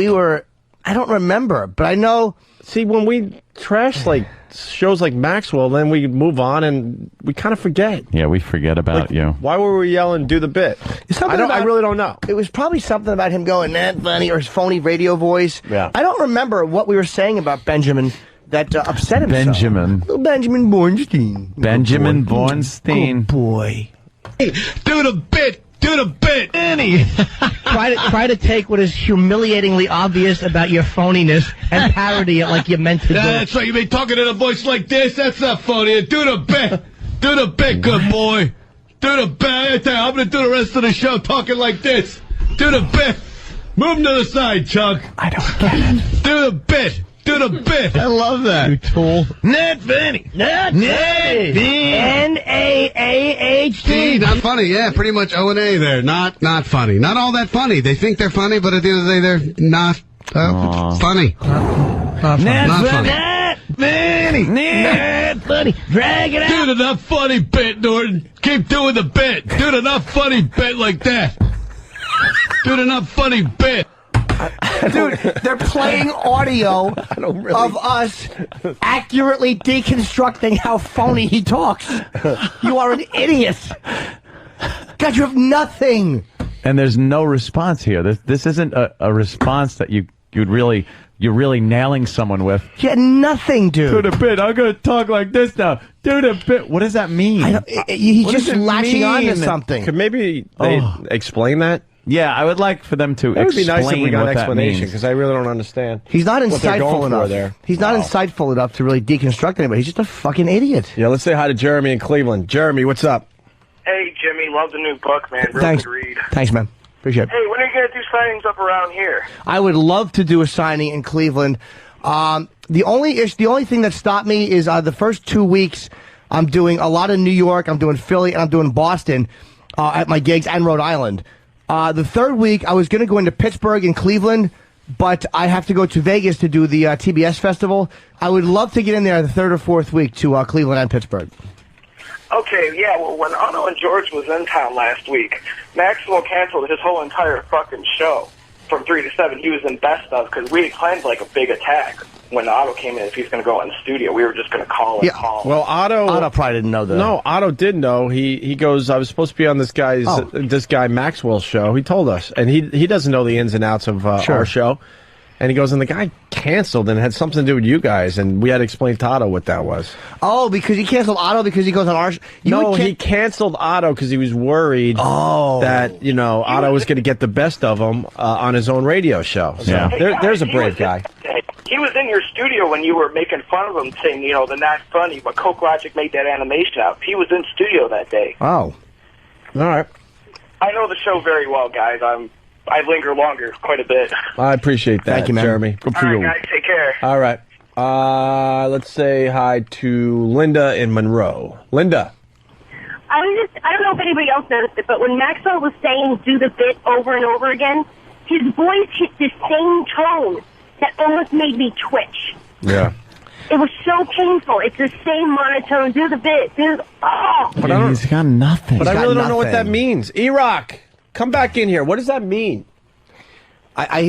I don't remember, but I know. See, when we trash like shows like Maxwell, then we move on and we kind of forget. Yeah, we forget about you. Why were we yelling, do the bit? I really don't know. It was probably something about him going, that funny, or his phony radio voice. Yeah. I don't remember what we were saying about Benjamin that upset him. Benjamin. Little Benjamin Bornstein. Benjamin Bornstein. Good boy. Hey, do the bit! Do the bit! Annie! Try to take what is humiliatingly obvious about your phoniness and parody it like you meant to do. That's right, you be talking in a voice like this? That's not funny. Do the bit! Do the bit, good boy! Do the bit! I'm gonna do the rest of the show talking like this! Do the bit! Move to the side, Chuck! I don't get it. Do the bit! Do the bit! I love that. You tool. Not funny. Not funny. N-A-A-H-T. Not funny, yeah, pretty much O&A there. Not funny. Not all that funny. They think they're funny, but at the end of the day, they're not funny. Not funny. Not funny. Drag it out. Do the not funny bit, Norton. Keep doing the bit. Do the not funny bit like that. Do the not funny bit. Dude, they're playing audio of us accurately deconstructing how phony he talks. You are an idiot. God, you have nothing. And there's no response here. This isn't a response that you're really nailing someone with. You had nothing, dude. Do the bit. I'm going to talk like this now. Do the bit. What does that mean? He's just latching on to something. Could maybe they explain that? Yeah, I would like for them to explain. It would be nice if we got an explanation, means. because I really don't understand. He's not what they're insightful going for enough. there. He's not insightful enough to really deconstruct anybody. He's just a fucking idiot. Yeah, let's say hi to Jeremy in Cleveland. Jeremy, what's up? Hey, Jimmy, love the new book, man. Real Thanks. good read. Thanks, man. Appreciate it. Hey, when are you going to do signings up around here? I would love to do a signing in Cleveland. The only thing that stopped me is the first 2 weeks I'm doing a lot in New York, I'm doing Philly, and I'm doing Boston at my gigs, and Rhode Island. The third week, I was going to go into Pittsburgh and Cleveland, but I have to go to Vegas to do the TBS festival. I would love to get in there the third or fourth week to Cleveland and Pittsburgh. Okay, yeah, well, when Otto and George was in town last week, Maxwell canceled his whole entire fucking show from 3 to 7. He was in best of, because we had planned like a big attack when Otto came in. If he's going to go in the studio, we were just going to call and call. Well, Otto probably didn't know that. No, Otto did know. He goes, I was supposed to be on this guy Maxwell's show. He told us, and he doesn't know the ins and outs of our show. And he goes, and the guy canceled, and it had something to do with you guys, and we had to explain to Otto what that was. Oh, because he canceled Otto because he goes on our show? No, he canceled Otto because he was worried that, Otto was going to get the best of him on his own radio show. So there's a brave guy. He was in your studio when you were making fun of him, saying, they're not funny, but Coke Logic made that animation out. He was in studio that day. Oh. All right. I know the show very well, guys. I linger longer quite a bit. I appreciate that. Thank you, man. Jeremy. Good for All you. right, guys, take care. All right. Let's say hi to Linda in Monroe. Linda. I don't know if anybody else noticed it, but when Maxwell was saying do the bit over and over again, his voice hit the same tone that almost made me twitch. Yeah. It was so painful. It's the same monotone. Do the bit. But he's got nothing. But I really don't know what that means. E-Rock, come back in here. What does that mean? I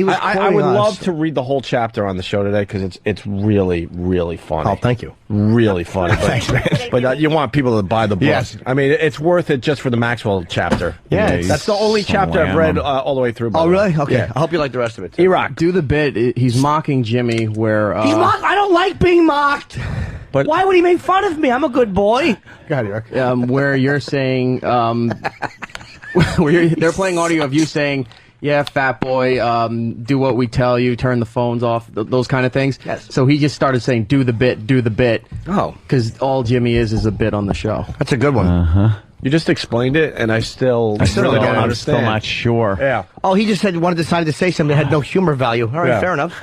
would love to read the whole chapter on the show today because it's really, really funny. Oh, thank you. Really funny. Thanks, man. But you want people to buy the book. Yes. I mean, it's worth it just for the Maxwell chapter. Yeah, that's the only chapter I've read all the way through. Oh, really? Okay. Yeah. I hope you like the rest of it, too. E-Rock. Do the bit. He's mocking Jimmy where... He's mocked. I don't like being mocked. But why would he make fun of me? I'm a good boy. Go ahead, Eric. where you're saying... they're playing audio of you saying... yeah, fat boy, do what we tell you, turn the phones off, those kind of things. Yes. So he just started saying, do the bit. Oh. Because all Jimmy is a bit on the show. That's a good one. Uh-huh. You just explained it, and I still really don't I'm understand. still not sure. Yeah. Oh, he just decided to say something that had no humor value. All right, Yeah. fair enough.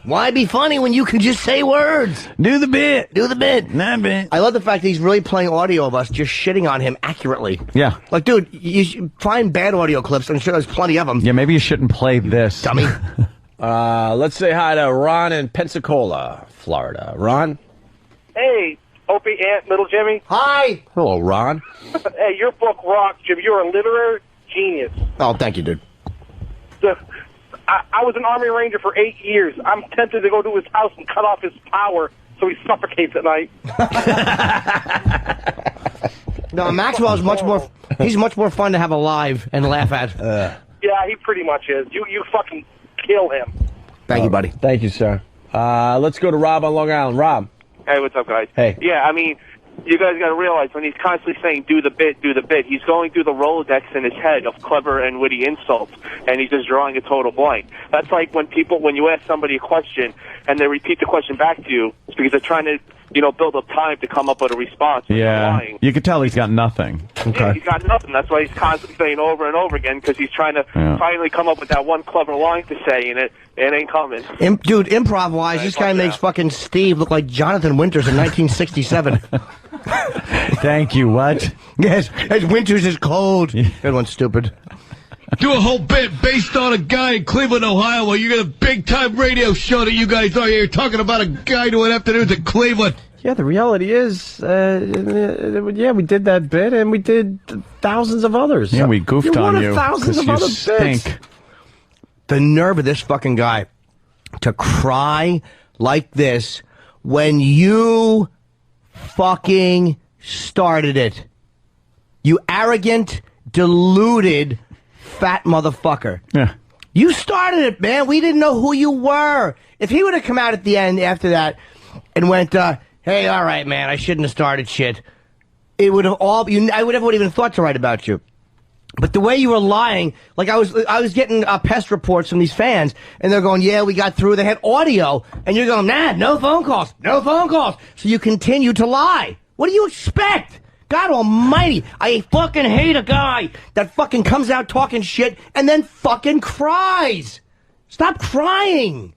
Why be funny when you can just say words? Do the bit. Do the bit. Not bit. I love the fact that he's really playing audio of us just shitting on him accurately. Yeah. Like, dude, you should find bad audio clips. I'm sure there's plenty of them. Yeah, maybe you shouldn't play this. Dummy. Let's say hi to Ron in Pensacola, Florida. Ron? Hey, Opie, Little Jimmy. Hi. Hello, Ron. Hey, your book rocks, Jim. You're a literary genius. Oh, thank you, dude. I was an Army Ranger for 8 years. I'm tempted to go to his house and cut off his power so he suffocates at night. No, Maxwell's he's much more fun to have alive and laugh at. Yeah, he pretty much is. You fucking kill him. Thank you, buddy. Thank you, sir. Let's go to Rob on Long Island. Rob. Hey, what's up, guys? Hey. Yeah, I mean, you guys got to realize when he's constantly saying do the bit, he's going through the Rolodex in his head of clever and witty insults, and he's just drawing a total blank. That's like when you ask somebody a question and they repeat the question back to you, it's because they're trying to, build up time to come up with a response. Yeah. You could tell he's got nothing. Yeah, he's got nothing. That's why he's constantly saying over and over again, because he's trying to finally come up with that one clever line to say, and it ain't coming. Dude, improv-wise, this guy makes fucking Steve look like Jonathan Winters in 1967. Thank you, what? Yes, as Winters is cold. Good one, stupid. Do a whole bit based on a guy in Cleveland, Ohio, where you got a big-time radio show that you guys are here talking about a guy doing afternoons in Cleveland. Yeah, the reality is, we did that bit, and we did thousands of others. Yeah, we goofed on you. Thousands of other stink. bits. The nerve of this fucking guy to cry like this when you fucking started it. You arrogant, deluded, fat motherfucker. Yeah. You started it, man. We didn't know who you were. If he would have come out at the end after that and went, hey, all right, man, I shouldn't have started shit, it would have I would have even thought to write about you. But the way you were lying, like I was getting pest reports from these fans, and they're going, yeah, we got through. They had audio, and you're going, nah, no phone calls. So you continue to lie. What do you expect? God almighty, I fucking hate a guy that fucking comes out talking shit and then fucking cries. Stop crying.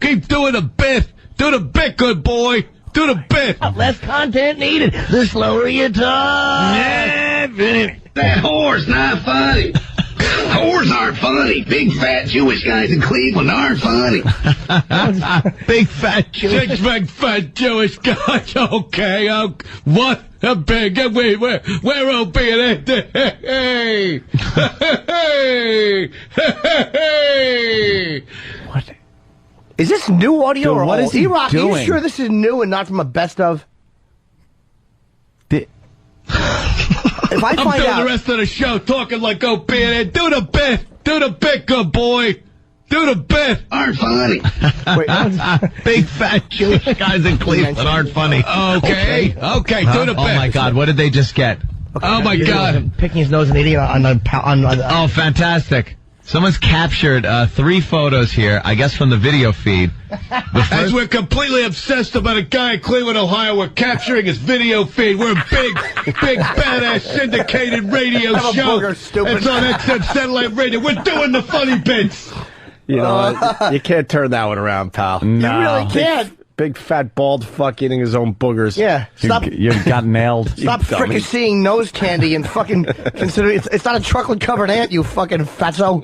Keep doing the bit. Do the bit, good boy. Do the bit. Less content needed, the slower you talk. That whore's not funny. Whores aren't funny. Big fat Jewish guys in Cleveland aren't funny. Big fat Jewish. Big fat Jewish guy. Okay. What? A big. Wait. Where Opie and Anthony? Hey. What? Is this new audio or what old? is he E-Rock, doing? Are you sure this is new and not from a best of? If I I'm find doing out the rest of the show talking like Opie and Anthony. Do the bit. Do the bit, good boy. Do the bit. Aren't funny. Big fat Jewish guys in Cleveland aren't funny. Okay. Do the bit. Oh my God! What did they just get? Oh my God! Picking his nose and eating on Oh, fantastic! Someone's captured 3 photos here, I guess from the video feed. As we're completely obsessed about a guy in Cleveland, Ohio, we're capturing his video feed. We're a big, badass syndicated radio Have a show. booger, stupid. It's on XM Satellite Radio. We're doing the funny bits. You know, you can't turn that one around, pal. You really can't. Big fat bald fuck eating his own boogers. Yeah, stop. You got nailed. Stop fricasseeing nose candy and fucking consider it's not a chocolate covered ant, you fucking fatso.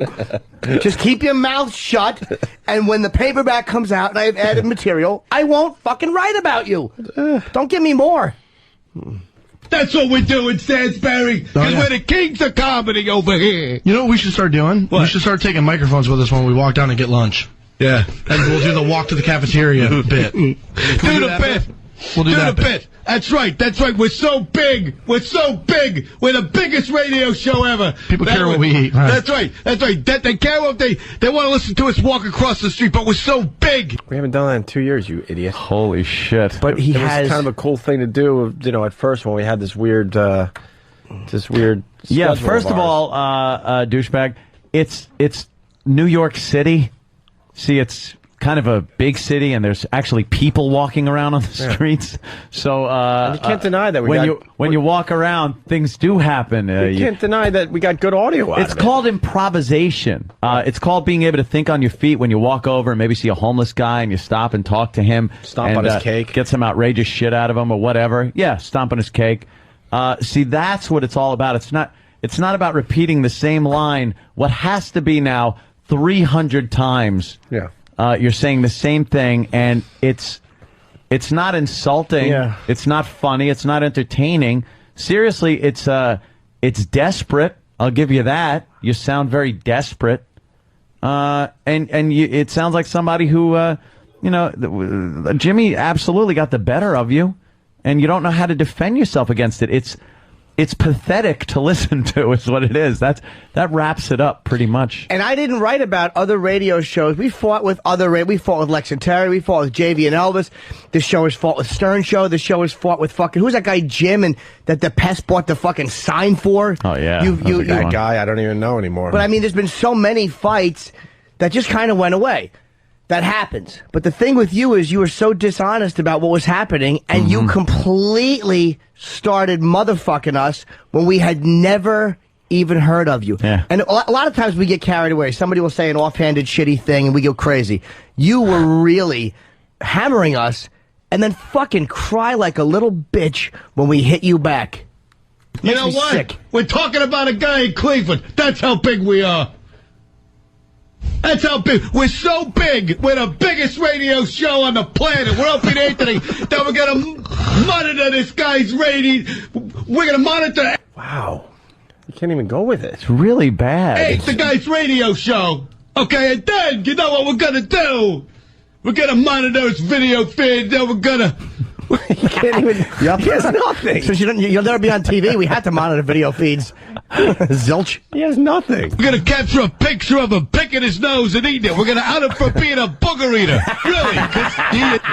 Just keep your mouth shut, and when the paperback comes out and I have added material, I won't fucking write about you. Don't give me more. That's what we're doing, Stansberry. Because we're the kings of comedy over here. You know what we should start doing? What? We should start taking microphones with us when we walk down and get lunch. Yeah. And we'll do the walk to the cafeteria bit. Do the bit. We'll do that bit. That's right. We're so big. We're the biggest radio show ever. People care what we eat. Right. That's right. They care what they want to listen to us walk across the street, but we're so big. We haven't done that in 2 years, you idiot. Holy shit! But it was kind of a cool thing to do, at first when we had this weird Yeah, schedule first of ours. all, douchebag, it's New York City. See, it's kind of a big city, and there's actually people walking around on the streets. So you can't deny that when you walk around, things do happen. You can't deny that we got good audio out It's of it. called improvisation. It's called being able to think on your feet when you walk over and maybe see a homeless guy and you stop and talk to him. Stomp on his cake. Get some outrageous shit out of him or whatever. Yeah, stomp on his cake. See, that's what it's all about. It's not about repeating the same line. What has to be now 300 times. Yeah. You're saying the same thing, and it's not insulting. Yeah. It's not funny. It's not entertaining. Seriously, it's desperate. I'll give you that. You sound very desperate, it sounds like somebody who, Jimmy absolutely got the better of you, and you don't know how to defend yourself against it. It's pathetic to listen to, is what it is. That wraps it up pretty much. And I didn't write about other radio shows. We fought with we fought with Lex and Terry. We fought with JV and Elvis. This show is fought with Stern Show. This show is fought with who's that guy Jim and that the Pest bought the fucking sign for? Oh yeah, that guy I don't even know anymore. But I mean, there's been so many fights that just kind of went away. That happens. But the thing with you is you were so dishonest about what was happening, and you completely started motherfucking us when we had never even heard of you. Yeah. And a lot of times we get carried away. Somebody will say an offhanded shitty thing and we go crazy. You were really hammering us and then fucking cry like a little bitch when we hit you back. You know what? Sick. We're talking about a guy in Cleveland. That's how big we are. That's how big. We're so big. We're the biggest radio show on the planet. We're Opie and Anthony. That we're going to monitor this guy's rating. We're going to monitor. Wow. You can't even go with it. It's really bad. Hey, it's the guy's radio show. Okay, and then, you know what we're going to do? We're going to monitor his video feed. Then we're going to... You can't even... He has nothing. Since you'll never be on TV, we had to monitor video feeds. Zilch. He has nothing. We're going to capture a picture of him picking his nose and eating it. We're going to out him for being a booger eater. Really?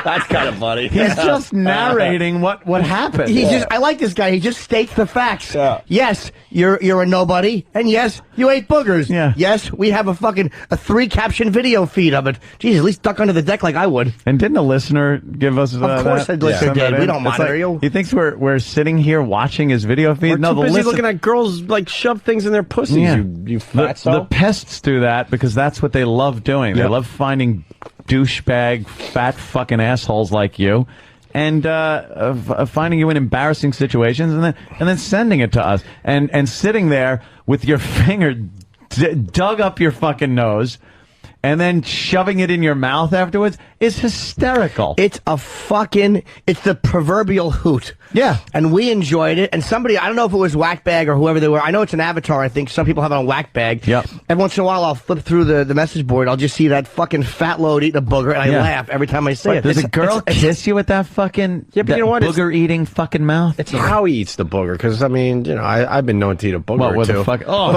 That's kind of funny. He's just narrating what happened. I like this guy. He just states the facts. Yeah. Yes, you're a nobody, and yes, you ate boogers. Yeah. Yes, we have a 3-caption video feed of it. Jeez, at least duck under the deck like I would. And didn't a listener give us Of course that? a listener did. We don't monitor like, you. He thinks we're sitting here watching his video feed. We're too busy looking at girls like shove things in their pussies. Yeah. You fatso. The pests do that because that's what they love doing. They Yep. love finding douchebag, fat fucking assholes like you, and finding you in embarrassing situations, and then sending it to us, and sitting there with your finger dug up your fucking nose, and then shoving it in your mouth afterwards is hysterical. It's the proverbial hoot. Yeah. And we enjoyed it. And somebody, I don't know if it was Whackbag or whoever they were. I know it's an avatar. I think some people have it on Whackbag. Yep. Every once in a while, I'll flip through the message board. I'll just see that fucking fat load eating a booger, and I laugh every time I see it. Does a girl kiss you with that fucking Yeah, but you know what? booger-eating fucking mouth? It's how he eats the booger, because I mean, I've been known to eat a booger What, or with two. a fuck- oh.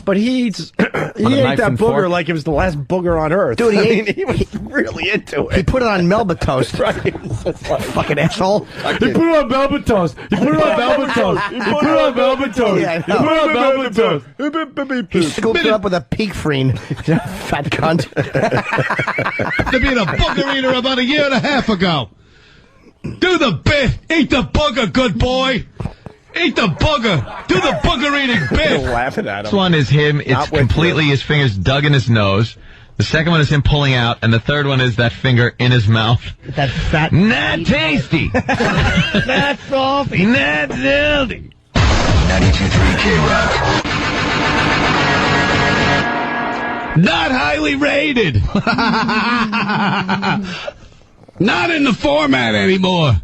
But he eats he ate knife that and booger fork? like it was the last booger on earth. Dude, he was really into it. He put it on Melba toast. Right. It's like, Fucking asshole. He put it on velvet toast. He put it on velvet toast. He put it on velvet toast. Yeah, I He put it on velvet toast. He scooped it up with a peak freen. Fat cunt. To being a booger eater about a year and a half ago. Do the bit. Eat the booger, good boy. Eat the booger. Do the booger eating bit. laughing at him. This one is him. It's Not with completely you. his fingers dug in his nose. The second one is him pulling out, and the third one is that finger in his mouth. That fat. Not tasty. Not salty. Not healthy. 92.3 K-Rock. Not highly rated. Not in the format anymore.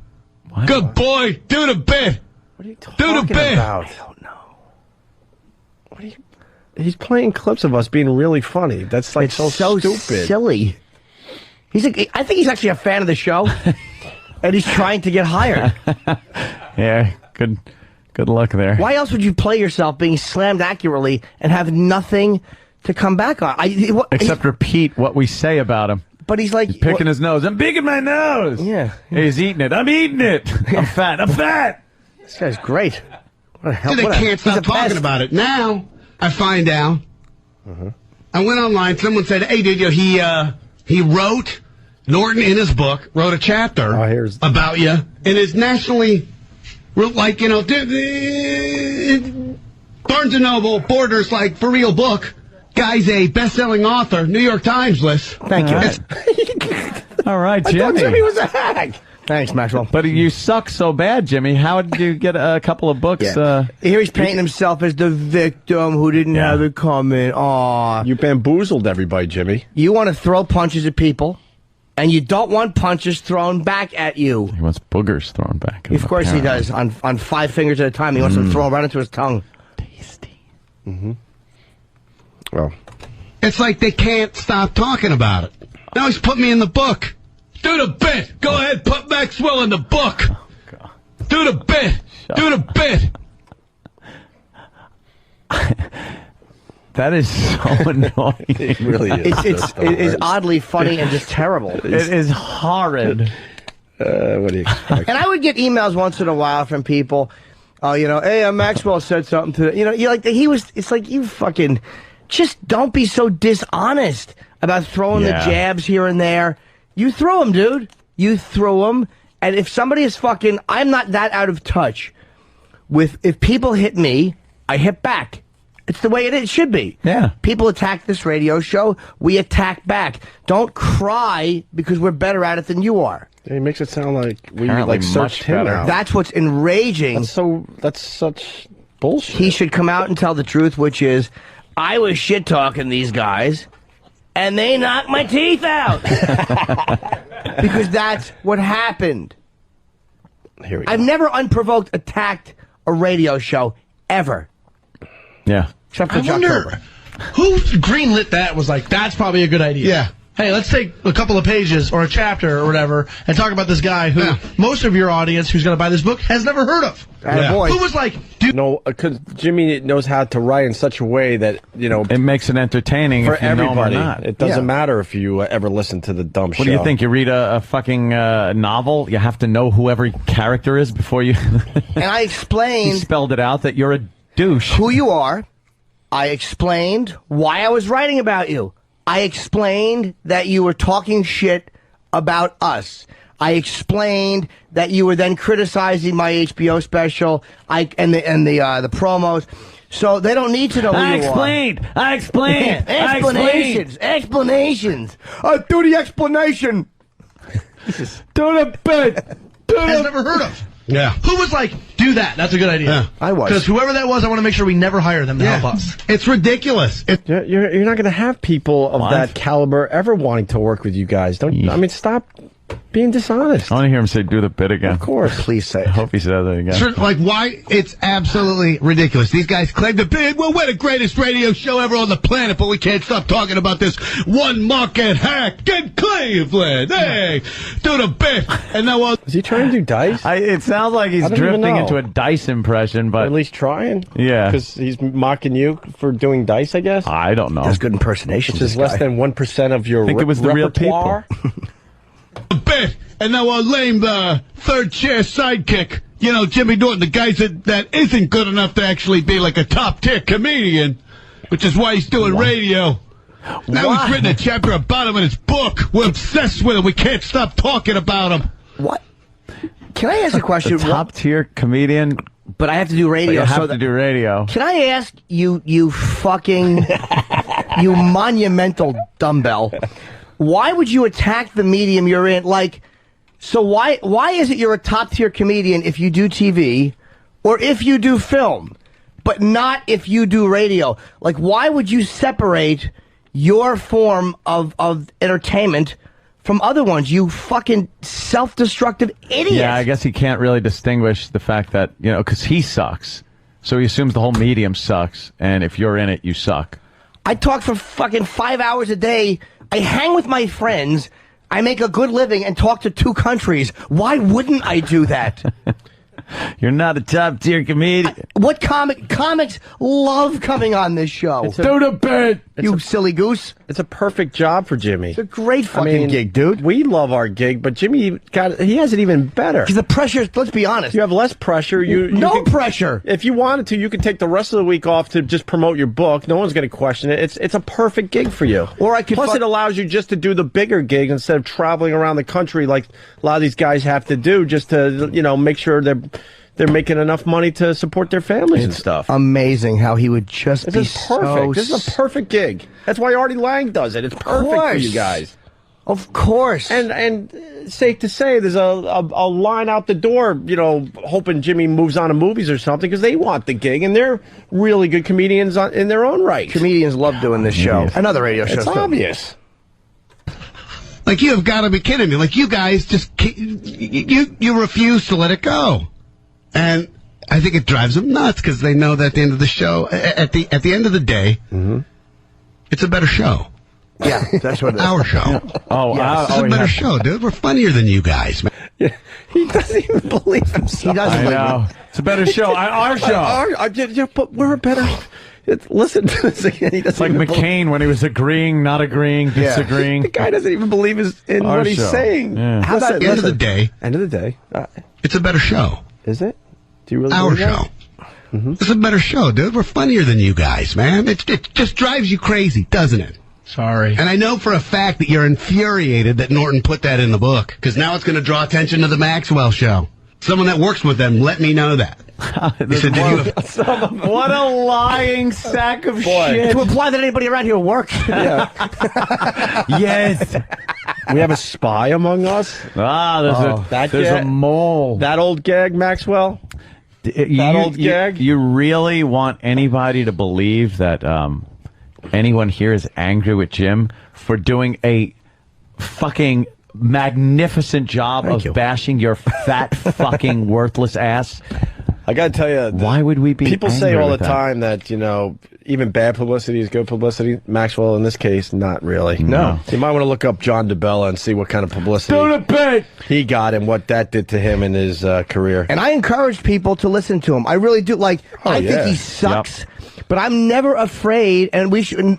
What? Good boy. Do the bit. What are you talking Do the bit. about? I don't know. What are you... He's playing clips of us being really funny. That's like It's so stupid. silly. I think he's actually a fan of the show, and he's trying to get hired. Yeah, good luck there. Why else would you play yourself being slammed accurately and have nothing to come back on? Except repeat what we say about him. But he's like... He's picking his nose. I'm picking my nose. Yeah. He's eating it. I'm eating it. I'm fat. I'm fat. This guy's great. What the hell? They can't stop talking about it. Now, I find out I went online. Someone said, "Hey, dude, he wrote Norton in his book, wrote a chapter about you, and is nationally, like, you know, Barnes & Noble, Borders, like, for real book. Guy's a best-selling author, New York Times list." Thank you. All right, I Jimmy. thought Jimmy was a hack. Thanks, Maxwell. But you suck so bad, Jimmy. How did you get a couple of books? Here he's painting himself as the victim who didn't have it coming. Aw. You bamboozled everybody, Jimmy. You want to throw punches at people, and you don't want punches thrown back at you. He wants boogers thrown back. Of course he does. On 5 fingers at a time. He wants them thrown right into his tongue. Well, it's like they can't stop talking about it. Now he's put me in the book. Do the bit. Go ahead, put Maxwell in the book. Do the bit. Do the bit. That is so annoying. It really is. It is oddly funny and just terrible. It is horrid. What do you expect? And I would get emails once in a while from people. You know, hey, Maxwell said something to, you know, you're like, it's like, you fucking, just don't be so dishonest about throwing the jabs here and there. You throw them, dude. You throw them. And if somebody is fucking, I'm not that out of touch with, if people hit me, I hit back. It's the way it should be. Yeah. People attack this radio show, we attack back. Don't cry because we're better at it than you are. It makes it sound like we Apparently like searched him out. That's what's enraging. That's such bullshit. He should come out and tell the truth, which is, I was shit talking these guys, and they knocked my teeth out. Because that's what happened. Here we I've never unprovoked attacked a radio show ever. Yeah. Except for I wonder who greenlit that was like, that's probably a good idea. Yeah. Hey, let's take a couple of pages or a chapter or whatever and talk about this guy who most of your audience who's going to buy this book has never heard of. Boy. Who was like, no, because Jimmy knows how to write in such a way that, you know, it makes it entertaining for if you know him or everybody. not. It doesn't matter if you ever listen to the dumb show. What do you think? You read a fucking novel? You have to know who every character is before you... And I explained... He spelled it out that you're a douche. Who you are. I explained why I was writing about you. I explained that you were talking shit about us. I explained that you were then criticizing my HBO special and the promos. So they don't need to know who you are. I explained. Explanations. Do the explanation. Do the bit. has never heard of. Yeah. Who was like, do that? That's a good idea. Yeah, I was. Because whoever that was, I want to make sure we never hire them to help us. It's ridiculous. You're not going to have people of that caliber ever wanting to work with you guys. I mean, stop being dishonest. I want to hear him say, do the bit again. Of course. Please say it. I hope he says it again. Sure, like, why? It's absolutely ridiculous. These guys claim to be, well, we're the greatest radio show ever on the planet, but we can't stop talking about this one market hack in Cleveland. Hey, do the bit. And now, is he trying to do Dice? It sounds like he's drifting into a Dice impression, but... Or at least trying? Yeah. Because he's mocking you for doing Dice, I guess? I don't know. That's good impersonation. Which is less than 1% of your I think it was the real repertoire. people. Bit, and now I'll lame the third chair sidekick. You know, Jimmy Norton, the guy that isn't good enough to actually be like a top tier comedian, which is why he's doing radio. Now he's written a chapter about him in his book. We're obsessed with him. We can't stop talking about him. What? Can I ask a question? The top tier comedian, but I have to do radio. You have to do radio. Can I ask you fucking, you monumental dumbbell? Why would you attack the medium you're in? Like, so why is it you're a top tier comedian if you do TV or if you do film, but not if you do radio? Like, why would you separate your form of entertainment from other ones? You fucking self-destructive idiot. Yeah, I guess he can't really distinguish the fact that, you know, because he sucks. So he assumes the whole medium sucks, and if you're in it, you suck. I talk for fucking 5 hours a day. I hang with my friends. I make a good living and talk to 2 countries. Why wouldn't I do that? You're not a top tier comedian. What comics love coming on this show? Do the bit, you silly goose. It's a perfect job for Jimmy. It's a great fucking gig, dude. We love our gig, but Jimmy he has it even better. Because the pressure, let's be honest. You have less pressure. No pressure. If you wanted to, you could take the rest of the week off to just promote your book. No one's going to question it. It's a perfect gig for you. Or I could Plus, it allows you just to do the bigger gig instead of traveling around the country like a lot of these guys have to do, just to make sure they're making enough money to support their families and stuff. Amazing how he would just be This is perfect. This is a perfect gig. That's why Artie Lang does it. It's perfect for you guys. Of course. And safe to say, there's a line out the door, hoping Jimmy moves on to movies or something, because they want the gig, and they're really good comedians in their own right. Comedians love doing this show. And other radio shows. It's obvious. Like, you have got to be kidding me. Like, you guys just you refuse to let it go. And I think it drives them nuts because they know that at the end of the show, at the end of the day, it's a better show. Yeah, that's what it is. Our show. It's a better show, dude. We're funnier than you guys, man. Yeah, he doesn't even believe himself. He doesn't believe it. It's a better show. Our show. But we're a better. Listen to this again. He doesn't like even McCain when he was agreeing, not agreeing, disagreeing. The guy doesn't even believe in Our what he's show. saying. Yeah. How about end of the day? End of the day. It's a better show. Is it? Do you really Our believe that? show. It's a better show, dude. We're funnier than you guys, man. It just drives you crazy, doesn't it? Sorry. And I know for a fact that you're infuriated that Norton put that in the book, because now it's going to draw attention to the Maxwell show. Someone that works with them let me know that. He said, What a lying sack of shit. To imply that anybody around here works. Yes. We have a spy among us. There's a mole. That old gag, Maxwell. Old gag. You really want anybody to believe that anyone here is angry with Jim for doing a fucking magnificent job of bashing your fat fucking worthless ass? I gotta tell you, why would we be? People say angry all the with that? time that even bad publicity is good publicity. Maxwell, in this case, not really. No. You might want to look up John DeBella and see what kind of publicity he got and what that did to him in his career. And I encourage people to listen to him. I really do. Like, I think he sucks. But I'm never afraid, and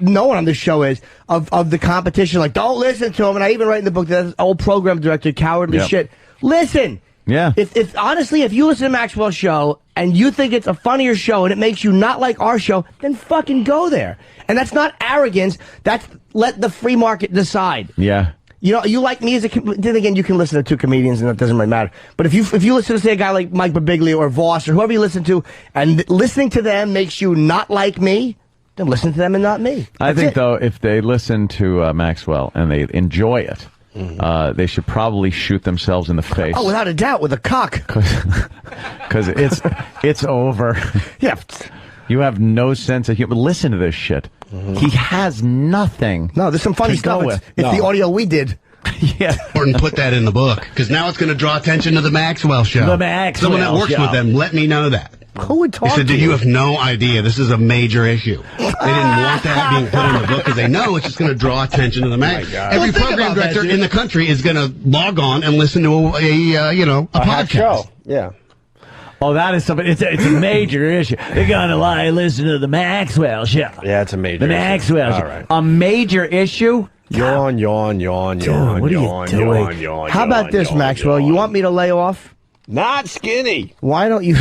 no one on this show is, of the competition. Like, don't listen to him. And I even write in the book that old program director, cowardly shit. Listen. Yeah. If honestly, if you listen to Maxwell's show and you think it's a funnier show and it makes you not like our show, then fucking go there. And that's not arrogance. That's let the free market decide. Yeah. You like me as then again, you can listen to two comedians and it doesn't really matter. But if you listen to, say, a guy like Mike Birbiglia or Voss or whoever you listen to, and listening to them makes you not like me, then listen to them and not me. I think, though, if they listen to Maxwell and they enjoy it, they should probably shoot themselves in the face. Oh, without a doubt, with a cock. Because it's over. Yeah. You have no sense of humor. Listen to this shit. He has nothing. No, there's some funny to go stuff. with. It's the audio we did. Yeah. Norton put that in the book, because now it's going to draw attention to the Maxwell show. The Maxwell Someone that works show. with them let me know that. Who would talk He said, to you have no idea. This is a major issue. They didn't want that being put in the book because they know it's just going to draw attention to the Max. Every program director in the country is going to log on and listen to a podcast. Show. Yeah. Oh, that is something. It's a major issue. They're gonna lie and listen to the Maxwell show. Yeah, it's a major The issue. Maxwell show. All right. A major issue? Yawn. Dude, what are you doing? How about this, Maxwell? You want me to lay off? Not skinny. Why don't you?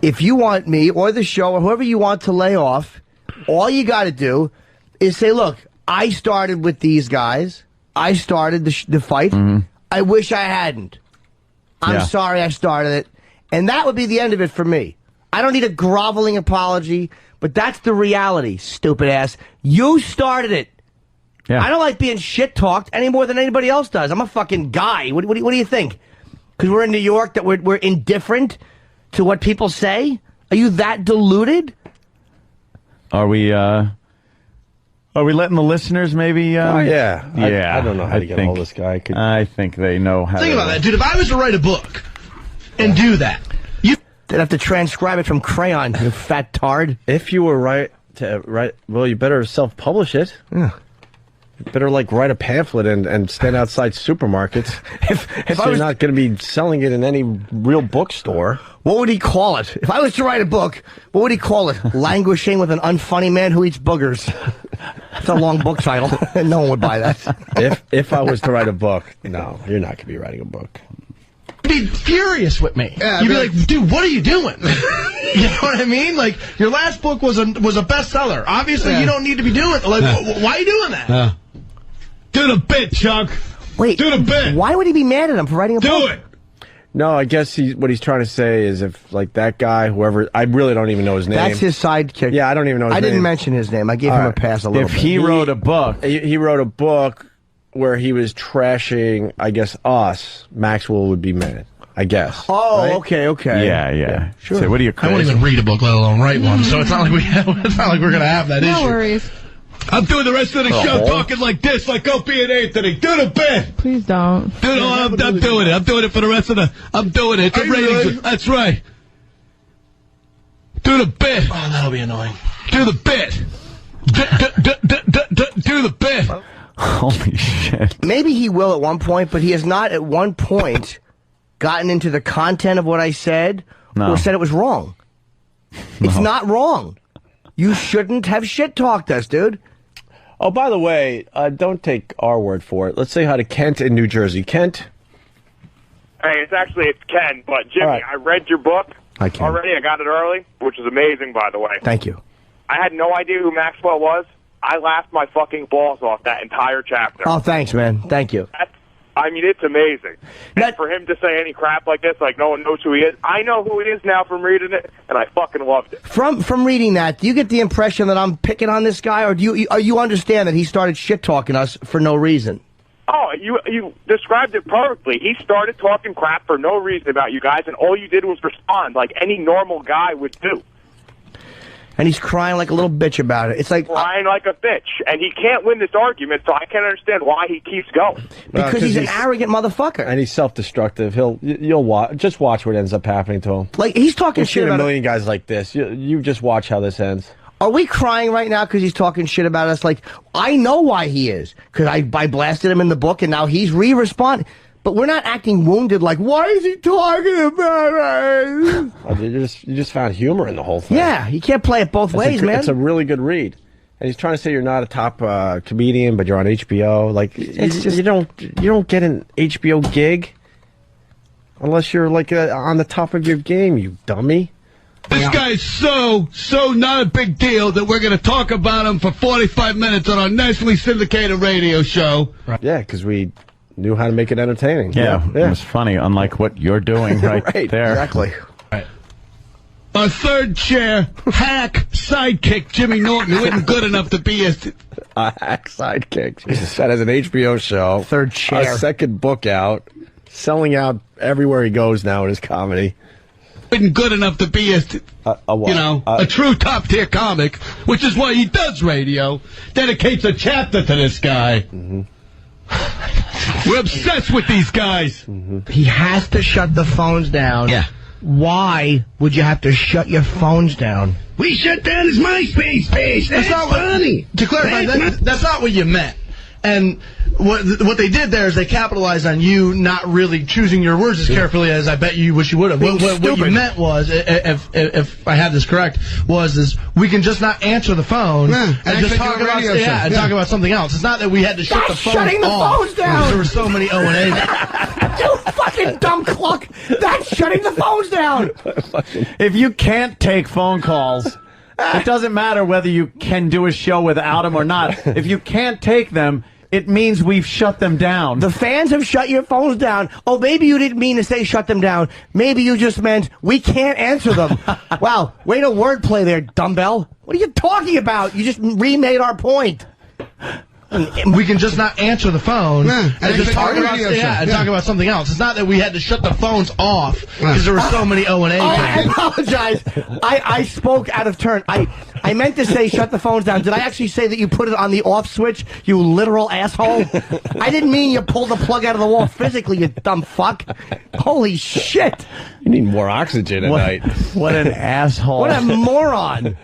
If you want me or the show or whoever you want to lay off, all you got to do is say, look, I started with these guys. I started the fight. I wish I hadn't. I'm sorry I started it. And that would be the end of it for me. I don't need a groveling apology, but that's the reality, stupid ass. You started it. Yeah. I don't like being shit-talked any more than anybody else does. I'm a fucking guy. What do you think? Because we're in New York that we're indifferent to what people say? Are you that deluded? Are we letting the listeners maybe? Oh, yeah. Yeah. I don't know how to get a hold of this guy. I think they know how Think to. about that, dude. If I was to write a book and do that, they'd have to transcribe it from crayon, you fat tard. If you were well, you better self-publish it. Yeah. Better like write a pamphlet and stand outside supermarkets. If you're not going to be selling it in any real bookstore. What would he call it? If I was to write a book, what would he call it? Languishing with an unfunny man who eats boogers. It's a long book title. No one would buy that. If I was to write a book, no, you're not going to be writing a book. You'd be furious with me. Yeah, You'd be like, dude, what are you doing? You know what I mean? Like, your last book was a bestseller. Obviously, you don't need to be doing it. Like, why are you doing that? Do the bit, Chuck. Wait, do the bit. Why would he be mad at him for writing a book? Do it. No, I guess what he's trying to say is if, like, that guy, whoever, I really don't even know his name. That's his sidekick. Yeah, I don't even know his name. I didn't mention his name. I gave him a pass a little bit. If he wrote a book. He wrote a book where he was trashing, I guess, us, Maxwell would be mad. I guess. Oh, right? okay. Yeah. Sure. So what are you? I won't even read a book, let alone write one. So it's not like we're gonna have that issue. No worries. I'm doing the rest of the show talking like this, like Opie and Anthony. Do the bit. Please don't. Dude, I'm doing it. I'm doing it for the rest of the. I'm doing it. It's a ratings. Really? That's right. Do the bit. Oh, that'll be annoying. Do the bit. Do the bit. Holy shit. Maybe he will at one point, but he has not at one point gotten into the content of what I said or said it was wrong. It's not wrong. You shouldn't have shit-talked us, dude. Oh, by the way, don't take our word for it. Let's say hi to Kent in New Jersey. Kent? Hey, it's Ken, but Jimmy, I read your book already. I got it early, which is amazing, by the way. Thank you. I had no idea who Maxwell was. I laughed my fucking balls off that entire chapter. Oh, thanks, man. Thank you. I mean, it's amazing. And for him to say any crap like this, like no one knows who he is, I know who he is now from reading it, and I fucking loved it. From reading that, do you get the impression that I'm picking on this guy, or do you understand that he started shit-talking us for no reason? Oh, you described it perfectly. He started talking crap for no reason about you guys, and all you did was respond like any normal guy would do. And he's crying like a little bitch about it. It's like crying like a bitch, and he can't win this argument, so I can't understand why he keeps going. Because he's an arrogant motherfucker, and he's self-destructive. You'll watch what ends up happening to him. Like he's talking We've shit seen about a million guys like this. You just watch how this ends. Are we crying right now because he's talking shit about us? Like I know why he is, because I blasted him in the book, and now he's responding. But we're not acting wounded like, why is he talking about us? Oh, you just found humor in the whole thing. Yeah, you can't play it both ways, man. It's a really good read. And he's trying to say you're not a top comedian, but you're on HBO. Like, you don't get an HBO gig unless you're like on the top of your game, you dummy. This guy's so not a big deal that we're going to talk about him for 45 minutes on our nationally syndicated radio show. Right. Yeah, because we knew how to make it entertaining. Yeah, it was funny, unlike what you're doing right there. Exactly. Right. Our third chair, hack sidekick Jimmy Norton, who isn't good enough to be a hack sidekick. Jesus, that has an HBO show. Third chair. A second book out. Selling out everywhere he goes now in his comedy. Isn't good enough to be a true top tier comic, which is why he does radio. Dedicates a chapter to this guy. Mm-hmm. We're obsessed with these guys. Mm-hmm. He has to shut the phones down. Yeah. Why would you have to shut your phones down? We shut down his MySpace page. That's not funny. To clarify, that's not what you meant. And what they did there is they capitalized on you not really choosing your words as carefully as I bet you wish you would have. What you meant was, if I have this correct, is we can just not answer the phone and just talk about talk about something else. It's not that we had to shut the phone shutting the off phones down. There were so many O&A's. You fucking dumb cluck! That's shutting the phones down. If you can't take phone calls, it doesn't matter whether you can do a show without them or not. If you can't take them, it means we've shut them down. The fans have shut your phones down. Oh, maybe you didn't mean to say shut them down. Maybe you just meant we can't answer them. Wow, way to wordplay there, dumbbell. What are you talking about? You just remade our point. We can just not answer the phone and just talk about something else. It's not that we had to shut the phones off because there were so many O&A's. I apologize. I spoke out of turn. I meant to say shut the phones down. Did I actually say that you put it on the off switch, you literal asshole? I didn't mean you pulled the plug out of the wall physically, you dumb fuck. Holy shit. You need more oxygen at night. What an asshole. What a moron.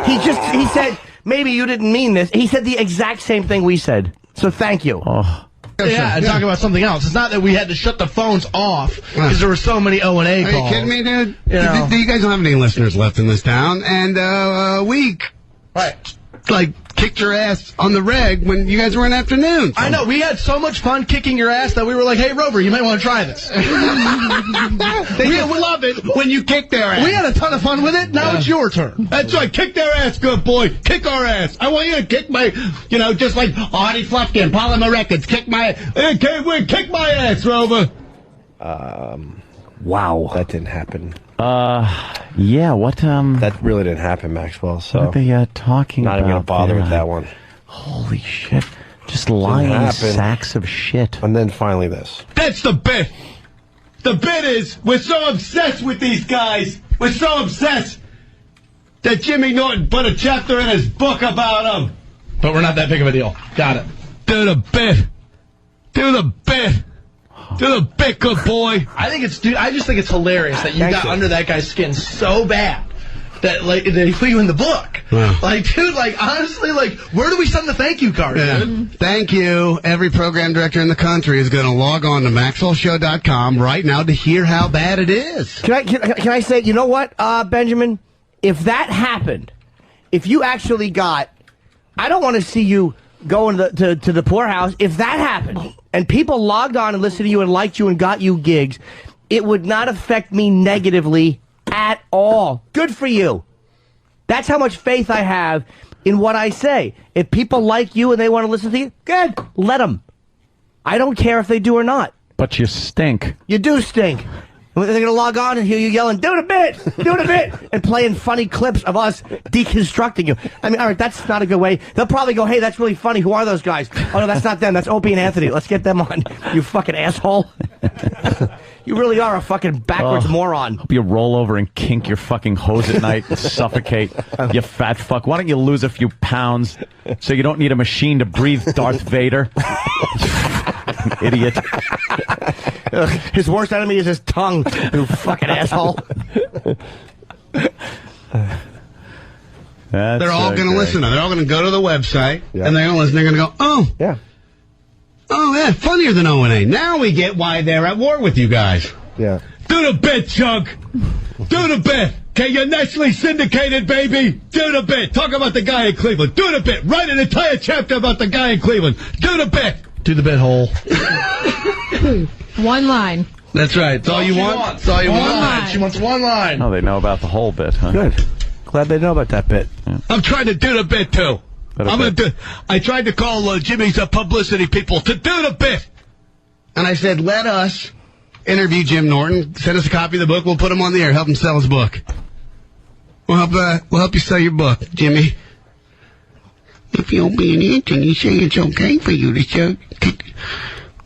He said, maybe you didn't mean this. He said the exact same thing we said. So thank you. Oh. Yeah, and talk about something else. It's not that we had to shut the phones off because there were so many O&A calls. Are you kidding me, dude? You know? You guys don't have any listeners left in this town, and a week. Right. Like, kicked your ass on the reg when you guys were in afternoons. I know. We had so much fun kicking your ass that we were like, hey, Rover, you might want to try this. They just love it when you kick their ass. We had a ton of fun with it. Now it's your turn. That's right. Kick their ass, good boy. Kick our ass. I want you to kick my, just like Artie Fluffkin, Polymer Records. Kick my, kick my ass, Rover. Wow. That didn't happen. Yeah, what, That really didn't happen, Maxwell, so. What are they, talking not about? Not even gonna bother there? with that one. Holy shit. Just lying sacks of shit. And then finally this. That's the bit. The bit is, we're so obsessed with these guys. We're so obsessed that Jimmy Norton put a chapter in his book about them. But we're not that big of a deal. Got it. Do the bit. Do the bit. Do the bit, good boy. I just think it's hilarious that you got under that guy's skin so bad that that he put you in the book. Wow. Like, dude, honestly, where do we send the thank you card? Yeah. Dude? Thank you. Every program director in the country is going to log on to MaxwellShow.com right now to hear how bad it is. Can I say, you know what, Benjamin? If that happened, if you actually got, I don't want to see you going to the poorhouse. If that happened and people logged on and listened to you and liked you and got you gigs, it would not affect me negatively at all. Good for you. That's how much faith I have in what I say. If people like you and they want to listen to you, good. Let them. I don't care if they do or not. But you stink. You do stink. They're going to log on and hear you yelling, do the bit, do the bit, and playing funny clips of us deconstructing you. I mean, all right, that's not a good way. They'll probably go, hey, that's really funny. Who are those guys? Oh, no, that's not them. That's Opie and Anthony. Let's get them on, you fucking asshole. You really are a fucking backwards moron. Hope you roll over and kink your fucking hose at night and suffocate, you fat fuck. Why don't you lose a few pounds so you don't need a machine to breathe Darth Vader? Idiot. His worst enemy is his tongue, you fucking asshole. They're all going to listen. They're all going to go to the website, and they're going to listen. They're going to go, oh, yeah, funnier than O&A. Now we get why they're at war with you guys. Yeah. Do the bit, Chunk. Do the bit. Okay, you're nationally syndicated, baby. Do the bit. Talk about the guy in Cleveland. Do the bit. Write an entire chapter about the guy in Cleveland. Do the bit. Do the bit hole. One line. That's right. That's all you want. That's all you want. She wants one line. Oh, they know about the whole bit, huh? Good. Glad they know about that bit. Yeah. I'm trying to do the bit, too. I tried to call Jimmy's publicity people to do the bit. And I said, let us interview Jim Norton. Send us a copy of the book. We'll put him on the air. Help him sell his book. We'll help you sell your book, Jimmy. If you'll be an Anthony, say it's okay for you to show.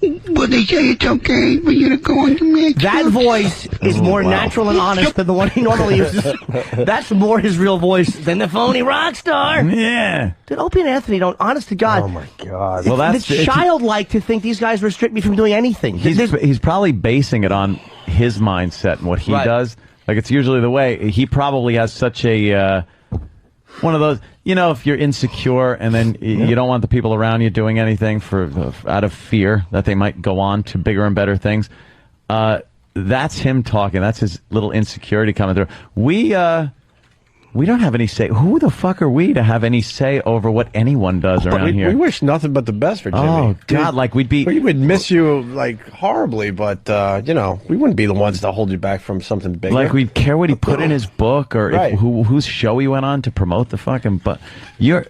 Well, they say it's okay for you to go on the mix. That voice is more natural and honest than the one he normally uses. That's more his real voice than the phony rock star. Yeah. Dude, Opie and Anthony don't, honest to God. Oh, my God. Well, it's childlike to think these guys restrict me from doing anything. He's probably basing it on his mindset and what he does. Like, it's usually the way. He probably has such a... one of those, if you're insecure and then you don't want the people around you doing anything out of fear that they might go on to bigger and better things, that's him talking. That's his little insecurity coming through. We don't have any say. Who the fuck are we to have any say over what anyone does around here? We wish nothing but the best for Jimmy. Oh, God, we would miss you, horribly, but, we wouldn't be the ones to hold you back from something bigger. Like, we'd care what he put in his book or whose show he went on to promote the fucking... But you're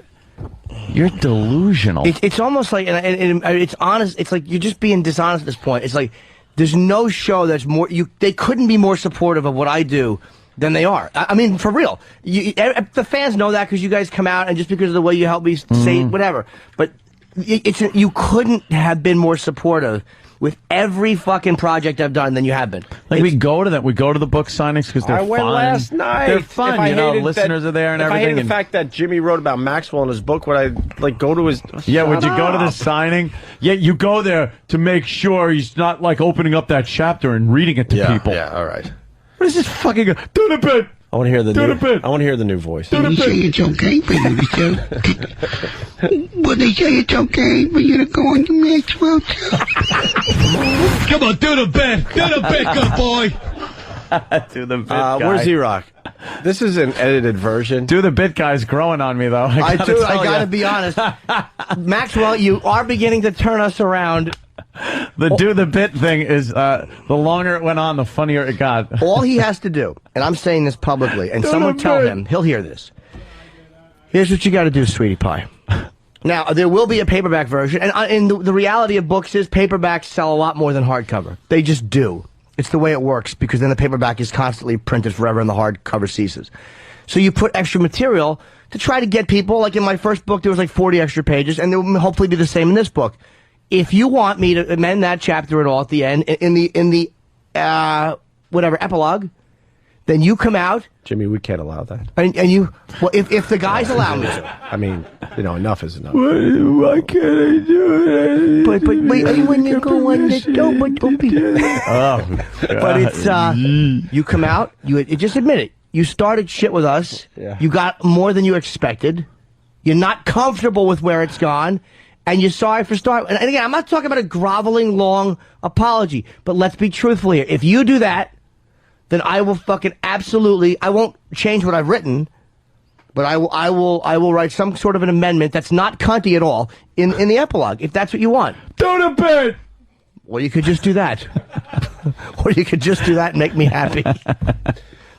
delusional. It's almost like, and it's honest, it's like you're just being dishonest at this point. It's like, there's no show that's more... They couldn't be more supportive of what I do than they are. I mean, for real. The fans know that because you guys come out and just because of the way you help me say whatever. But you couldn't have been more supportive with every fucking project I've done than you have been. Like, we go to the book signings because they're fun. I went last night. They're fun, listeners are there and everything. If I hated the fact that Jimmy wrote about Maxwell in his book, would I, go to his... Yeah, would you go to the signing? Yeah, you go there to make sure he's not, opening up that chapter and reading it to people. Yeah, all right. What is this fucking... Do the bit! I want to hear the Do new. the bit. I want to hear the new voice. Do the They say bit. it's okay for you to show. Well, they say it's okay for you to go on the Maxwell show. Come on, do the bit. Do the bit, good boy. Do the bit guy. Where's E-Rock? This is an edited version. Do the bit guy's growing on me, though. I tell gotta ya. be honest. Maxwell, you are beginning to turn us around. The do the bit thing is, the longer it went on, the funnier it got. All he has to do, and I'm saying this publicly, and someone tell him, he'll hear this. Here's what you got to do, sweetie pie. Now, there will be a paperback version, and the reality of books is paperbacks sell a lot more than hardcover. They just do. It's the way it works, because then the paperback is constantly printed forever and the hardcover ceases. So you put extra material to try to get people, like in my first book, there was like 40 extra pages, and there will hopefully be the same in this book. If you want me to amend that chapter at all at the end, in the whatever, epilogue, then you come out. Jimmy, we can't allow that. And you, well, if the guys allow me to. I mean, enough is enough. Why can't I do it? But wait, when you go on the door, but Opie. But it's, you come out, you just admit it. You started shit with us. Yeah. You got more than you expected. You're not comfortable with where it's gone. And you're sorry for starting. And again, I'm not talking about a groveling, long apology. But let's be truthful here. If you do that, then I will fucking absolutely, I won't change what I've written, but I will write some sort of an amendment that's not cunty at all in the epilogue, if that's what you want. Do the bit. Or you could just do that. Or you could just do that and make me happy.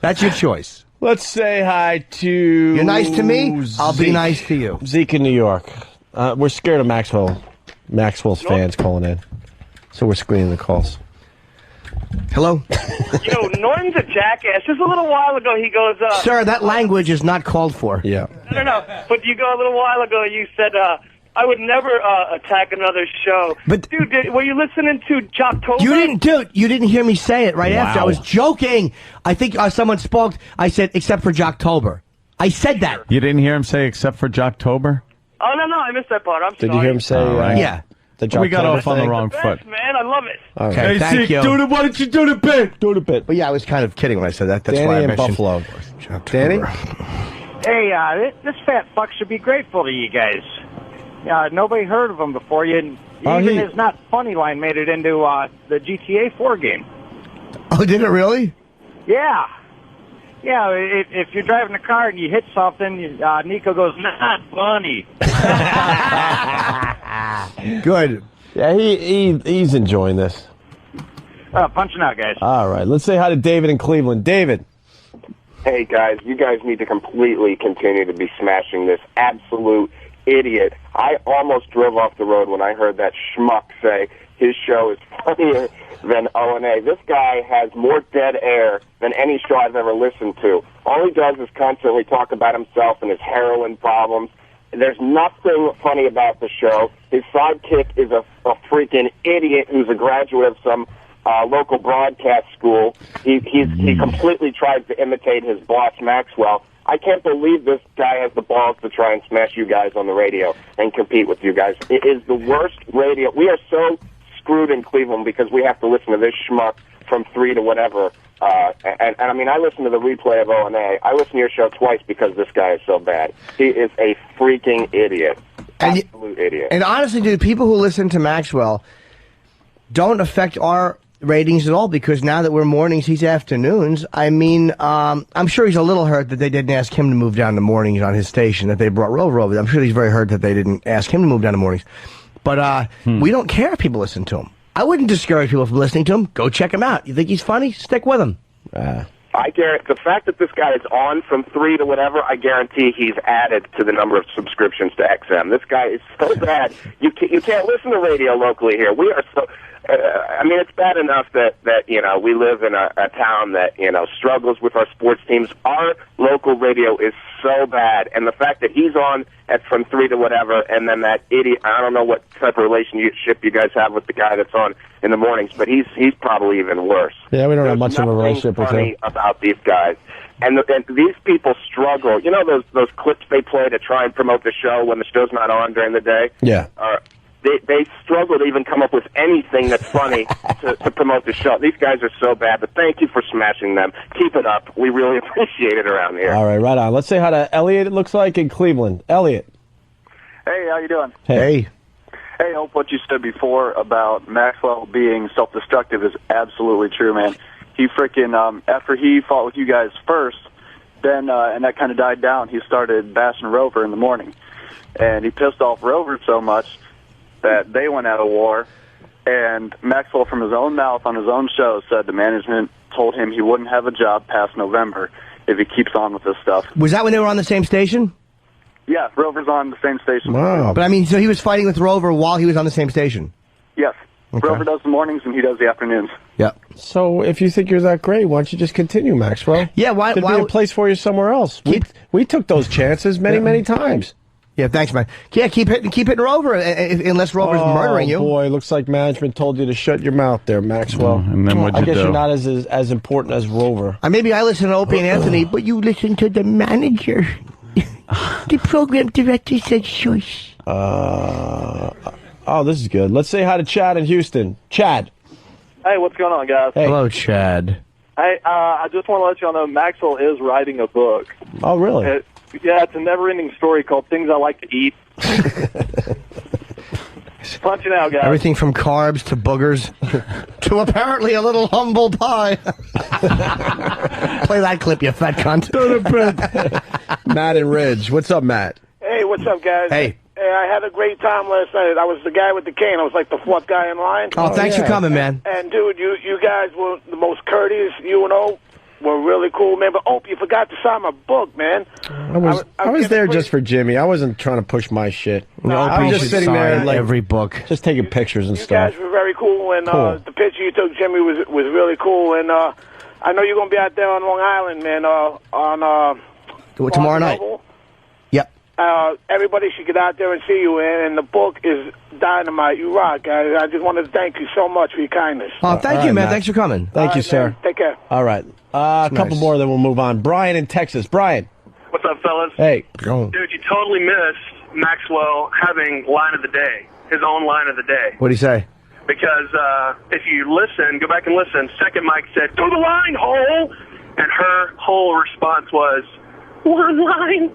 That's your choice. Let's say hi to... You're nice to me, I'll be nice to you. Zeke in New York. We're scared of Maxwell's fans calling in. So we're screening the calls. Hello? Yo, Norton's a jackass. Just a little while ago, he goes, Sir, that language is not called for. Yeah. No. But you go a little while ago, you said, I would never attack another show. But dude, were you listening to Jocktober? You didn't hear me say it right after. I was joking. I think someone spoke. I said, except for Jocktober. I said that. You didn't hear him say except for Jocktober? Oh, no, I missed that part. I'm sorry. Did you hear him say... yeah. We got off on the wrong foot. Man, I love it. Okay, Hey, thank Zeke, you. why don't you do the bit? Do the bit. But yeah, I was kind of kidding when I said that. That's Danny why I in mentioned Buffalo. Danny? Hey, this fat fuck should be grateful to you guys. Nobody heard of him before. Even his not funny line made it into the GTA 4 game. Oh, did it really? Yeah. Yeah, if you're driving a car and you hit something, Nico goes, not funny. Good. Yeah, he's enjoying this. Punching out, guys. All right, let's say hi to David in Cleveland. David. Hey, guys, you guys need to completely continue to be smashing this absolute idiot. I almost drove off the road when I heard that schmuck say his show is funnier than O&A. This guy has more dead air than any show I've ever listened to. All he does is constantly talk about himself and his heroin problems. There's nothing funny about the show. His sidekick is a freaking idiot who's a graduate of some local broadcast school. He completely tries to imitate his boss, Maxwell. I can't believe this guy has the balls to try and smash you guys on the radio and compete with you guys. It is the worst radio. We are so screwed in Cleveland because we have to listen to this schmuck from 3 to whatever. And I mean, I listen to the replay of O&A. I listen to your show twice because this guy is so bad. He is a freaking idiot. Absolute idiot. And honestly, dude, people who listen to Maxwell don't affect our ratings at all because now that we're mornings, he's afternoons. I mean, I'm sure he's a little hurt that they didn't ask him to move down to mornings on his station, that they brought Rover over. I'm sure he's very hurt that they didn't ask him to move down to mornings. But we don't care if people listen to him. I wouldn't discourage people from listening to him. Go check him out. You think he's funny? Stick with him. I guarantee the fact that this guy is on from 3 to whatever, I guarantee he's added to the number of subscriptions to XM. This guy is so bad. You can't listen to radio locally here. We are so... I mean, it's bad enough that you know, we live in a town that, you know, struggles with our sports teams. Our local radio is so bad, and the fact that he's on from 3 to whatever, and then that idiot, I don't know what type of relationship you guys have with the guy that's on in the mornings, but he's probably even worse. Yeah, we don't have much of a relationship with him. There's nothing funny about these guys. And these people struggle. You know those clips they play to try and promote the show when the show's not on during the day? Yeah. they struggle to even come up with anything that's funny to promote the show. These guys are so bad, but thank you for smashing them. Keep it up. We really appreciate it around here. All right, right on. Let's say hi to Elliot, it looks like, in Cleveland. Elliot. Hey, how you doing? Hey. Hey, I hope what you said before about Maxwell being self-destructive is absolutely true, man. He freaking, after he fought with you guys first, then, and that kind of died down, he started bashing Rover in the morning. And he pissed off Rover so much that they went out of war. And Maxwell, from his own mouth on his own show, said the management told him he wouldn't have a job past November if he keeps on with this stuff. Was that when they were on the same station? Yeah, Rover's on the same station. Wow. But I mean, so he was fighting with Rover while he was on the same station? Yes. Okay. Rover does the mornings and he does the afternoons. Yeah. So if you think you're that great, why don't you just continue, Maxwell? Yeah, why? There'd be a place for you somewhere else. We took those chances many times. Yeah, thanks, man. Yeah, keep hitting Rover, unless Rover's murdering you. Oh, boy, looks like management told you to shut your mouth there, Maxwell. And then what'd I you guess do? you're not as important as Rover. Maybe I listen to Opie and Anthony, but you listen to the manager. The program director said shush. Oh, this is good. Let's say hi to Chad in Houston. Chad. Hey, what's going on, guys? Hey. Hello, Chad. Hey, I just want to let y'all know Maxwell is writing a book. Oh, really? Yeah, it's a never-ending story called Things I Like to Eat. Punch it out, guys. Everything from carbs to boogers to apparently a little humble pie. Play that clip, you fat cunt. Matt and Ridge. What's up, Matt? Hey, what's up, guys? Hey. I had a great time last night. I was the guy with the cane. I was like the fourth guy in line. Oh, thanks for coming, man. And, dude, you guys were the most courteous. You and O were really cool, man. But, Opie, you forgot to sign my book, man. I was there just for Jimmy. I wasn't trying to push my shit. I was just sitting there, like, every book, just taking pictures and You stuff. guys were very cool, and Cool. the picture you took, Jimmy, was really cool. And I know you're going to be out there on Long Island, man, Tomorrow night. Noble. Yep. Everybody should get out there and see you, and the book is dynamite. You rock. I just wanted to thank you so much for your kindness. Oh, thank you, man. Matt. Thanks for coming. Thank you, right, sir. man. Take care. All right. A couple more, then we'll move on. Brian in Texas. Brian. What's up, fellas? Hey. Dude, you totally missed Maxwell having line of the day, his own line of the day. What'd he say? Because if you listen, go back and listen, second Mike said, "To the line, hole!" And her whole response was, "One line."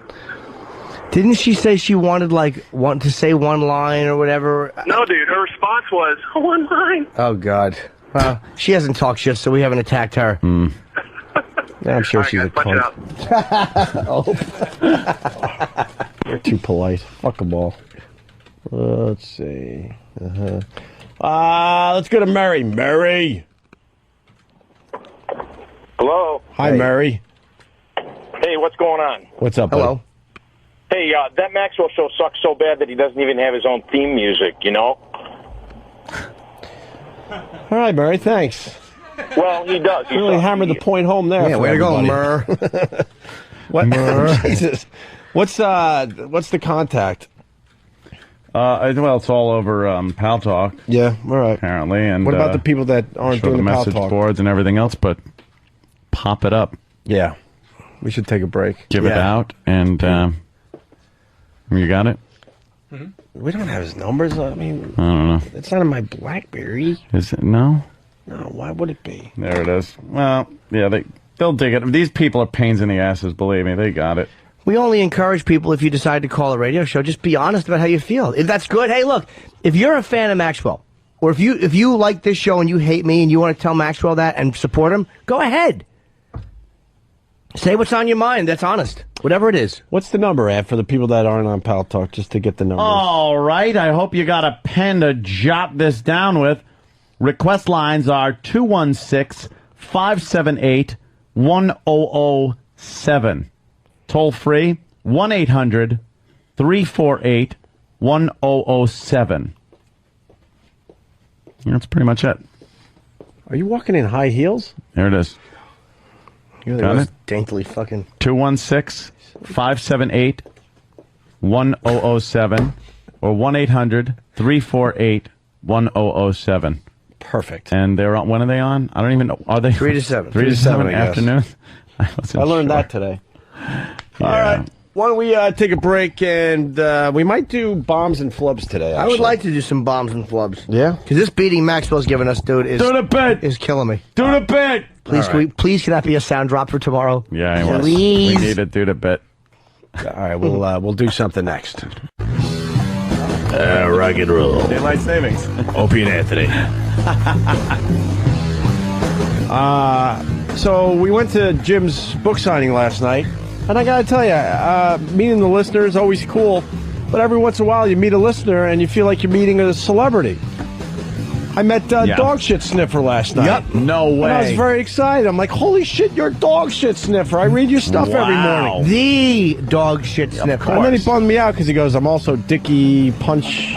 Didn't she say she wanted to say one line or whatever? No, dude, her response was, "One line." Oh, God. Well, she hasn't talked shit, so we haven't attacked her. Yeah, I'm sure All right, she's a guys, punch it cunt. You're too polite. Fuck them all. Let's see. Let's go to Mary. Mary. Hello. Hi, Mary. Hey, what's going on? What's up, buddy? Hey, that Maxwell show sucks so bad that he doesn't even have his own theme music, you know? All right, Murray, thanks. Well, he does. You really hammered the point home there. Yeah, for way to go, everybody. Murr. What? Murr. Jesus. What's the contact? Well, it's all over Pal Talk. Yeah, all right. Apparently, and What about the people that aren't show doing the the Pal message Talk? boards and everything else? But pop it up. Yeah, we should take a break. Give it out, and you got it. We don't have his numbers. I mean, I don't know. it's not in my BlackBerry. Is it no? No, why would it be? There it is. Well, yeah, they'll dig it. These people are pains in the asses. Believe me, they got it. We only encourage people, if you decide to call a radio show, just be honest about how you feel. If that's good, hey, look, if you're a fan of Maxwell, or if you like this show and you hate me and you want to tell Maxwell that and support him, go ahead. Say what's on your mind. That's honest. Whatever it is. What's the number, Ed, for the people that aren't on Pal Talk, just to get the numbers? All right. I hope you got a pen to jot this down with. Request lines are 216-578-1007. Toll free, 1-800-348-1007. That's pretty much it. Are you walking in high heels? There it is. You're the Got most it? daintily fucking... 216-578-1007 or 1-800-348-1007. Perfect. And they're on, when are they on? I don't even know. Are they 3 to 7. 3 to 7 I guess. afternoon? I learned that today. All right. Why don't we take a break, and we might do bombs and flubs today, I would like to do some bombs and flubs. Yeah? Because this beating Maxwell's giving us, dude, is killing me. Do the bit. Please, please, can that be a sound drop for tomorrow? Yeah, please. We need to do the bit. All right, we'll do something next. Rock and roll. Daylight savings. Opie and Anthony. So we went to Jim's book signing last night, and I gotta tell you, meeting the listener is always cool, but every once in a while you meet a listener and you feel like you're meeting a celebrity. I met Dog Shit Sniffer last night. Yep. No way. And I was very excited. I'm like, holy shit, you're Dog Shit Sniffer. I read your stuff every morning. The Dog Shit Sniffer. And then he bummed me out because he goes, I'm also Dickie Punch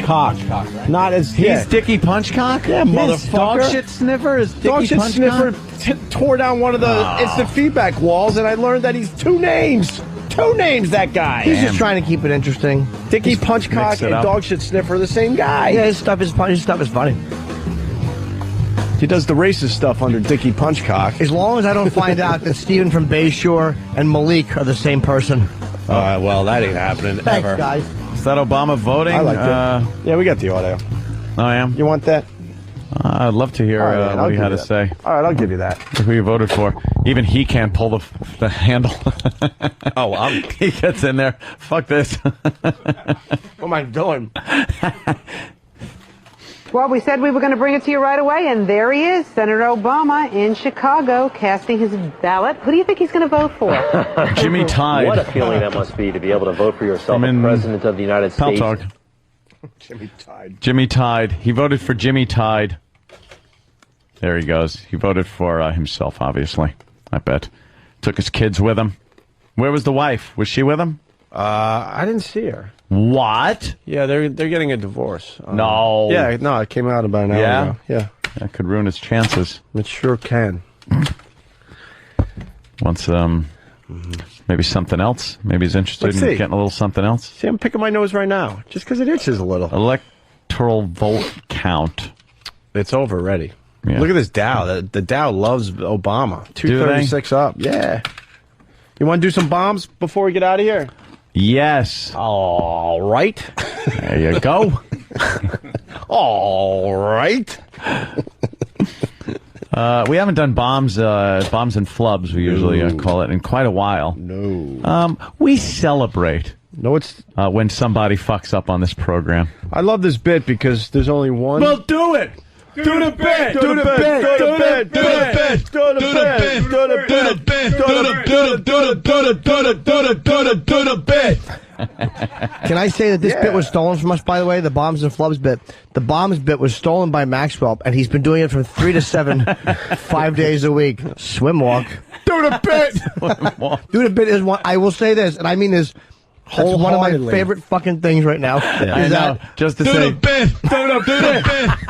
Cock. Right? Not as He's Dickie Punchcock? Yeah, motherfucker. Dog Shit Sniffer is Dickie Dog Shit Punchcock? Sniffer tore down one of the instant feedback walls, and I learned that he's two names. Two names, that guy. He's just trying to keep it interesting. Dickie Punchcock and Dog Shit Sniffer are the same guy. Yeah, his stuff is funny. He does the racist stuff under Dickie Punchcock. As long as I don't find out that Steven from Bayshore and Malik are the same person. Well, that ain't happening Thanks, ever. guys. Is that Obama voting? I like it. Yeah, we got the audio. Oh, I am. You want that? I'd love to hear what he had to say. All right, I'll give you that. Who you voted for? Even he can't pull the handle. He gets in there. Fuck this. What am I doing? Well, we said we were going to bring it to you right away, and there he is, Senator Obama in Chicago, casting his ballot. Who do you think he's going to vote for? Jimmy Tide. What a feeling that must be to be able to vote for yourself as President of the United States. Talk. Jimmy Tide. He voted for Jimmy Tide. There he goes. He voted for himself, obviously. I bet. Took his kids with him. Where was the wife? Was she with him? I didn't see her. What? Yeah, they're getting a divorce. No. Yeah, no, it came out about an hour ago. Yeah. That could ruin his chances. It sure can. Once, maybe something else. Maybe he's interested in getting a little something else. See, I'm picking my nose right now, just because it itches a little. Electoral vote count. It's over already. Yeah. Look at this Dow. The Dow loves Obama. 236 up. Yeah. You want to do some bombs before we get out of here? Yes. All right. There you go. All right. We haven't done bombs and flubs, we usually call it, in quite a while. No. We celebrate. No, it's when somebody fucks up on this program. I love this bit because there's only one. Well, do it. Do the bit. Do the bit. Do the bit. Do the bit. Do the bit. Do the bit. Do the bit. Can I say that this bit was stolen from us, by the way? The bombs and flubs bit. The bombs bit was stolen by Maxwell, and he's been doing it from 3 to 7, 5 days a week. Swim walk. Do the bit. Do the bit is one. I will say this, and I mean this. That's one of my favorite fucking things right now. Yeah. I know. Just to do say. The bit. Do the bit.